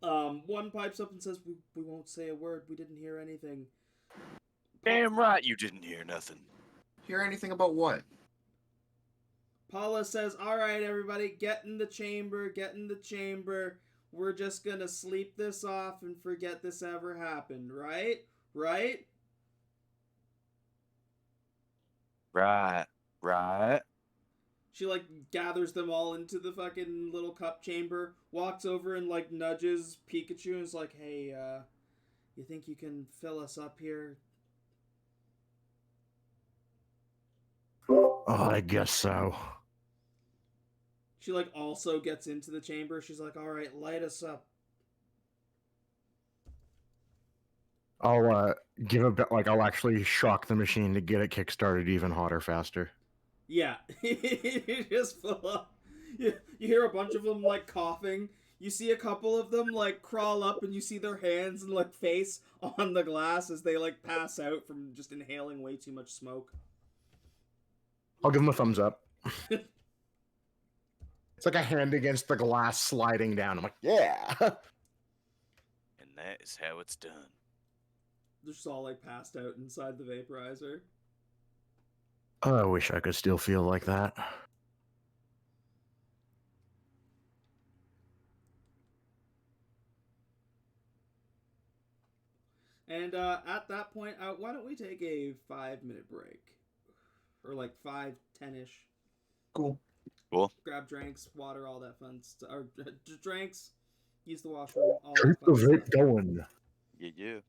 One pipes up and says, "We won't say a word. We didn't hear anything." Damn right you didn't hear nothing. Hear anything about what? Paula says, "All right, everybody, get in the chamber. Get in the chamber. We're just gonna sleep this off and forget this ever happened, right? Right?" Right. She, like, gathers them all into the fucking little cup chamber, walks over and, like, nudges Pikachu and is like, "Hey, you think you can fill us up here?" Oh, I guess so. She, like, also gets into the chamber. She's like, "All right, light us up." I'll give a bit, like I'll actually shock the machine to get it kickstarted even hotter, faster. Yeah, you just fill up. You hear a bunch of them, like, coughing. You see a couple of them, like, crawl up and you see their hands and, like, face on the glass as they, like, pass out from just inhaling way too much smoke. I'll give him a thumbs up. It's like a hand against the glass sliding down. I'm like, yeah. And that is how it's done. They're just all, like, passed out inside the vaporizer. I wish I could still feel like that. And at that point, why don't we take a 5-minute break? Or like 5-10-ish. Cool. Cool. Grab drinks, water, all that fun stuff. Or drinks, use the washroom, all Keep that the fun stuff. vape going. Yeah.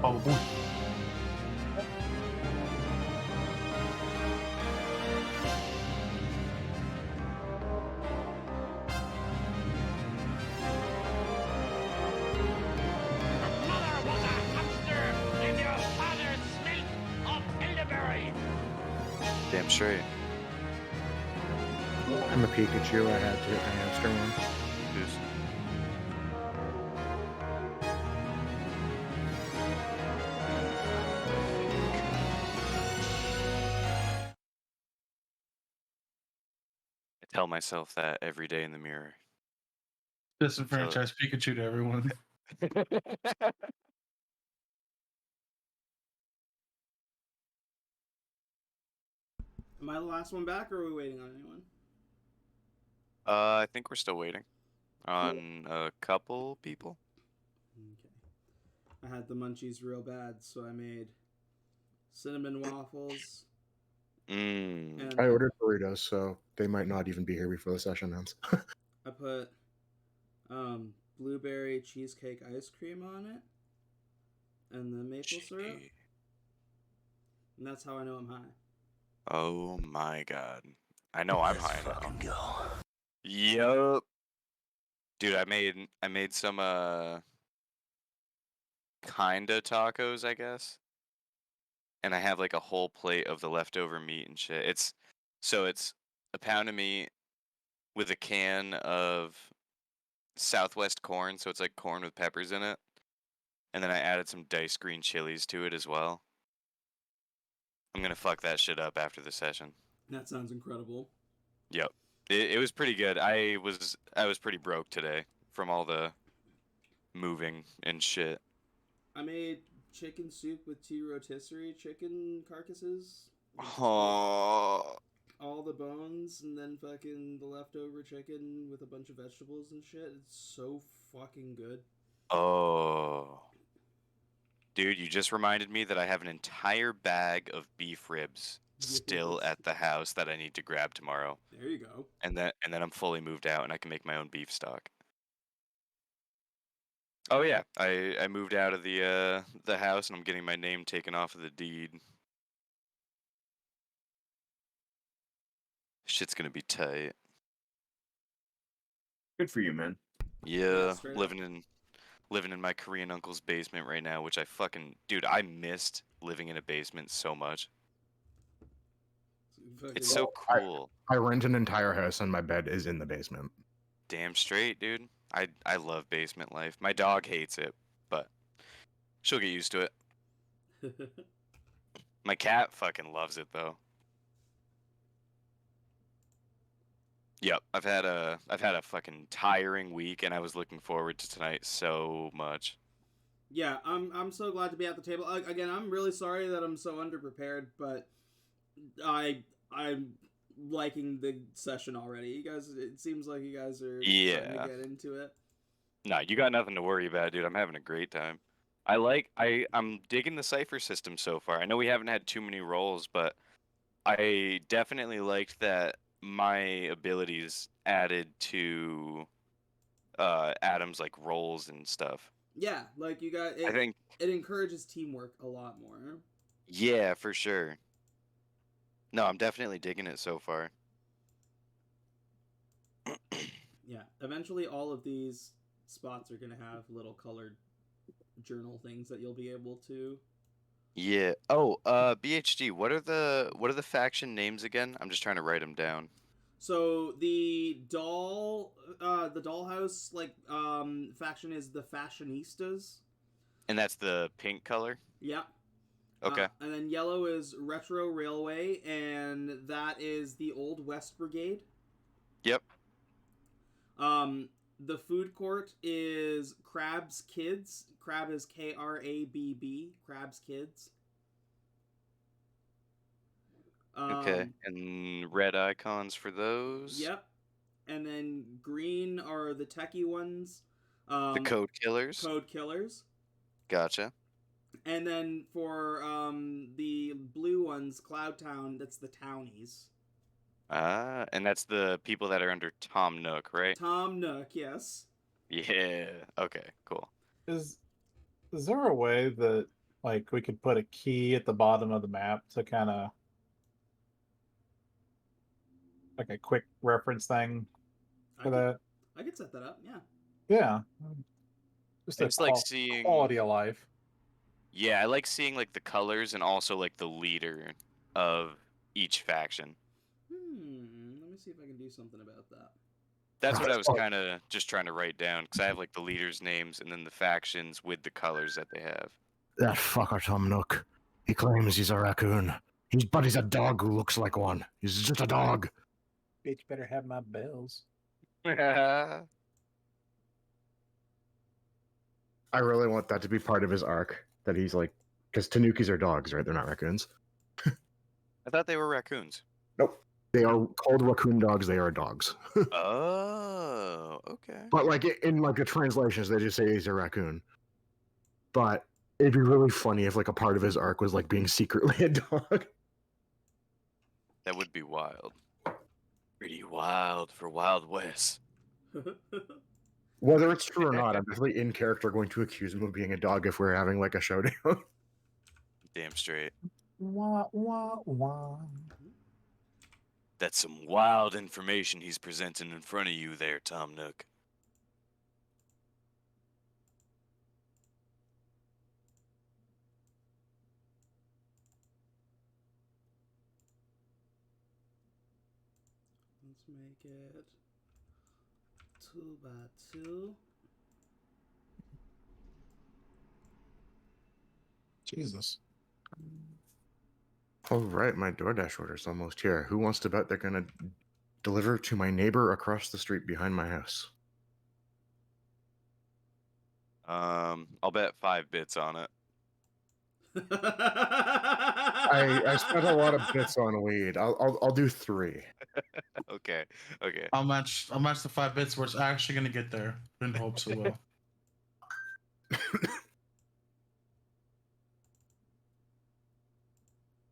Probably. Mother was a hamster, and your father smelt of elderberry. Damn straight. I'm a Pikachu. I had to hit my hamster one. Who's- I tell myself that every day in the mirror. Disenfranchise Pikachu to everyone. Am I the last one back, or are we waiting on anyone? I think we're still waiting on a couple people. Okay. I had the munchies real bad, so I made cinnamon waffles. Mm. And I ordered burritos, so they might not even be here before the session ends. I put blueberry cheesecake ice cream on it, and the maple syrup. And that's how I know I'm high. Oh my god. I know I'm high now. Yup. Dude, I made some kinda tacos, I guess. And I have like a whole plate of the leftover meat and shit. It's a pound of meat with a can of Southwest corn, so it's like corn with peppers in it. And then I added some diced green chilies to it as well. I'm gonna fuck that shit up after the session. That sounds incredible. Yep. It was pretty good. I was pretty broke today from all the moving and shit. I made chicken soup with 2 rotisserie chicken carcasses. Oh, All the bones, and then fucking the leftover chicken with a bunch of vegetables and shit. It's so fucking good. oh. Dude, you just reminded me that I have an entire bag of beef ribs still Yes. at the house that I need to grab tomorrow. There you go. And then I'm fully moved out and I can make my own beef stock. Oh yeah, I moved out of the house and I'm getting my name taken off of the deed. Shit's gonna be tight. Good for you, man. Yeah, straight living in my Korean uncle's basement right now, which I fucking dude, I missed living in a basement so much. It's so cool. I rent an entire house, and my bed is in the basement. Damn straight, dude. I love basement life. My dog hates it, but she'll get used to it. My cat fucking loves it though. Yep, I've had a fucking tiring week, and I was looking forward to tonight so much. Yeah, I'm so glad to be at the table. Again, I'm really sorry that I'm so underprepared, but I'm liking the session already. You guys, it seems like you guys are starting to get into it. No, you got nothing to worry about, dude. I'm having a great time. I'm digging the cipher system so far. I know we haven't had too many rolls, but I definitely liked that my abilities added to Adam's like roles and stuff. Yeah, like you got. I think it encourages teamwork a lot more. yeah, for sure. No, I'm definitely digging it so far. Yeah, eventually all of these spots are gonna have little colored journal things that you'll be able to. Yeah. Oh, BHG, what are the faction names again? I'm just trying to write them down. So the dollhouse faction is the fashionistas. And that's the pink color? Yeah. Okay. And then yellow is retro railway, and that is the Old West Brigade. Yep. The food court is Crab's Kids. Crab is KRABB. Crab's Kids. Okay. And red icons for those? Yep. And then green are the techie ones. The code killers? Code killers. Gotcha. And then for the blue ones, Cloud Town, that's the townies. Ah, and that's the people that are under Tom Nook, right? Tom Nook, yes. Yeah. Okay, cool. Is there a way that Like we could put a key at the bottom of the map to kind of like a quick reference thing for that. I could set that up. Yeah. Yeah, just I a just like seeing quality of life. Yeah, I like seeing like the colors and also like the leader of each faction. Let me see if I can do something about that. That's what I was kind of just trying to write down because I have like the leaders' names and then the factions with the colors that they have. That fucker Tom Nook. He claims he's a raccoon. But he's a dog who looks like one. He's just a dog. Bitch better have my bells. I really want that to be part of his arc. That he's like, because Tanukis are dogs, right? They're not raccoons. I thought they were raccoons. Nope. They are called raccoon dogs. They are dogs. Oh, okay. But like in like the translations, they just say he's a raccoon. But it'd be really funny if like a part of his arc was like being secretly a dog. That would be wild. Pretty wild for Wild Wes. Whether it's true or not, I'm definitely in character going to accuse him of being a dog if we're having like a showdown. Damn straight. Wah, wah, wah. That's some wild information he's presenting in front of you there, Tom Nook. Let's make it 2x2. Jesus. All right, my DoorDash order's almost here. Who wants to bet they're gonna deliver to my neighbor across the street behind my house? I'll bet 5 bits on it. I spent a lot of bits on weed. I'll do 3. Okay. I'll match the 5 bits where it's actually gonna get there. In hopes it will.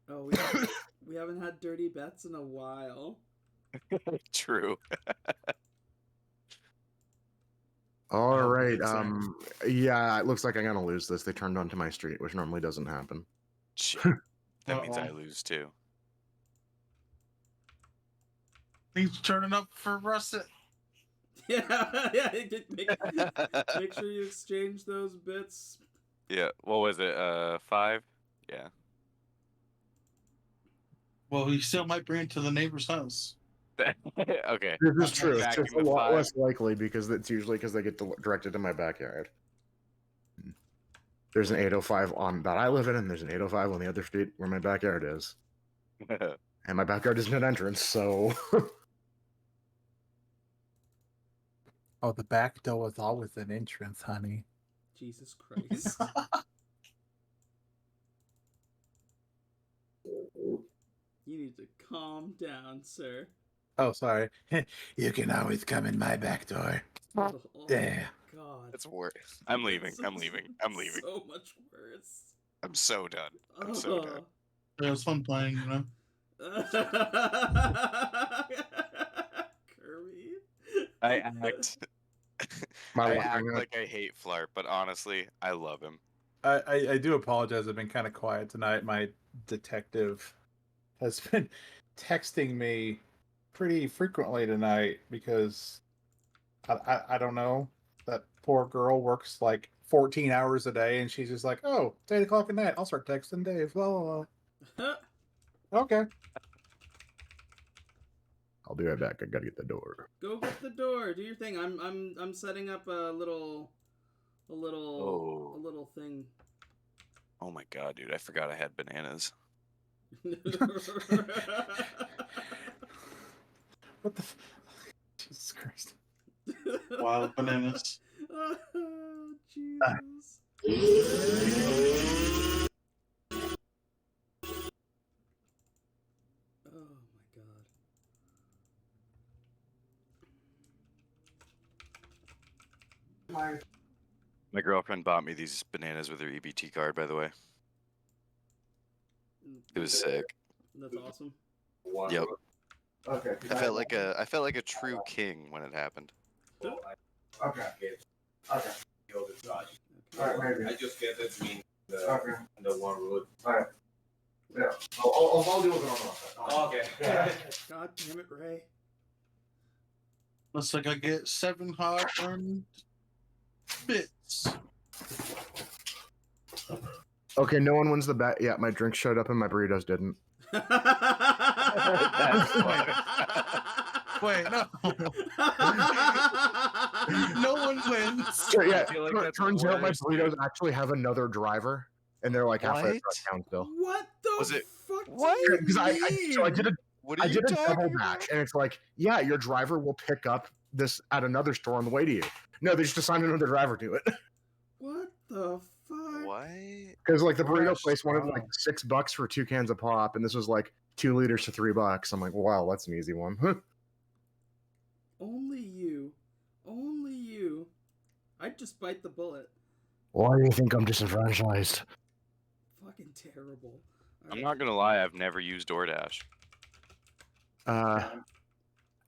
Oh, we haven't had dirty bets in a while. True. All Oh, right. bits are- Yeah, it looks like I'm gonna lose this. They turned onto my street, which normally doesn't happen. Shit. That means I Uh-oh. lose too. He's turning up for Russet. Yeah, yeah. Make sure you exchange those bits. Yeah. What was it? 5? Yeah. Well, he still might bring it to the neighbor's house. Okay. This is I'm true. It's backing just a the lot 5. less likely because it's usually because they get directed to my backyard. There's an 805 on that I live in, and there's an 805 on the other street where my backyard is. And my backyard isn't an entrance, so Oh, the back door is always an entrance, honey. Jesus Christ. You need to calm down, sir. Oh, sorry. You can always come in my back door. Oh, Yeah. God. That's worse. I'm leaving. I'm leaving. I'm leaving. So much worse. I'm so done. I'm so done. It was fun playing, you know. Kirby. I act. my I luck, act I'm gonna- like I hate Flarp, but honestly, I love him. I do apologize. I've been kind of quiet tonight. My detective has been texting me pretty frequently tonight because I don't know. That poor girl works like 14 hours a day, and she's just like, "Oh, it's 8 o'clock at night. I'll start texting Dave." Blah, blah, blah. Okay. I'll be right back. I gotta get the door. Go get the door. Do your thing. I'm setting up a little thing. Oh my god, dude! I forgot I had bananas. What the? Jesus Christ. Wild bananas. Oh, Jesus. Oh my god. My girlfriend bought me these bananas with her EBT card, by the way. It was sick. That's awesome. Yep. Okay. I felt like a true king when it happened. Okay. Okay. Alright, maybe. I just get it mean the one wood. Alright. Yeah. I'll deal with it on the outside. Oh, okay. God damn it, Ray. Looks like I get 7 hard-earned bits. Okay, no one wins the bet. Yeah, my drink showed up and my burritos didn't. Wait, no. No one wins. So, yeah, I feel like that's turns out my worse, burritos actually have another driver, and they're like halfway What? across town still. What the Was it- fuck? What? Do you Because I did a What are I you did a talking double about? match, and it's like, yeah, your driver will pick up this at another store on the way to you. No, they just assigned another driver to it. What the fuck? What? Because like the burrito Fresh place wanted like stuff. $6 for 2 cans of pop, and this was like 2 liters for $3. I'm like, wow, that's an easy one. Only you. Only you. I'd just bite the bullet. Why do you think I'm disenfranchised? Fucking terrible. I'm not gonna lie, I've never used DoorDash.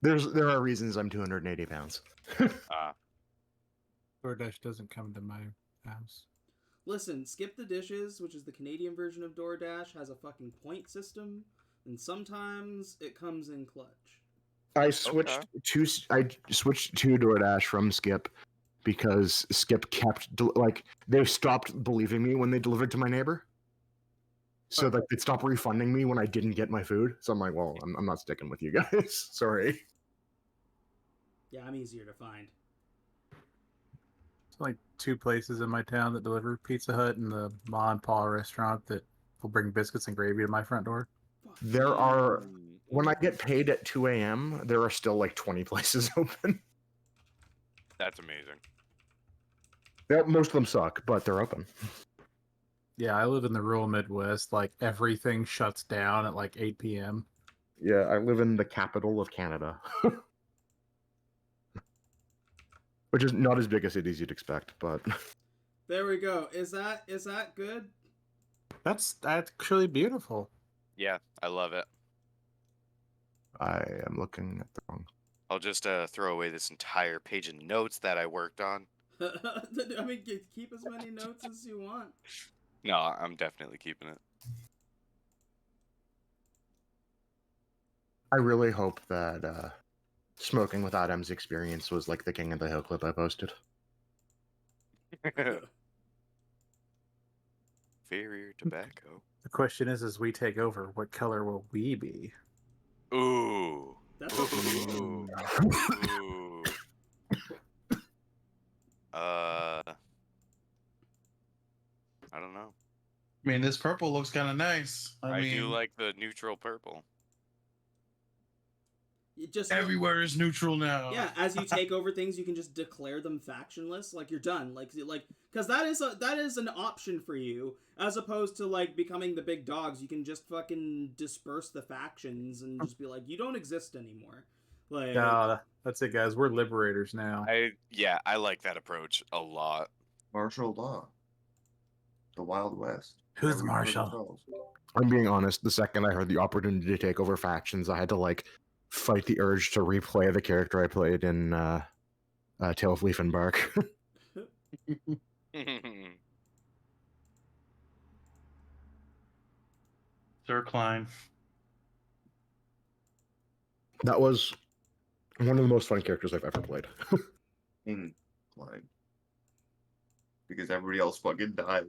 There are reasons I'm 280 pounds. DoorDash doesn't come to my house. Listen, Skip the Dishes, which is the Canadian version of DoorDash, has a fucking point system, and sometimes it comes in clutch. I switched to DoorDash from Skip because Skip kept they stopped believing me when they delivered to my neighbor. So like they'd stop refunding me when I didn't get my food. So I'm like, well, I'm not sticking with you guys. Sorry. Yeah, I'm easier to find. There's only 2 places in my town that deliver: Pizza Hut and the Ma and Pa restaurant that will bring biscuits and gravy to my front door. Fuck. There are when I get paid at 2 a.m., there are still like 20 places open. That's amazing. Most of them suck, but they're open. Yeah, I live in the rural Midwest. Like everything shuts down at like 8 p.m. Yeah, I live in the capital of Canada. Which is not as big a city as you'd expect, but There we go. Is that good? That's actually beautiful. Yeah, I love it. I am looking at the wrong. I'll just throw away this entire page of notes that I worked on. I mean, keep as many notes as you want. No, I'm definitely keeping it. I really hope that Smoking with Adam's experience was like the King of the Hill clip I posted. Inferior tobacco. The question is, as we take over, what color will we be? Ooh. That's Ooh. Ooh. I don't know. I mean, this purple looks kind of nice. I mean, do like the neutral purple. you just everywhere is neutral now. Yeah, as you take over things, you can just declare them factionless. Like you're done. Like because that is an option for you, as opposed to like becoming the big dogs. You can just fucking disperse the factions and just be like, you don't exist anymore. Like No, that's it, guys. We're liberators now. I like that approach a lot. Martial law. The Wild West. Who's the Everyone for marshal? themselves. I'm being honest, the second I heard the opportunity to take over factions, I had to like fight the urge to replay the character I played in Tale of Leaf and Bark. Sir Klein. That was one of the most fun characters I've ever played. Incline. Because everybody else fucking died.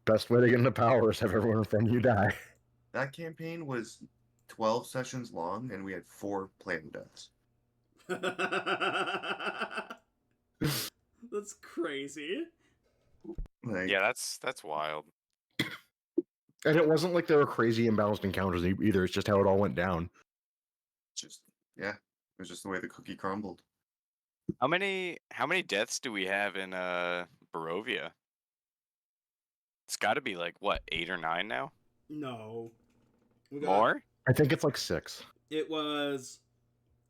Best way to get into power is have everyone in front of you die. That campaign was 12 sessions long, and we had 4 planned deaths. That's crazy. Like, Yeah, that's wild. And it wasn't like they were crazy imbalanced encounters either. It's just how it all went down. just it was just the way the cookie crumbled. How many deaths do we have in Barovia? It's got to be like what, 8 or 9 now? No. We got- More? I think it's like 6. It was,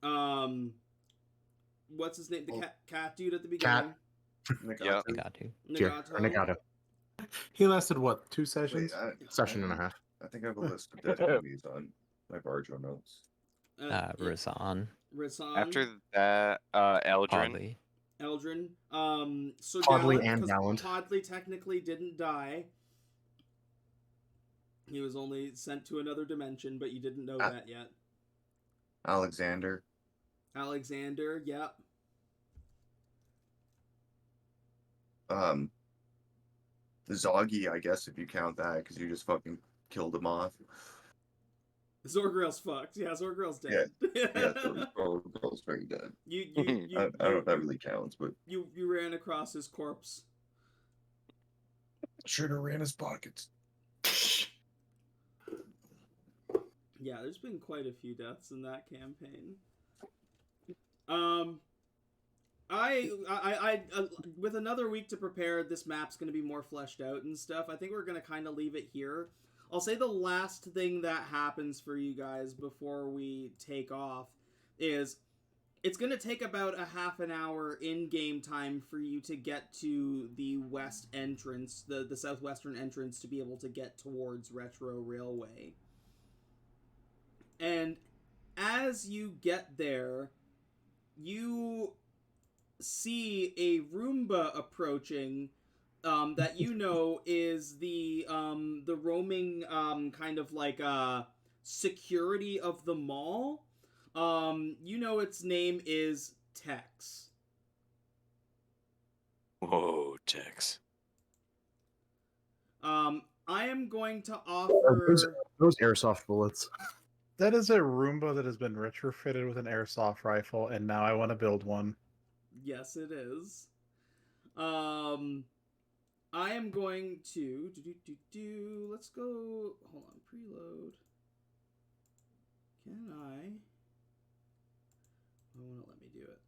what's his name? The cat dude at the beginning. Yeah. I got to. Nagato. He lasted what, 2 Wait, sessions? Session and a half. I think I have a list of dead enemies on my Barjo notes. Rasan. Rasan. After that, Eldrin. Probably. Eldrin. So Podley Gallant, and 'cause Gallant. Podley technically didn't die. He was only sent to another dimension, but you didn't know that yet. Alexander. Alexander, yep. Zoggy, I guess, if you count that, because you just fucking killed him off. Zorgrail's fucked. Yeah, Zorgrail's dead. Yeah, girl's very dead. I don't know if that really counts, but you ran across his corpse. should have ran his pockets. Yeah, there's been quite a few deaths in that campaign. I with another week to prepare, this map's going to be more fleshed out and stuff. I think we're going to kind of leave it here. I'll say the last thing that happens for you guys before we take off is it's going to take about a half an hour in-game time for you to get to the west entrance, the southwestern entrance, to be able to get towards Retro Railway. And as you get there, you see a Roomba approaching that you know is the roaming kind of like security of the mall. You know its name is Tex. Whoa, Tex. I am going to offer Those airsoft bullets. That is a Roomba that has been retrofitted with an airsoft rifle, and now I want to build one. Yes, it is. I am going to let's go. Hold on, preload. Can I? Oh, won't let me do it.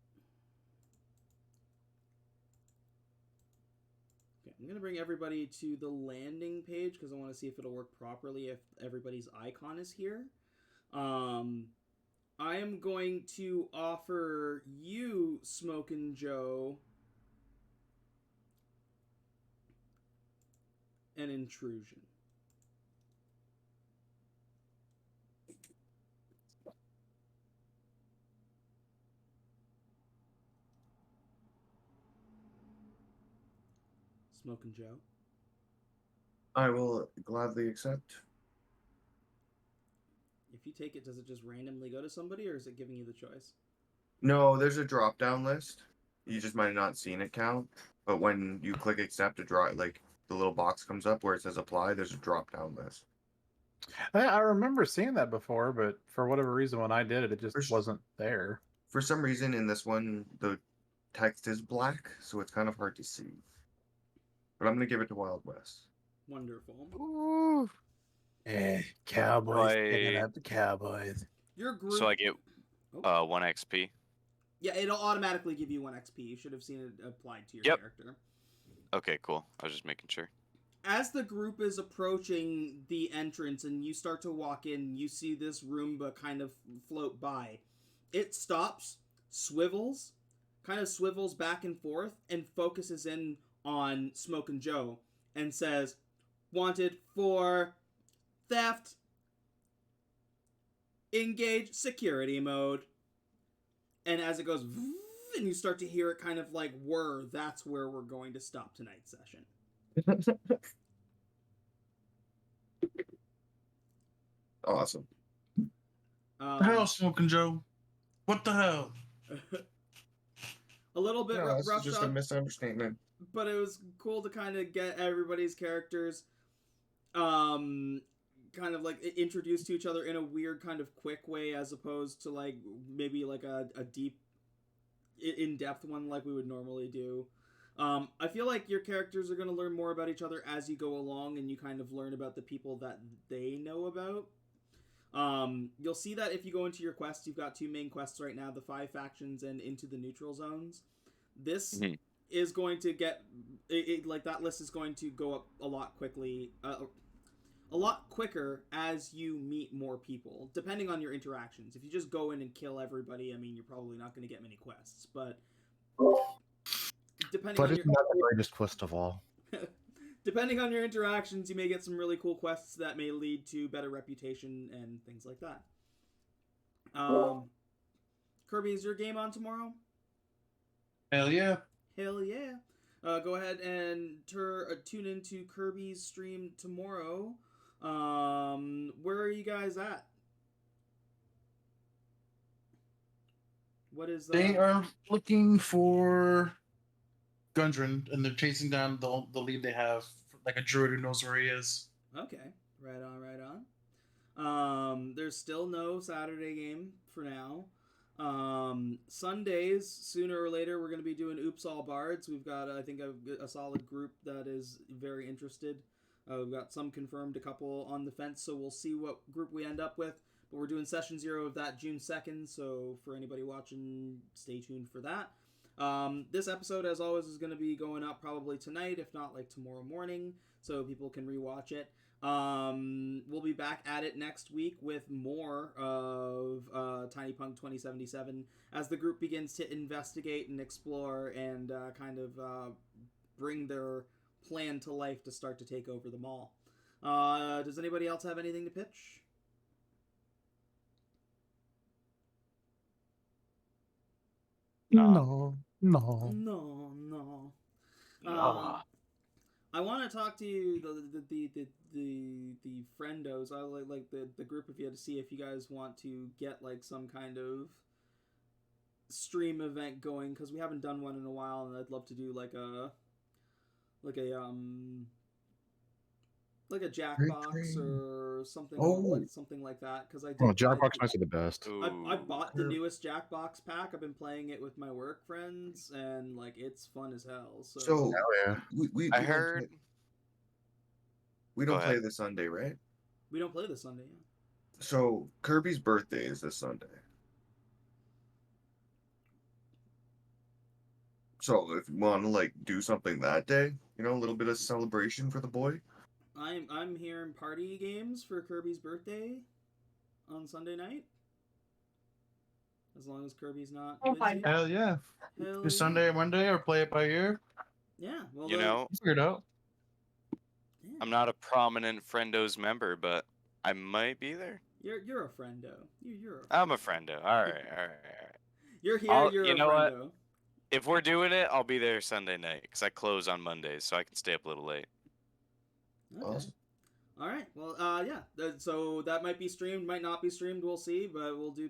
Okay, I'm gonna bring everybody to the landing page because I want to see if it'll work properly if everybody's icon is here. I am going to offer you, Smokin' Joe, an intrusion. Smokin' Joe. I will gladly accept. If you take it, does it just randomly go to somebody, or is it giving you the choice? No, there's a drop down list. You just might have not seen it count, but when you click accept, like the little box comes up where it says apply. There's a drop down list. I remember seeing that before, but for whatever reason, when I did it, it just For s- wasn't there. For some reason, in this one, the text is black, so it's kind of hard to see. But I'm gonna give it to Wild West. Wonderful. Ooh. Cowboys I- picking up the Cowboys. Your group. So I get 1 XP. Yeah, it'll automatically give you 1 XP. You should have seen it applied to your Yep. character. Okay, cool. I was just making sure. As the group is approaching the entrance and you start to walk in, you see this Roomba kind of float by. It stops, swivels back and forth, and focuses in on Smokin' Joe and says, "Wanted for theft. Engage security mode." And as it goes, and you start to hear it kind of like whir, that's where we're going to stop tonight's session. Awesome. The hell, Smoking Joe? What the hell? A little bit No, this is roughed just up, a misunderstanding. but it was cool to kind of get everybody's characters kind of like introduced to each other in a weird kind of quick way, as opposed to like maybe like a deep in-depth one like we would normally do. I feel like your characters are going to learn more about each other as you go along, and you kind of learn about the people that they know about. You'll see that if you go into your quests, you've got 2 main quests right now, the 5 factions and Into the Neutral Zones. This is going to get like that list is going to go up a lot quicker as you meet more people, depending on your interactions. If you just go in and kill everybody, I mean, you're probably not going to get many quests, but depending on But it's not the greatest quest of all. depending on your interactions, you may get some really cool quests that may lead to better reputation and things like that. Kirby, is your game on tomorrow? Hell yeah. Hell yeah. Go ahead and tune into Kirby's stream tomorrow. Where are you guys at? What is They are looking for Gundren, and they're chasing down the lead they have, like a druid who knows where he is. Okay, right on, right on. There's still no Saturday game for now. Sundays, sooner or later, we're going to be doing Oops All Bards. We've got, I think, a solid group that is very interested. We've got some confirmed, a couple on the fence, so we'll see what group we end up with. But we're doing session 0 of that June 2nd, so for anybody watching, stay tuned for that. This episode, as always, is going to be going up probably tonight, if not like tomorrow morning, so people can rewatch it. We'll be back at it next week with more of Tinypunk 2077 as the group begins to investigate and explore and kind of bring their plan to life to start to take over the mall. Does anybody else have anything to pitch? No. No. I want to talk to you, the friendos. I like the group of you to see if you guys want to get like some kind of stream event going, because we haven't done one in a while, and I'd love to do like a Jackbox or something something like that, because I did. Oh, Jackbox nights are the best. I bought the newest Jackbox pack. I've been playing it with my work friends, and like it's fun as hell. So Hell yeah. we I don't heard. play- we Go don't play ahead. this Sunday, right? We don't play this Sunday. Yeah. So Kirby's birthday is this Sunday. So if you want to like do something that day, you know, a little bit of celebration for the boy. I'm hearing party games for Kirby's birthday on Sunday night. As long as Kirby's not busy. Hell yeah. Hell Do Sunday or Monday, or play it by ear. Yeah, well, You know, Figure it out. yeah. I'm not a prominent Friendos member, but I might be there. You're a friendo. You're a I'm a friendo. All right. You're here. You're You a know what? friendo. If we're doing it, I'll be there Sunday night because I close on Mondays, so I can stay up a little late. Okay. Awesome. All right. Well, yeah. So that might be streamed, might not be streamed. We'll see. But we'll do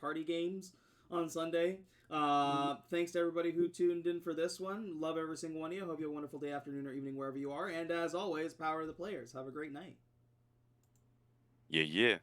party games on Sunday. Thanks to everybody who tuned in for this one. Love every single one of you. Hope you have a wonderful day, afternoon, or evening wherever you are. And as always, power the players. Have a great night. Yeah.